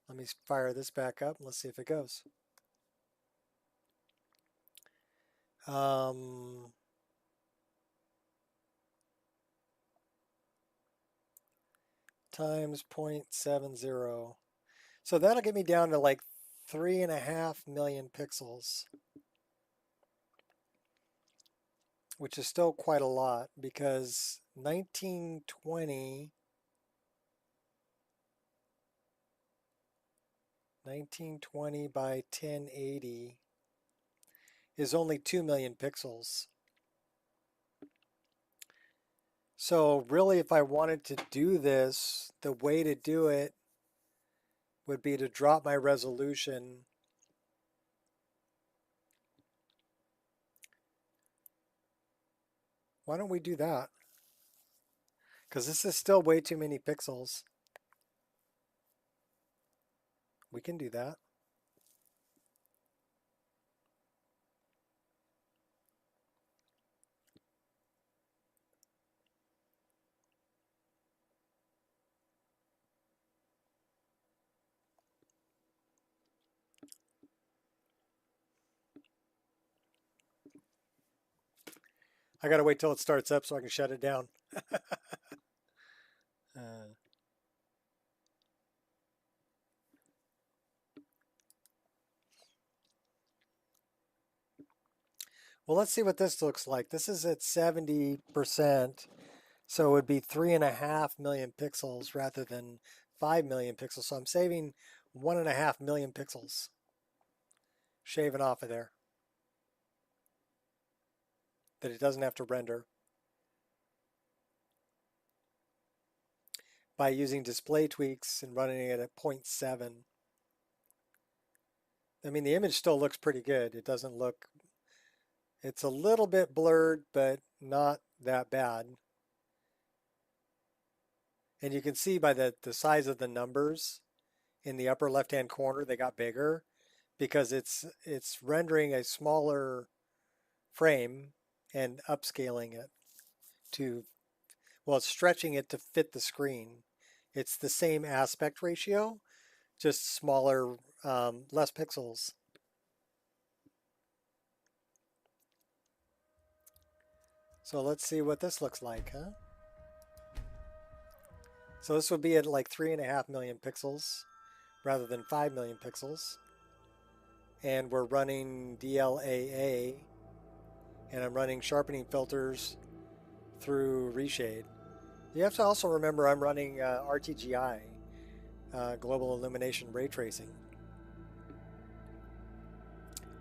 Let me fire this back up and let's see if it goes. Times 0.70. So that'll get me down to like 3.5 million pixels, which is still quite a lot because 1920 by 1080 is only 2 million pixels. So really, if I wanted to do this, the way to do it would be to drop my resolution Why don't we do that? Because this is still way too many pixels. We can do that. I gotta wait till it starts up so I can shut it down. Well, let's see what this looks like. This is at 70%, so it would be 3.5 million pixels rather than 5 million pixels. So I'm saving 1.5 million pixels, shaving off of there, that it doesn't have to render. By using display tweaks and running it at 0.7. I mean, the image still looks pretty good. It doesn't look, it's a little bit blurred, but not that bad. And you can see by the size of the numbers in the upper left-hand corner, they got bigger because it's rendering a smaller frame and upscaling it to, well, it's stretching it to fit the screen. It's the same aspect ratio, just smaller, less pixels. So let's see what this looks like, huh? So this would be at like 3.5 million pixels rather than 5 million pixels. And we're running DLAA, and I'm running sharpening filters through Reshade. You have to also remember I'm running RTGI, Global Illumination Ray Tracing.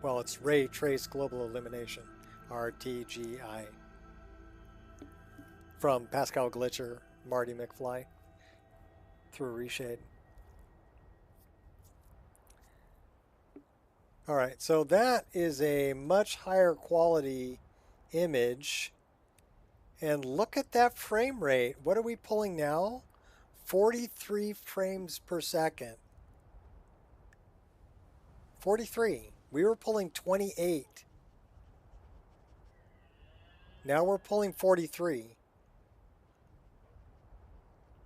Well, it's Ray Trace Global Illumination, RTGI. From Pascal Glitcher, Marty McFly, through Reshade. All right, so that is a much higher quality image. And look at that frame rate. What are we pulling now? 43 frames per second. 43. We were pulling 28. Now we're pulling 43.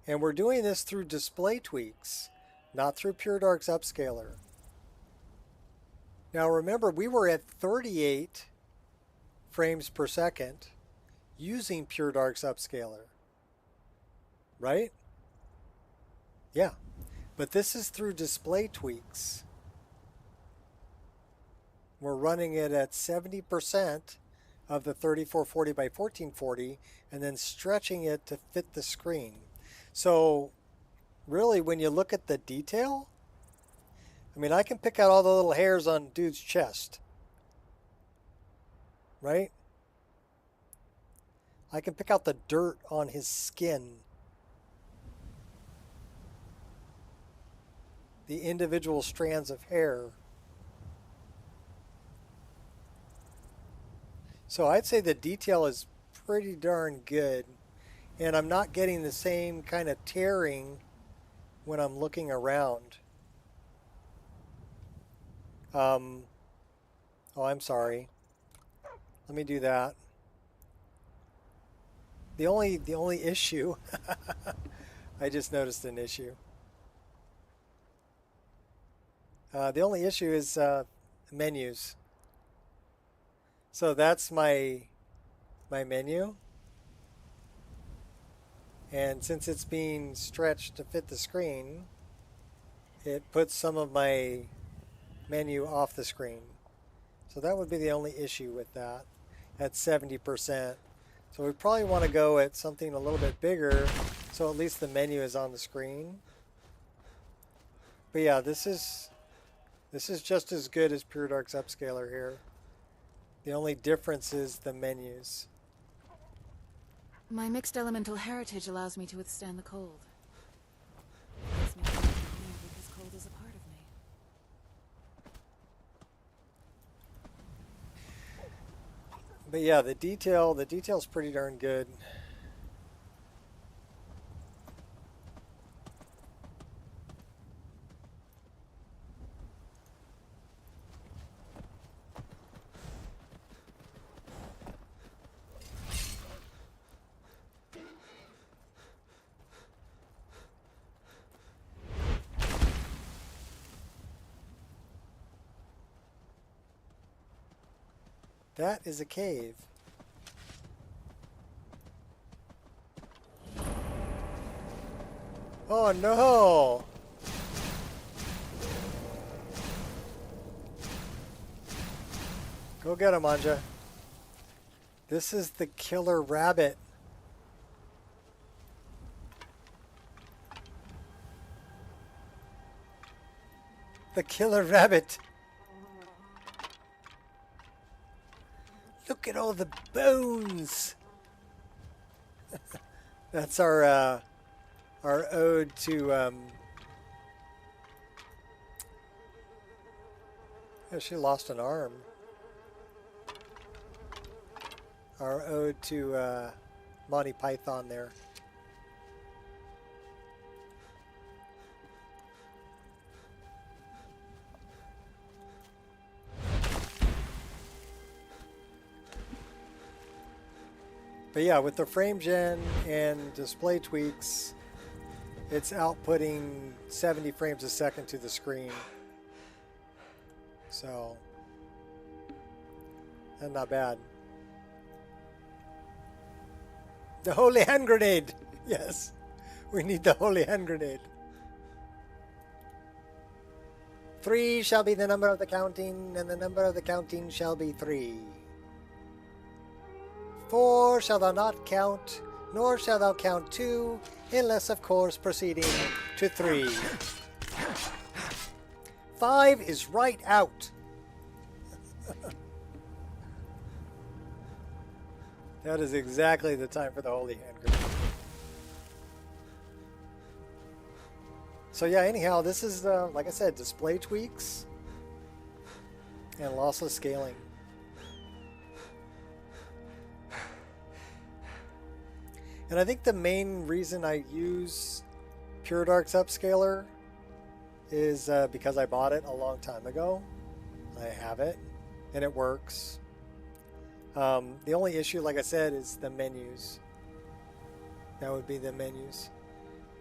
And we're doing this through display tweaks, not through PureDark's upscaler. Now remember, we were at 38 frames per second using PureDark's upscaler, right? Yeah, but this is through display tweaks. We're running it at 70% of the 3440 by 1440 and then stretching it to fit the screen. So really, when you look at the detail, I mean, I can pick out all the little hairs on dude's chest. right? I can pick out the dirt on his skin. The individual strands of hair. So I'd say the detail is pretty darn good. And I'm not getting the same kind of tearing when I'm looking around. Oh, I'm sorry. Let me do that. The only issue, I just noticed an issue. The only issue is menus. So that's my menu. And since it's being stretched to fit the screen, it puts some of my menu off the screen. So that would be the only issue with that at 70%. So we probably want to go at something a little bit bigger so at least the menu is on the screen. But yeah, this is just as good as Pure Dark's upscaler here. The only difference is the menus. My mixed elemental heritage allows me to withstand the cold. Makes me feel because cold is a part of me. But yeah, the detail's pretty darn good. That is a cave. Oh no! Go get him, Anja. This is the killer rabbit. The killer rabbit. Look at all the bones. That's our ode to oh, she lost an arm. Our ode to Monty Python there. But yeah, with the frame gen and display tweaks, it's outputting 70 frames a second to the screen. So, that's not bad. The holy hand grenade! Yes, we need the holy hand grenade. 3 shall be the number of the counting, and the number of the counting shall be 3. 4 shall thou not count, nor shall thou count 2, unless, of course, proceeding to 3. 5 is right out. That is exactly the time for the holy hand grenade. So yeah, anyhow, this is, like I said, display tweaks and lossless scaling. And I think the main reason I use Pure Dark's upscaler is because I bought it a long time ago. I have it, and it works. The only issue, like I said, is the menus. That would be the menus.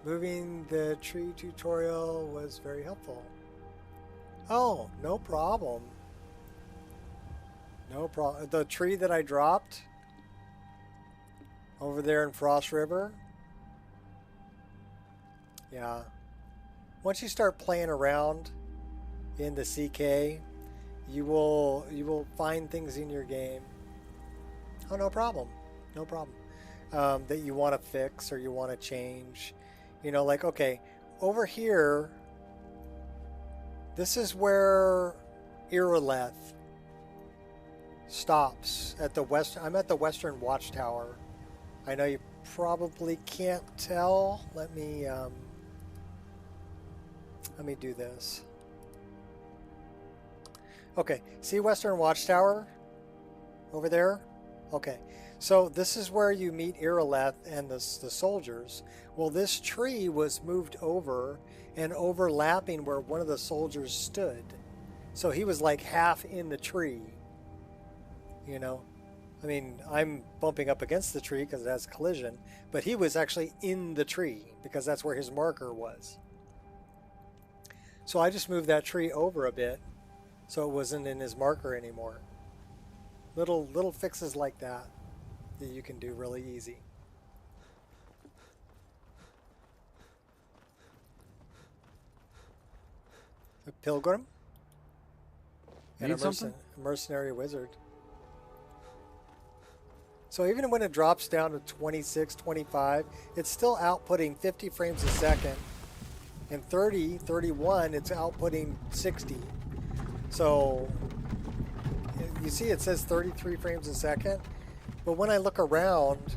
Moving the tree tutorial was very helpful. Oh, no problem. No problem. The tree that I dropped over there in Frost River. Yeah. Once you start playing around in the CK, you will find things in your game. Oh, no problem. No problem. That you want to fix or you want to change. You know, like, okay, over here, this is where Irileth stops at the west. I'm at the Western Watchtower. I know you probably can't tell. Let me do this. Okay, see Western Watchtower over there? Okay, so this is where you meet Irileth and the soldiers. Well, this tree was moved over and overlapping where one of the soldiers stood. So he was like half in the tree, you know? I mean, I'm bumping up against the tree because it has collision, but he was actually in the tree because that's where his marker was. So I just moved that tree over a bit so it wasn't in his marker anymore. Little fixes like that that you can do really easy. A pilgrim and a mercenary wizard. So even when it drops down to 26, 25, it's still outputting 50 frames a second. And 30, 31, it's outputting 60. So you see it says 33 frames a second. But when I look around,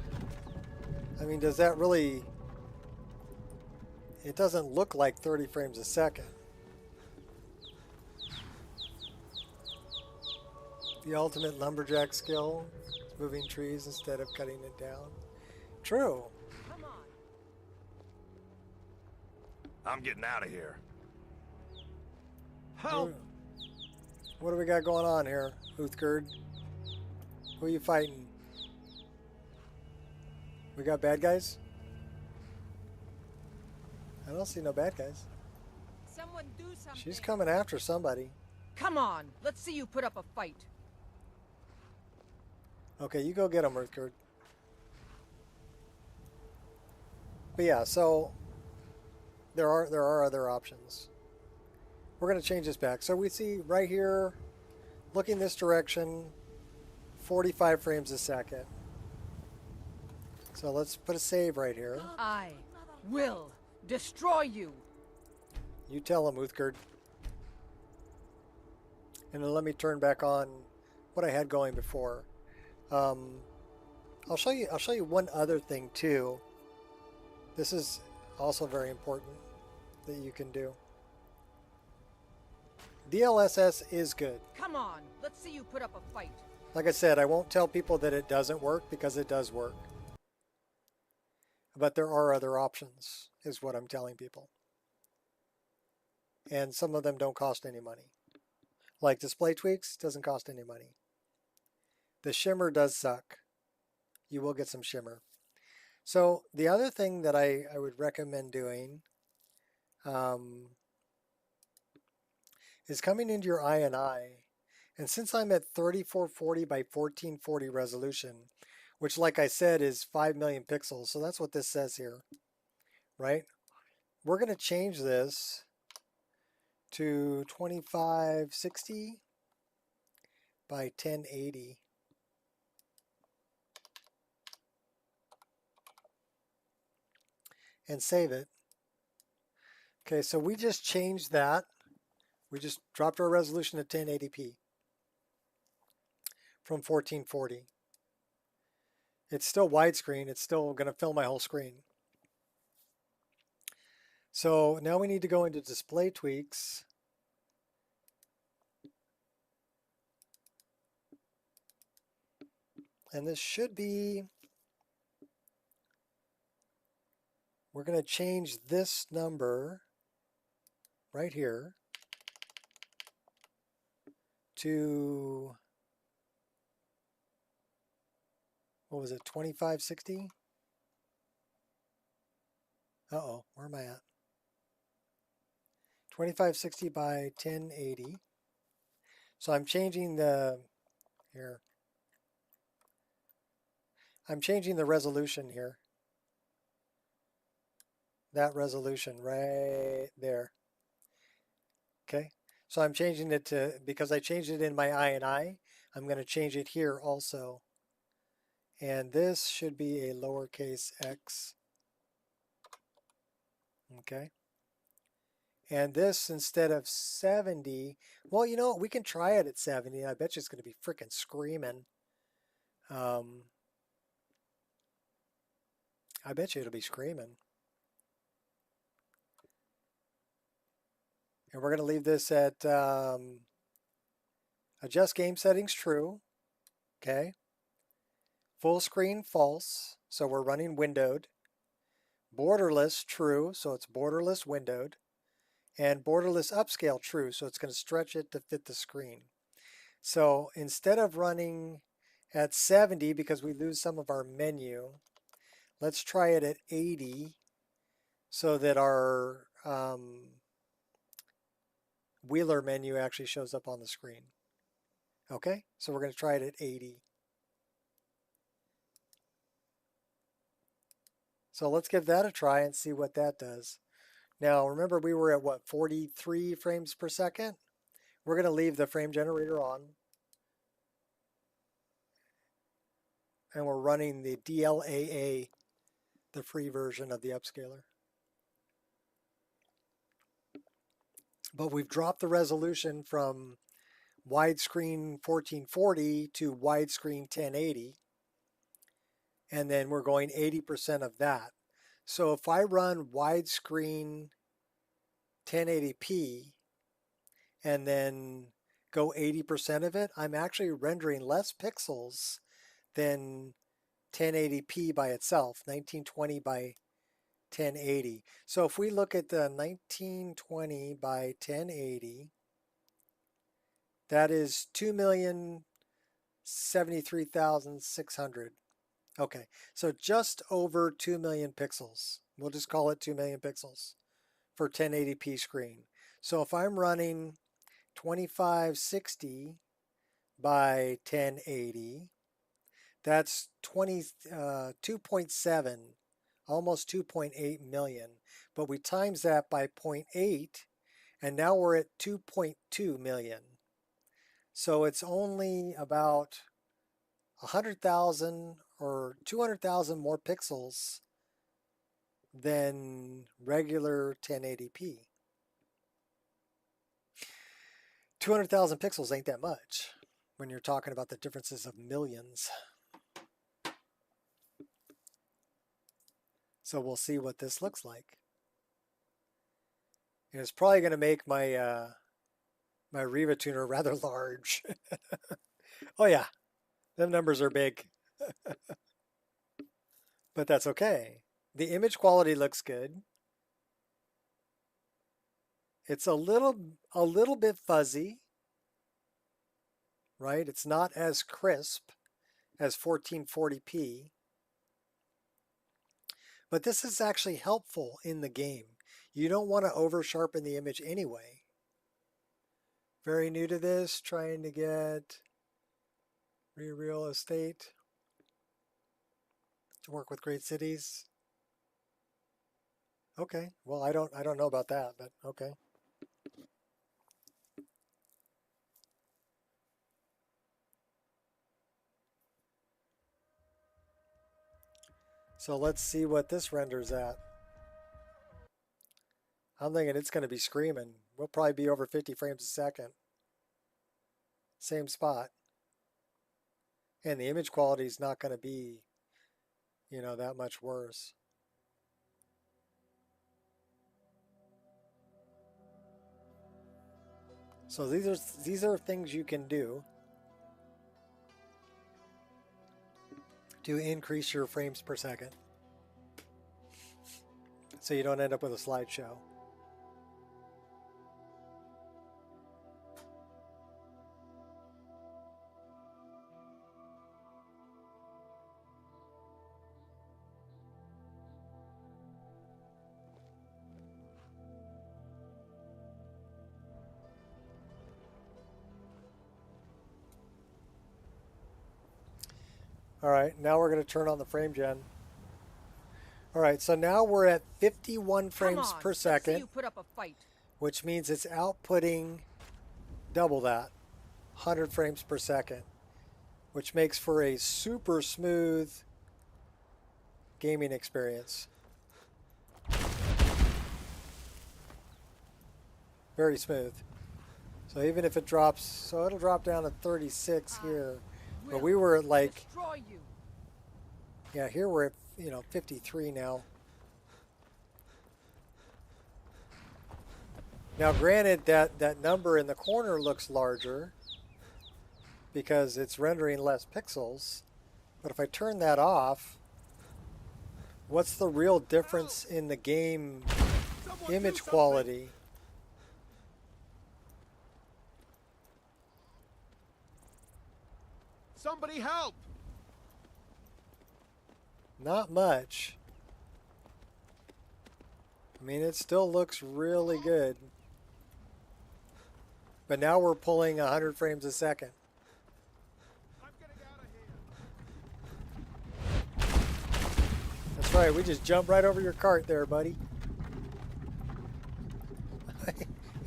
I mean, does that really... It doesn't look like 30 frames a second. The ultimate lumberjack skill. Moving trees instead of cutting it down. True. Come on. I'm getting out of here. Help! What do we got going on here, Uthgerd? Who are you fighting? We got bad guys? I don't see no bad guys. Someone do something. She's coming after somebody. Come on, let's see you put up a fight. Okay, you go get them, Uthgerd. But yeah, so there are other options. We're going to change this back. So we see right here, looking this direction, 45 frames a second. So let's put a save right here. I will destroy you. You tell him, Uthgerd. And then let me turn back on what I had going before. I'll show you one other thing too. This is also very important that you can do. DLSS is good. Come on, let's see you put up a fight. Like I said, I won't tell people that it doesn't work because it does work. But there are other options, is what I'm telling people. And some of them don't cost any money. Like display tweaks, doesn't cost any money. The shimmer does suck. You will get some shimmer. So the other thing that I would recommend doing is coming into your INI. And since I'm at 3440 by 1440 resolution, which like I said is 5 million pixels, so that's what this says here, right? We're going to change this to 2560 by 1080. And save it. Okay, so we just changed that. We just dropped our resolution to 1080p from 1440. It's still widescreen. It's still going to fill my whole screen. So now we need to go into display tweaks. And this should be... We're going to change this number right here to, what was it, 2560? Uh-oh, where am I at? 2560 by 1080. So I'm changing the, here. I'm changing the resolution here. That resolution right there. Okay, so I'm changing it to, because I changed it in my INI, I'm going to change it here also. And this should be a lowercase x. Okay, And this, instead of 70, well, you know what? We can try it at 70. I bet you it's going to be freaking screaming. I bet you it'll be screaming. And we're going to leave this at adjust game settings true. Okay. Full screen false. So we're running windowed. Borderless true. So it's borderless windowed. And borderless upscale true. So it's going to stretch it to fit the screen. So instead of running at 70 because we lose some of our menu, let's try it at 80 so that our Wheeler menu actually shows up on the screen. Okay, so we're going to try it at 80. So let's give that a try and see what that does. Now remember we were at what, 43 frames per second? We're going to leave the frame generator on. And we're running the DLAA, the free version of the upscaler. But we've dropped the resolution from widescreen 1440 to widescreen 1080. And then we're going 80% of that. So if I run widescreen 1080p and then go 80% of it, I'm actually rendering less pixels than 1080p by itself, 1920 by 1080. So if we look at the 1920 by 1080, that is 2,073,600. Okay, so just over 2 million pixels. We'll just call it 2 million pixels for 1080p screen. So if I'm running 2560 by 1080, that's 2.7, almost 2.8 million. But we times that by 0.8, and now we're at 2.2 million. So it's only about 100,000 or 200,000 more pixels than regular 1080p. 200,000 pixels ain't that much when you're talking about the differences of millions. So we'll see what this looks like. And it's probably going to make my my Riva tuner rather large. Oh yeah, them numbers are big. But that's okay. The image quality looks good. It's a little bit fuzzy, right? It's not as crisp as 1440p. But this is actually helpful in the game. You don't want to over sharpen the image anyway. Very new to this, trying to get real estate to work with great cities. Okay, well I don't know about that, but okay. So let's see what this renders at. I'm thinking it's going to be screaming. We'll probably be over 50 frames a second. Same spot. And the image quality is not going to be, you know, that much worse. So these are things you can do to increase your frames per second, so you don't end up with a slideshow. All right, now we're going to turn on the frame gen. All right, so now we're at 51 frames per second, you put up a fight. Which means it's outputting double that, 100 frames per second, which makes for a super smooth gaming experience. Very smooth. So even if it drops, so it'll drop down to 36 here. But we were at like, yeah, here we're at, 53 now. Now granted that number in the corner looks larger because it's rendering less pixels. But if I turn that off, what's the real difference in the game image quality? Somebody help! Not much. I mean, it still looks really good. But now we're pulling 100 frames a second. That's right, we just jumped right over your cart there, buddy.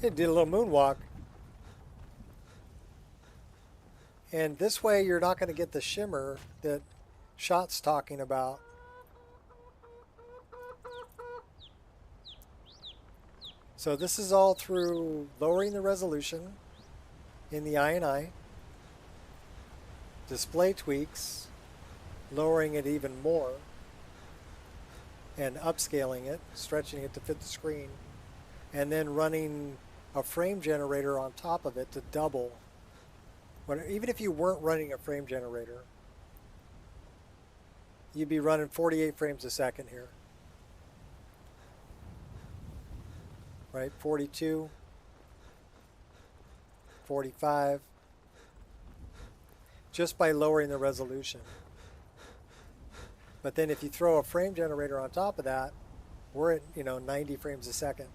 It did a little moonwalk. And this way you're not going to get the shimmer that Shot's talking about. So this is all through lowering the resolution in the INI, display tweaks, lowering it even more, and upscaling it, stretching it to fit the screen, and then running a frame generator on top of it to double. Even if you weren't running a frame generator, you'd be running 48 frames a second here. Right, 42, 45, just by lowering the resolution. But then if you throw a frame generator on top of that, we're at 90 frames a second.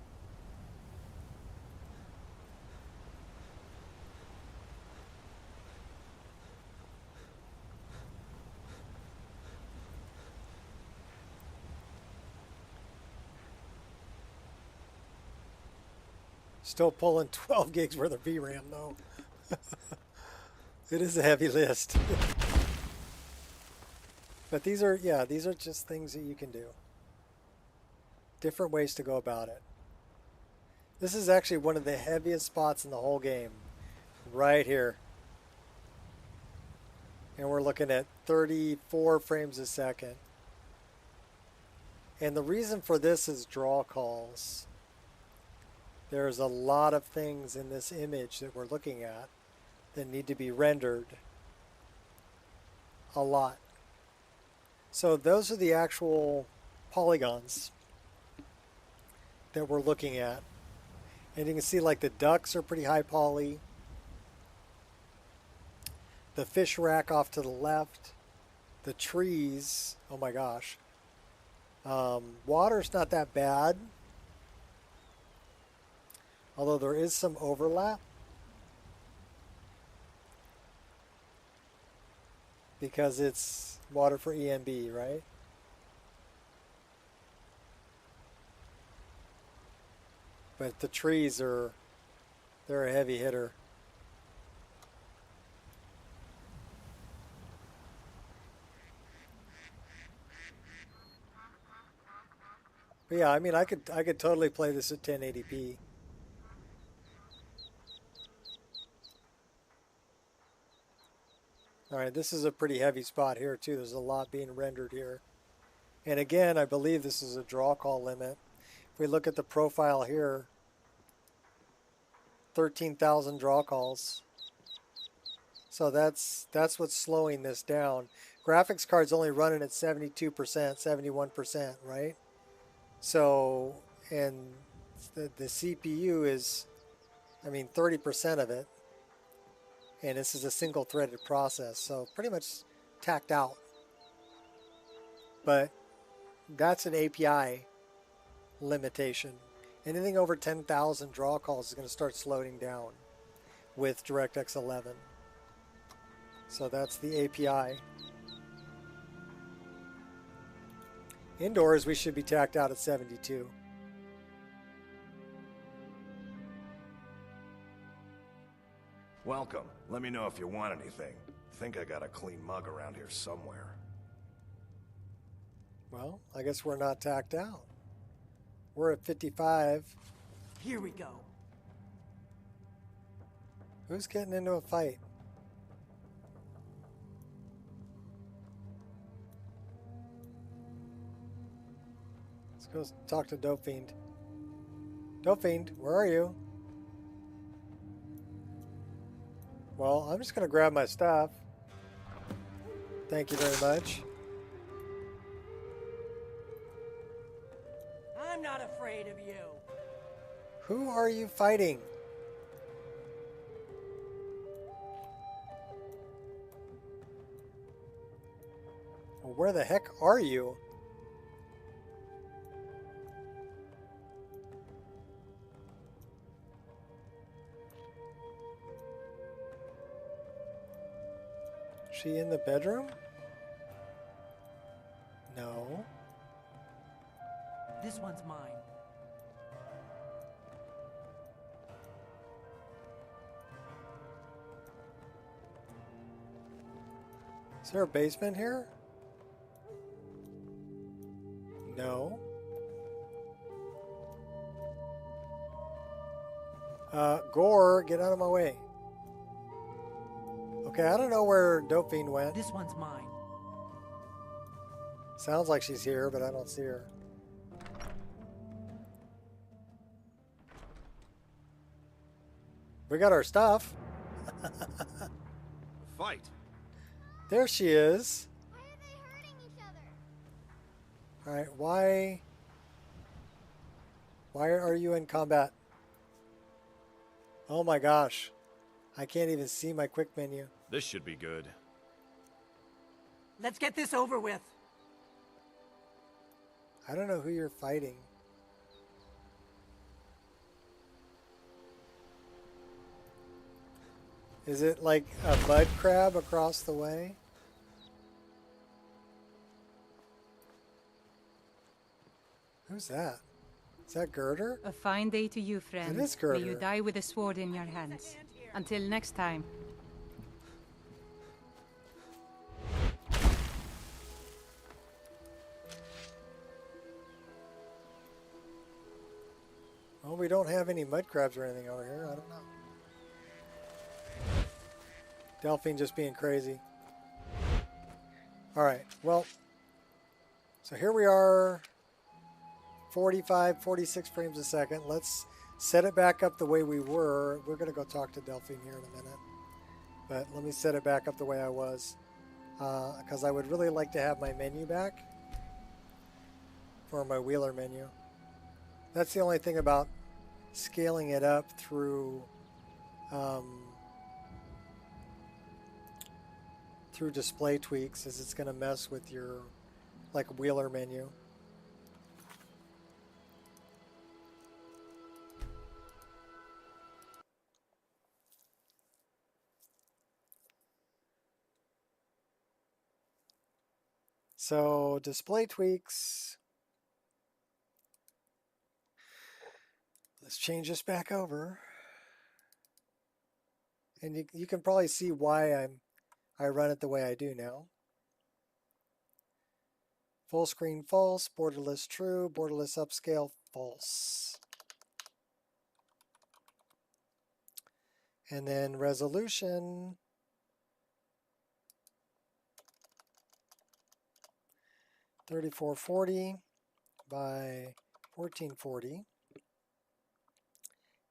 Still pulling 12 gigs worth of VRAM though. It is a heavy list. But these are just things that you can do. Different ways to go about it. This is actually one of the heaviest spots in the whole game. Right here. And we're looking at 34 frames a second. And the reason for this is draw calls. There's a lot of things in this image that we're looking at that need to be rendered. A lot. So those are the actual polygons that we're looking at. And you can see like the ducks are pretty high poly. The fish rack off to the left. The trees, oh my gosh. Water's not that bad. Although there is some overlap. Because it's water for EMB, right? But the trees they're a heavy hitter. But yeah, I mean, I could totally play this at 1080p. All right, this is a pretty heavy spot here too. There's a lot being rendered here. And again, I believe this is a draw call limit. If we look at the profile here, 13,000 draw calls. So that's what's slowing this down. Graphics card's only running at 72%, 71%, right? So, and the CPU is, 30% of it. And this is a single threaded process, so pretty much tacked out. But that's an API limitation. Anything over 10,000 draw calls is going to start slowing down with DirectX 11. So that's the API. Indoors, we should be tacked out at 72. Welcome. Let me know if you want anything. Think I got a clean mug around here somewhere. Well, I guess we're not tacked out. We're at 55. Here we go. Who's getting into a fight? Let's go talk to Dope Fiend. Dope Fiend, where are you? Well, I'm just going to grab my stuff. Thank you very much. I'm not afraid of you. Who are you fighting? Well, where the heck are you? She in the bedroom? No. This one's mine. Is there a basement here? No. Gore, get out of my way. Okay, I don't know where Dope Fiend went. This one's mine. Sounds like she's here, but I don't see her. We got our stuff. Fight. There she is. All right, why are you in combat? Oh my gosh. I can't even see my quick menu. This should be good. Let's get this over with. I don't know who you're fighting. Is it like a mud crab across the way? Who's that? Is that Girder? A fine day to you, friend. It is Girder. May you die with a sword in your hands. Until next time. Well, we don't have any mud crabs or anything over here. I don't know. Delphine just being crazy. All right. Well, so here we are. 45, 46 frames a second. Let's set it back up the way we were. We're going to go talk to Delphine here in a minute. But let me set it back up the way I was. Because I would really like to have my menu back. For my Wheeler menu. That's the only thing about scaling it up through through display tweaks is it's going to mess with your like Wheeler menu. So display tweaks. Let's change this back over. And you can probably see why I run it the way I do now. Full screen false, borderless true, borderless upscale false. And then resolution 3440 by 1440.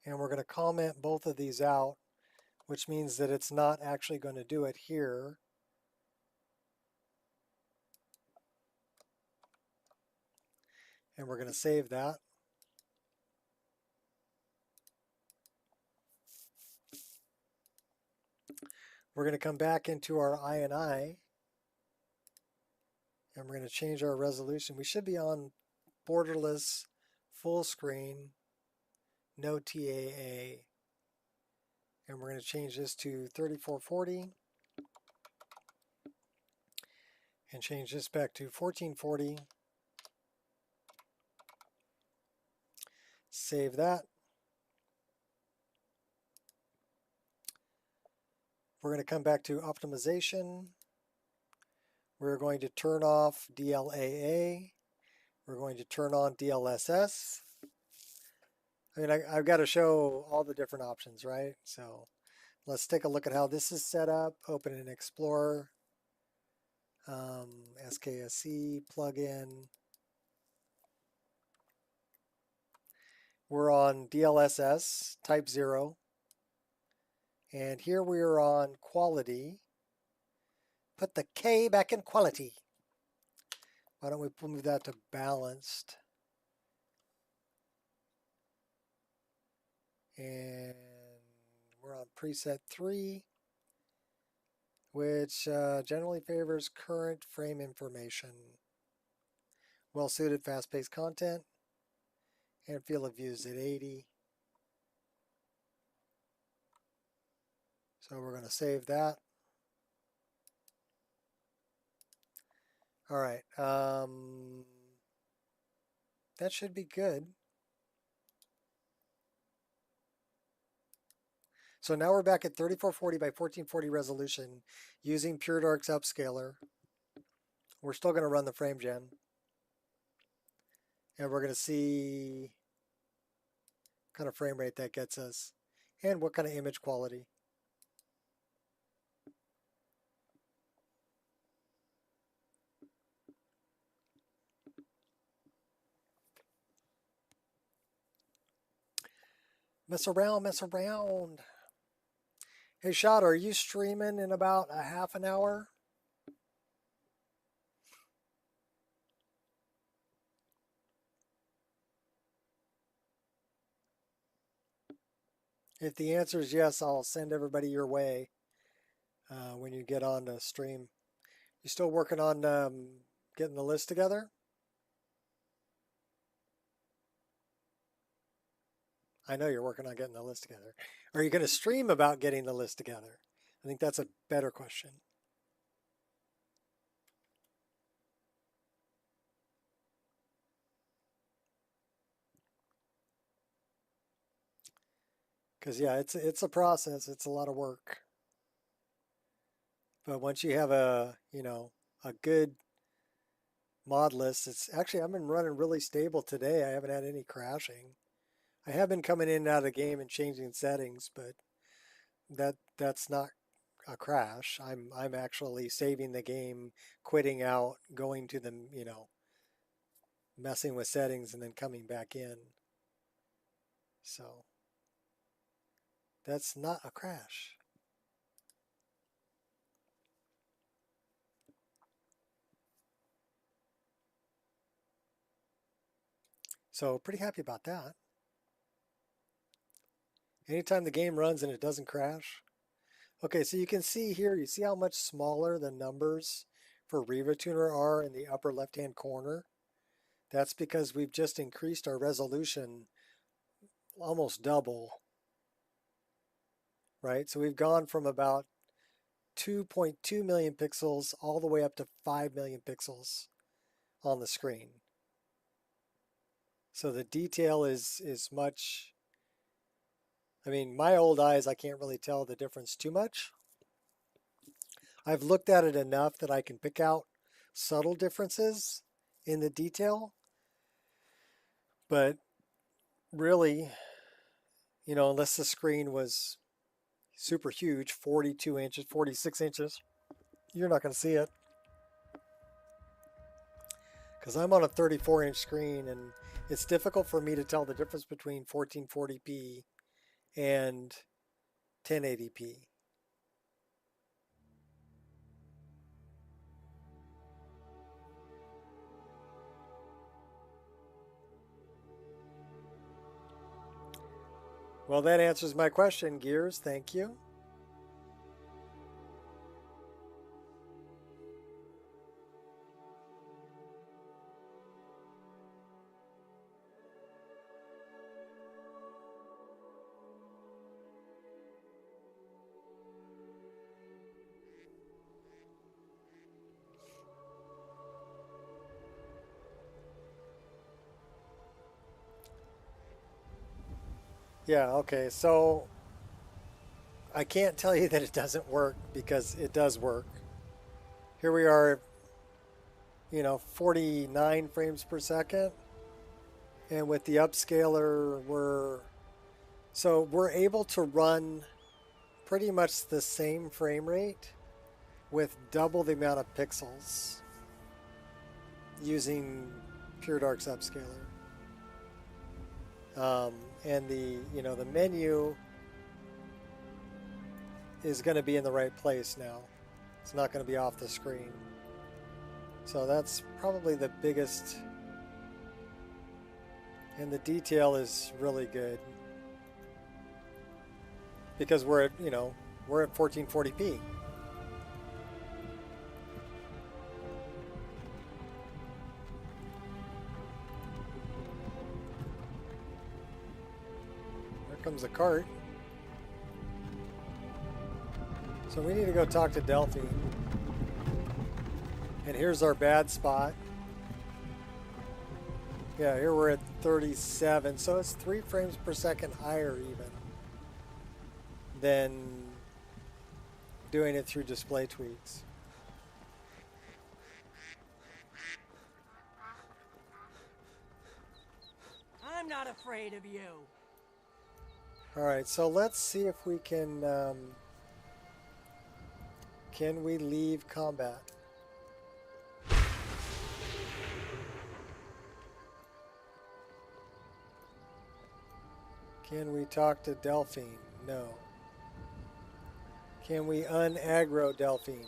And we're going to comment both of these out, which means that it's not actually going to do it here. And we're going to save that. We're going to come back into our INI. And we're going to change our resolution. We should be on borderless, full screen, no TAA. And we're going to change this to 3440. And change this back to 1440. Save that. We're going to come back to optimization. We're going to turn off DLAA. We're going to turn on DLSS. I mean, I've got to show all the different options, right? So, Let's take a look at how this is set up. Open an Explorer, SKSE plugin. We're on DLSS type 0. And here we are on quality. Put the K back in quality. Why don't we move that to balanced? And we're on preset 3, which generally favors current frame information. Well-suited, fast-paced content. And field of view is at 80. So we're going to save that. All right. That should be good. So now we're back at 3440 by 1440 resolution using PureDark's upscaler. We're still going to run the frame gen. And we're going to see what kind of frame rate that gets us and what kind of image quality. Mess around, mess around. Hey, Shot, are you streaming in about a half an hour? If the answer is yes, I'll send everybody your way when you get on the stream. You still working on getting the list together? I know you're working on getting the list together. Are you going to stream about getting the list together? I think that's a better question. Because yeah, it's a process. It's a lot of work. But once you have a good mod list, it's actually I've been running really stable today. I haven't had any crashing. I have been coming in and out of the game and changing settings, but that's not a crash. I'm actually saving the game, quitting out, going to the messing with settings and then coming back in. So that's not a crash. So pretty happy about that. Anytime the game runs and it doesn't crash. Okay, so you can see here, you see how much smaller the numbers for RivaTuner are in the upper left-hand corner? That's because we've just increased our resolution almost double, right? So we've gone from about 2.2 million pixels all the way up to 5 million pixels on the screen. So the detail is much. I mean, my old eyes, I can't really tell the difference too much. I've looked at it enough that I can pick out subtle differences in the detail. But really, unless the screen was super huge, 42 inches, 46 inches, you're not going to see it. Because I'm on a 34-inch screen, and it's difficult for me to tell the difference between 1440p and 1080p. Well, that answers my question, Gears. Thank you. Yeah, okay, so I can't tell you that it doesn't work because it does work. Here we are, 49 frames per second. And with the upscaler, we're able to run pretty much the same frame rate with double the amount of pixels using Pure Dark's upscaler. And the menu is going to be in the right place now. It's not going to be off the screen. So that's probably the biggest. And the detail is really good because we're at 1440p. Comes a cart. So we need to go talk to Delphine. And here's our bad spot. Yeah, here we're at 37, so it's 3 frames per second higher even than doing it through display tweaks. I'm not afraid of you. Alright, so let's see if we can we leave combat? Can we talk to Delphine? No. Can we un-aggro Delphine?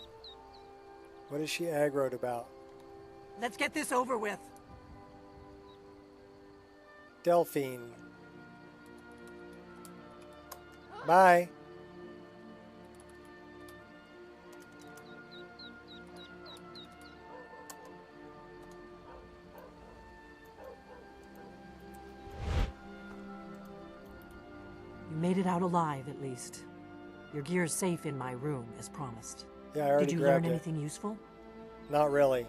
What is she aggroed about? Let's get this over with. Delphine. Bye. You made it out alive, at least. Your gear's safe in my room, as promised. Yeah, I already Did you grabbed learn it. anything useful? Not really.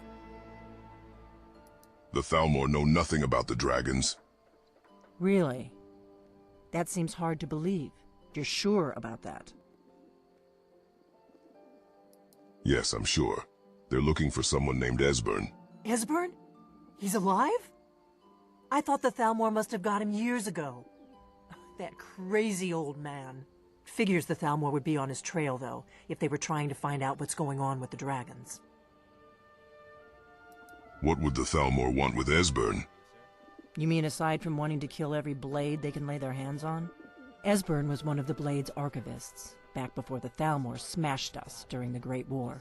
The Thalmor know nothing about the dragons. Really? That seems hard to believe. You're sure about that? Yes, I'm sure. They're looking for someone named Esbern. Esbern? He's alive? I thought the Thalmor must have got him years ago. That crazy old man. Figures the Thalmor would be on his trail, though, if they were trying to find out what's going on with the dragons. What would the Thalmor want with Esbern? You mean aside from wanting to kill every blade they can lay their hands on? Esbern was one of the Blade's archivists, back before the Thalmor smashed us during the Great War.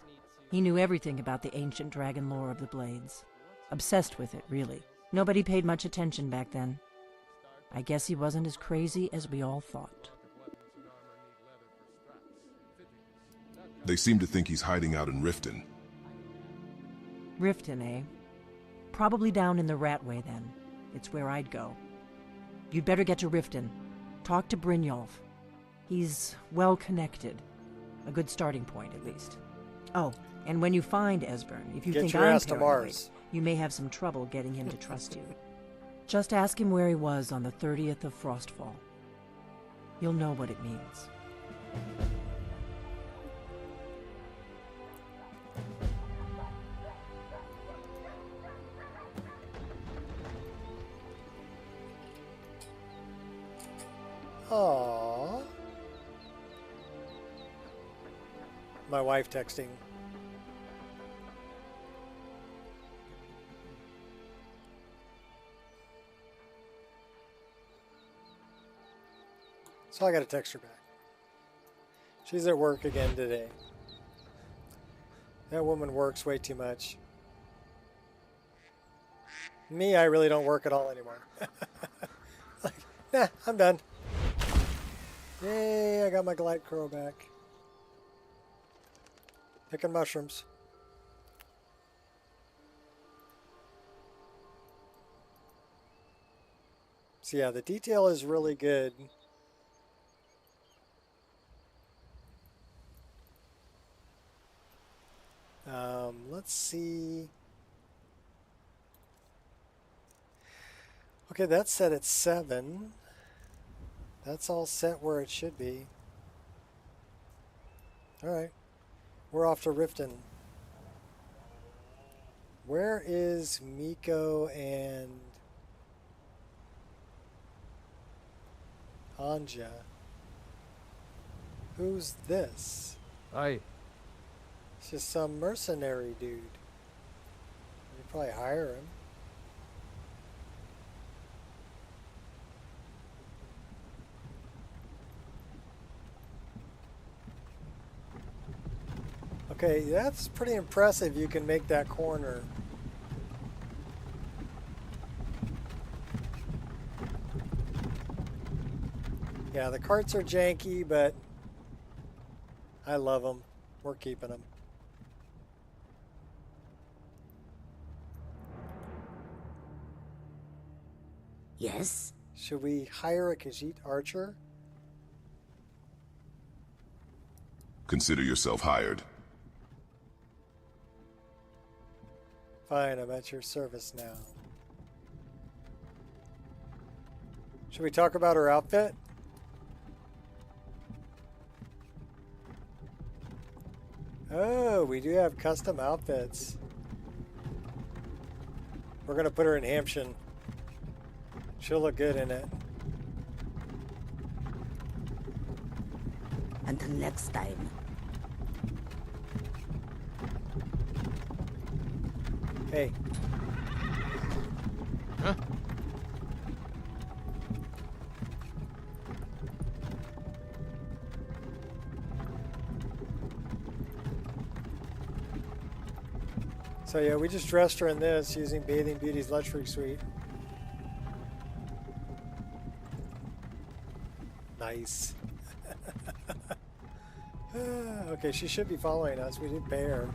He knew everything about the ancient dragon lore of the Blades. Obsessed with it, really. Nobody paid much attention back then. I guess he wasn't as crazy as we all thought. They seem to think he's hiding out in Riften. Riften, eh? Probably down in the Ratway, then. It's where I'd go. You'd better get to Riften. Talk to Brynjolf. He's well-connected. A good starting point, at least. Oh, and when you find Esbern, if you think I'm paranoid, you may have some trouble getting him to trust you. Just ask him where he was on the 30th of Frostfall. You'll know what it means. Aww. My wife texting. So I got to text her back. She's at work again today. That woman works way too much. Me, I really don't work at all anymore. Like, nah, I'm done. Yay, I got my glide crow back. Picking mushrooms. So yeah, the detail is really good. Let's see. Okay, that's set at 7. That's all set where it should be. Alright. We're off to Riften. Where is Miko and Anja? Who's this? Aye. It's just some mercenary dude. You probably hire him. Okay, that's pretty impressive. You can make that corner. Yeah, the carts are janky, but I love them. We're keeping them. Yes? Should we hire a Khajiit archer? Consider yourself hired. Fine, I'm at your service now. Should we talk about her outfit? Oh, we do have custom outfits. We're going to put her in Hampshire. She'll look good in it. Until next time. Hey. Huh? So yeah, we just dressed her in this using Bathing Beauty's luxury suite. Nice. Okay, she should be following us. We did pay her.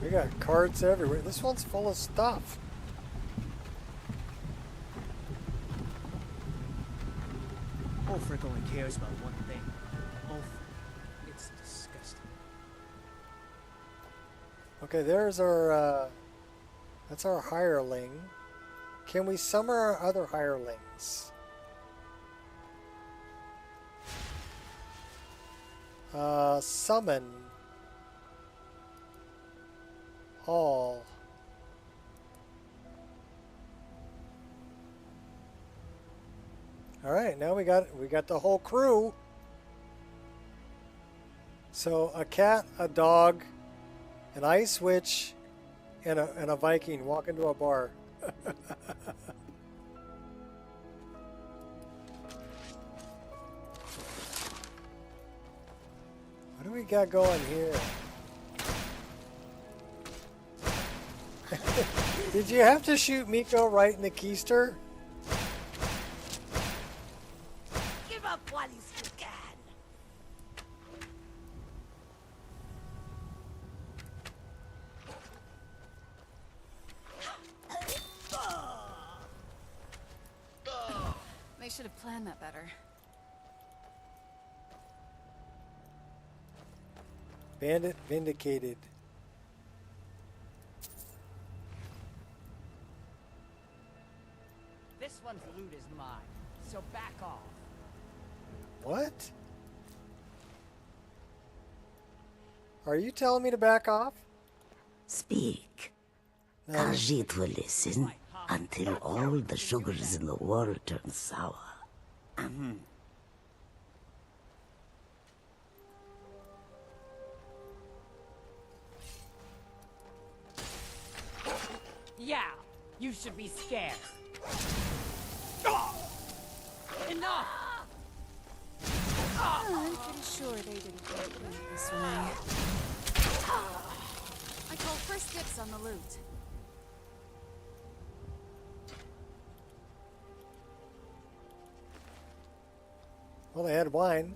We got cards everywhere. This one's full of stuff. Ulfric only cares about one thing. Ulfric. It's disgusting. Okay, there's our, that's our hireling. Can we summon our other hirelings? Summon all. All right, now we got the whole crew. So a cat, a dog, an ice witch, and a Viking walk into a bar. What do we got going here? Did you have to shoot Miko right in the keister? Give up while you still can. They should have planned that better. Bandit vindicated. This one's loot is mine, so back off. What? Are you telling me to back off? Speak. Khajiit will listen until all the sugars in the water turn sour. Yeah, you should be scared. Enough! I'm pretty sure they didn't think it went this way. I call first dibs on the loot. Well, they had wine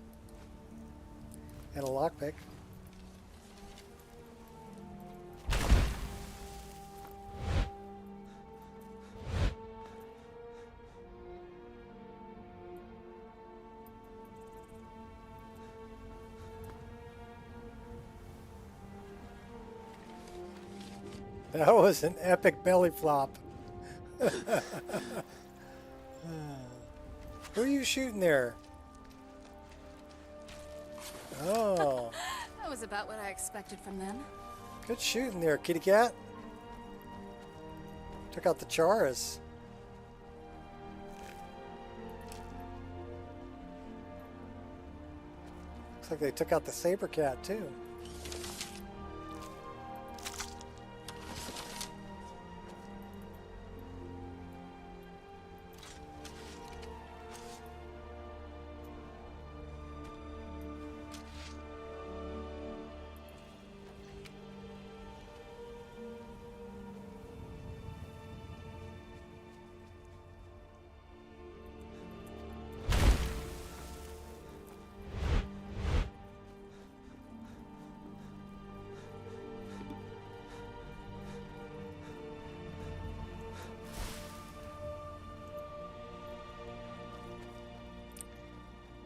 and a lockpick. That was an epic belly flop. Who are you shooting there? Oh. That was about what I expected from them. Good shooting there, kitty cat. Took out the Charas. Looks like they took out the saber cat too.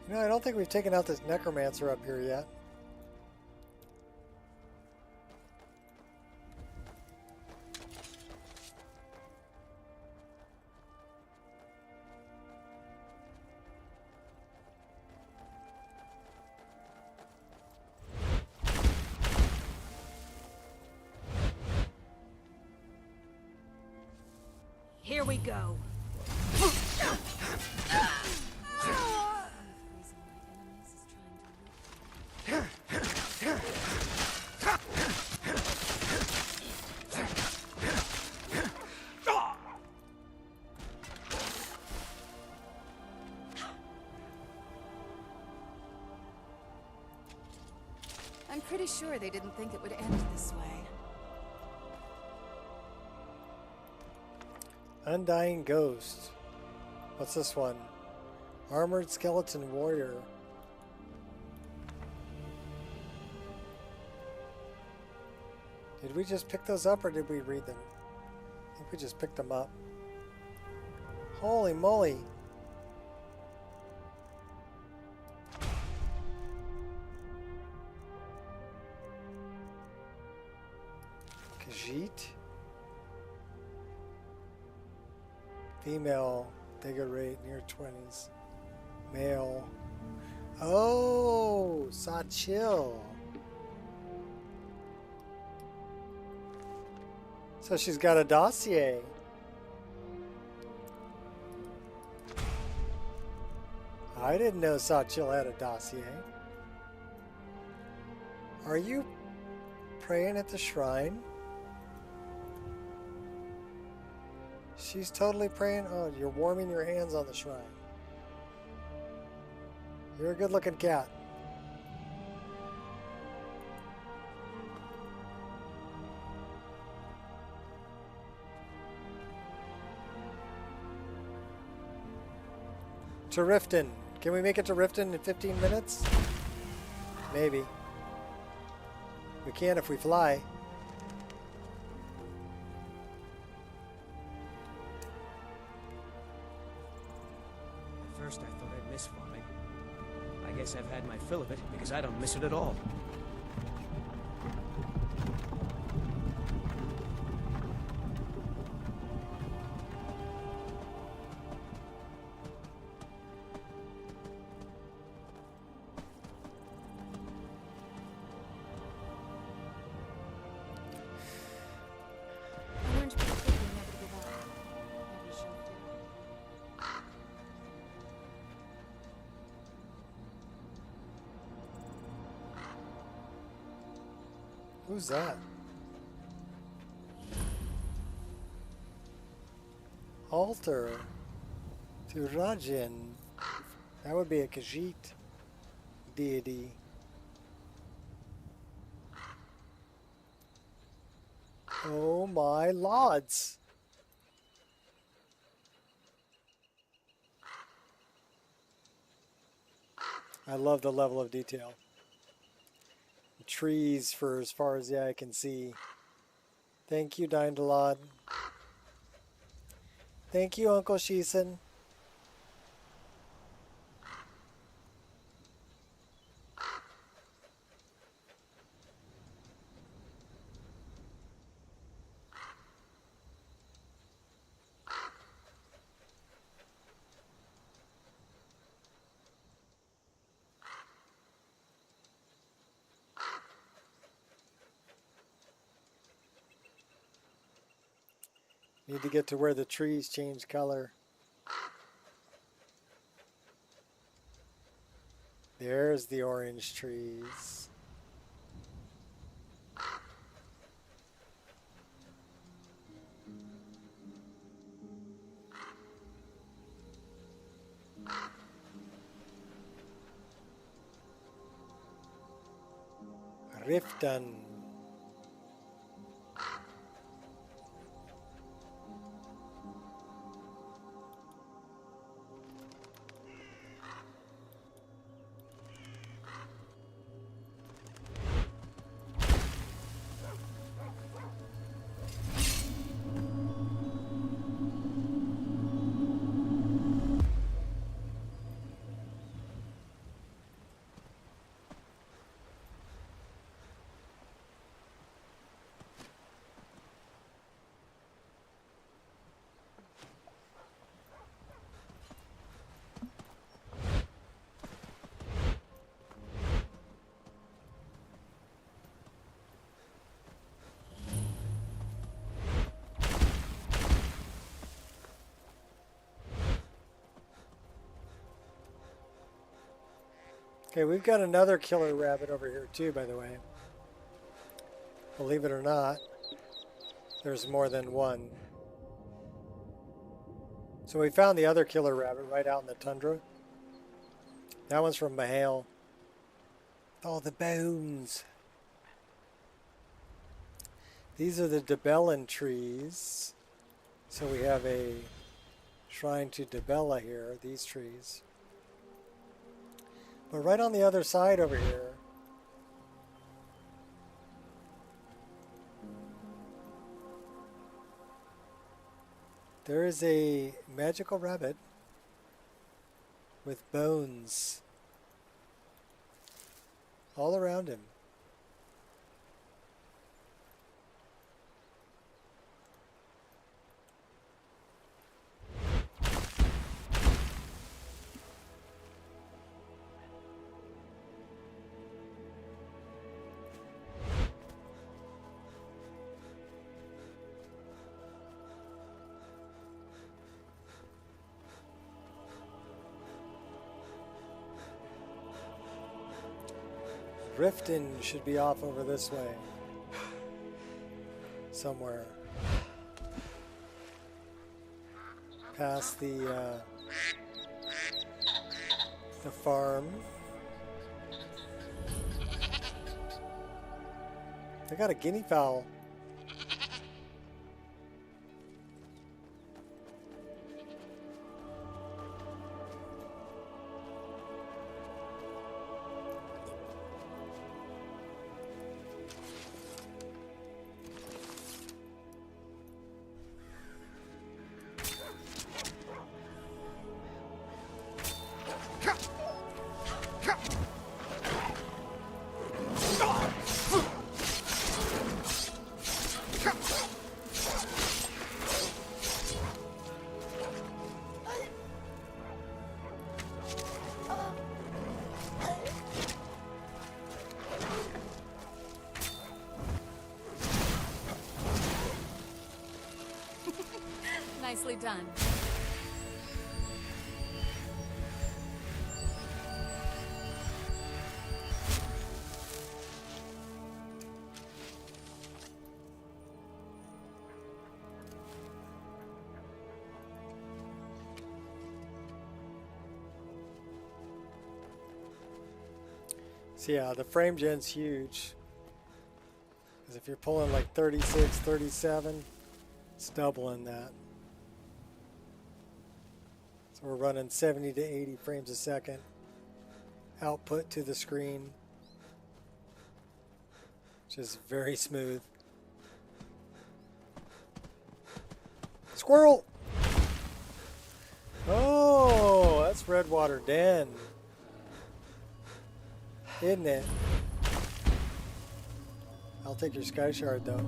You know, I don't think we've taken out this necromancer up here yet. Here we go. I'm pretty sure they didn't think it would end this way. Undying Ghost. What's this one? Armored Skeleton Warrior. Did we just pick those up or did we read them? I think we just picked them up. Holy moly. Khajiit. Female, Digger rate near 20s. Male. Oh, Sachil. So she's got a dossier. I didn't know Sachil had a dossier. Are you praying at the shrine? She's totally praying. Oh, you're warming your hands on the shrine. You're a good-looking cat. To Riften. Can we make it to Riften in 15 minutes? Maybe. We can if we fly. At first I thought I'd miss farming. I guess I've had my fill of it because I don't miss it at all. Who's that? Altar to Rajin. That would be a Khajiit deity. Oh my lords. I love the level of detail. Trees for as far as the eye can see. Thank you, Dindalod. Thank you, Uncle Sheeson. Need to get to where the trees change color. There's the orange trees. Riften. Okay, we've got another killer rabbit over here too, by the way. Believe it or not, there's more than one. So we found the other killer rabbit right out in the tundra. That one's from Mahale. All the bones. These are the Dwaylin trees. So we have a shrine to Dwayla here, these trees. But right on the other side over here, there is a magical rabbit with bones all around him. Riften should be off over this way. Somewhere. Past the farm. They got a guinea fowl. Nicely done. So yeah, the frame gen's huge. Because if you're pulling like 36, 37, it's doubling that. So we're running 70 to 80 frames a second output to the screen, which is very smooth. Squirrel! Oh, that's Redwater Den, isn't it? I'll take your sky shard though.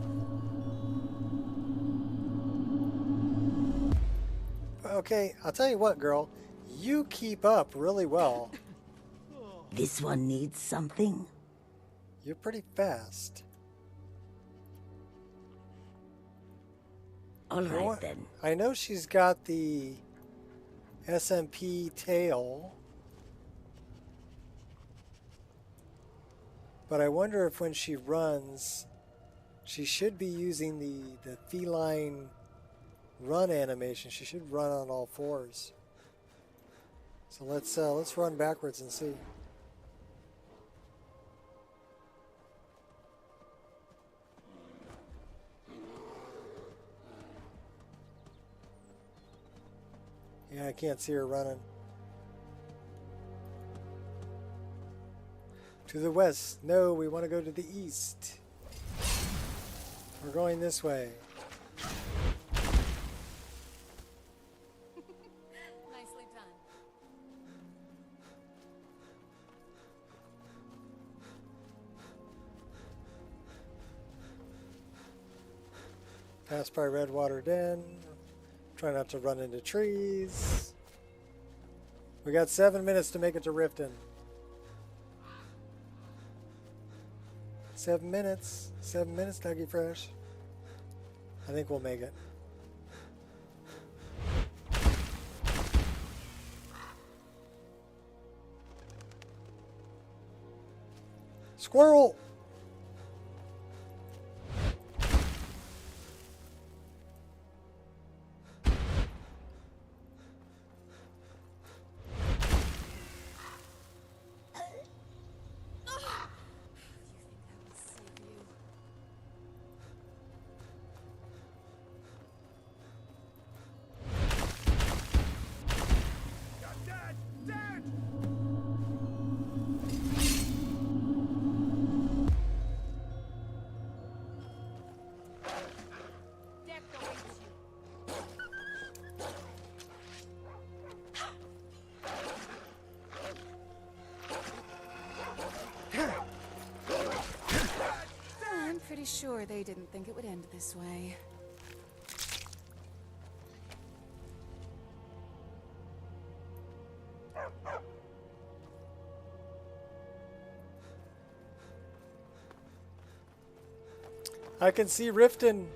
Okay, I'll tell you what, girl. You keep up really well. This one needs something. You're pretty fast. All right, then. I know she's got the SMP tail. But I wonder if when she runs, she should be using the feline run animation. She should run on all fours. So let's run backwards and see. Yeah, I can't see her running. To the west. No, we want to go to the east. We're going this way. Nicely done. Pass by Redwater Den. Try not to run into trees. We got 7 minutes to make it to Riften. 7 minutes. 7 minutes, Dougie Fresh. I think we'll make it. Squirrel! I'm pretty sure they didn't think it would end this way. I can see Riften.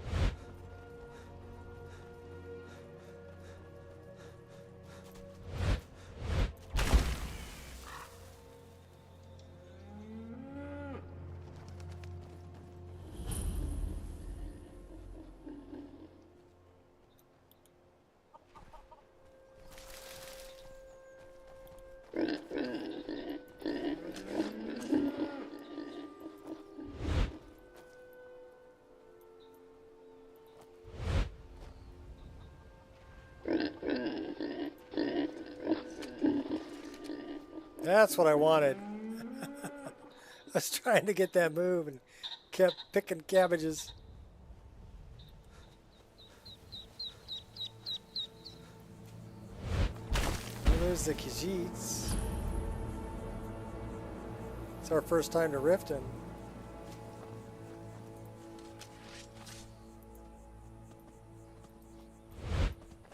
That's what I wanted. I was trying to get that move and kept picking cabbages. And there's the Khajiits. It's our first time to Riften.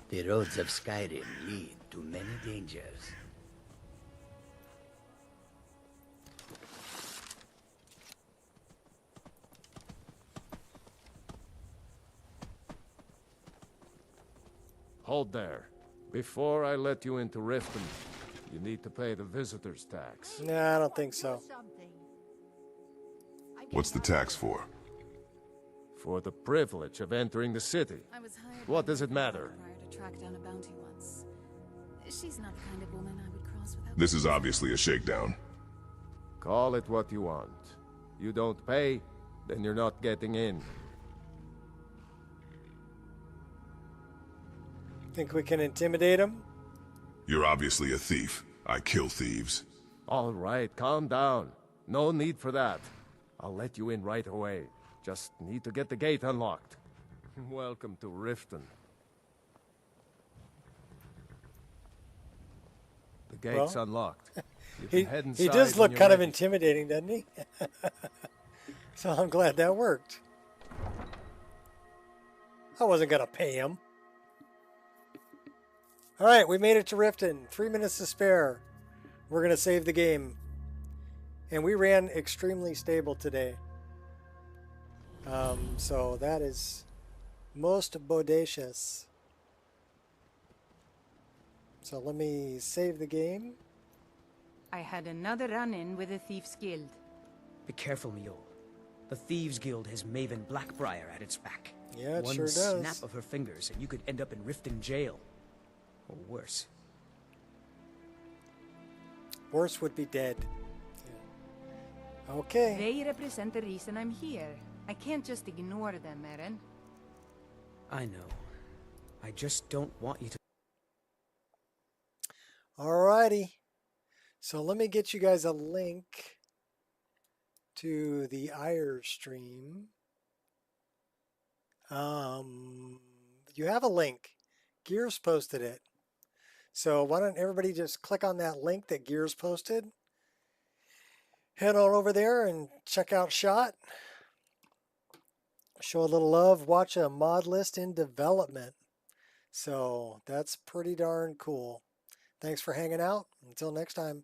The roads of Skyrim lead to many dangers. Hold there. Before I let you into Riften, you need to pay the visitor's tax. Nah, I don't think so. What's the tax for? For the privilege of entering the city. I was hired What does it matter? prior to track down a bounty once. She's not the kind of woman I would cross without. This is obviously a shakedown. Call it what you want. You don't pay, then you're not getting in. Think we can intimidate him? You're obviously a thief. I kill thieves. All right, calm down. No need for that. I'll let you in right away. Just need to get the gate unlocked. Welcome to Riften. The gate's unlocked. You can head inside he does when look you're kind of ready. intimidating, doesn't he? So I'm glad that worked. I wasn't going to pay him. All right, we made it to Riften. 3 minutes to spare. We're going to save the game. And we ran extremely stable today. So that is Most bodacious. So let me save the game. I had another run-in with the Thieves Guild. Be careful, Mule. The Thieves Guild has Maven Blackbriar at its back. Yeah, it One sure does. snap of her fingers and you could end up in Riften jail. Or worse. Worse would be dead. Yeah. Okay. They represent the reason I'm here. I can't just ignore them, Eren. I know. I just don't want you to... Alrighty. So let me get you guys a link to the IR stream. You have a link. Gears posted it. So why don't everybody just click on that link that Gears posted. Head on over there and check out Shot. Show a little love. Watch a mod list in development. So that's pretty darn cool. Thanks for hanging out. Until next time.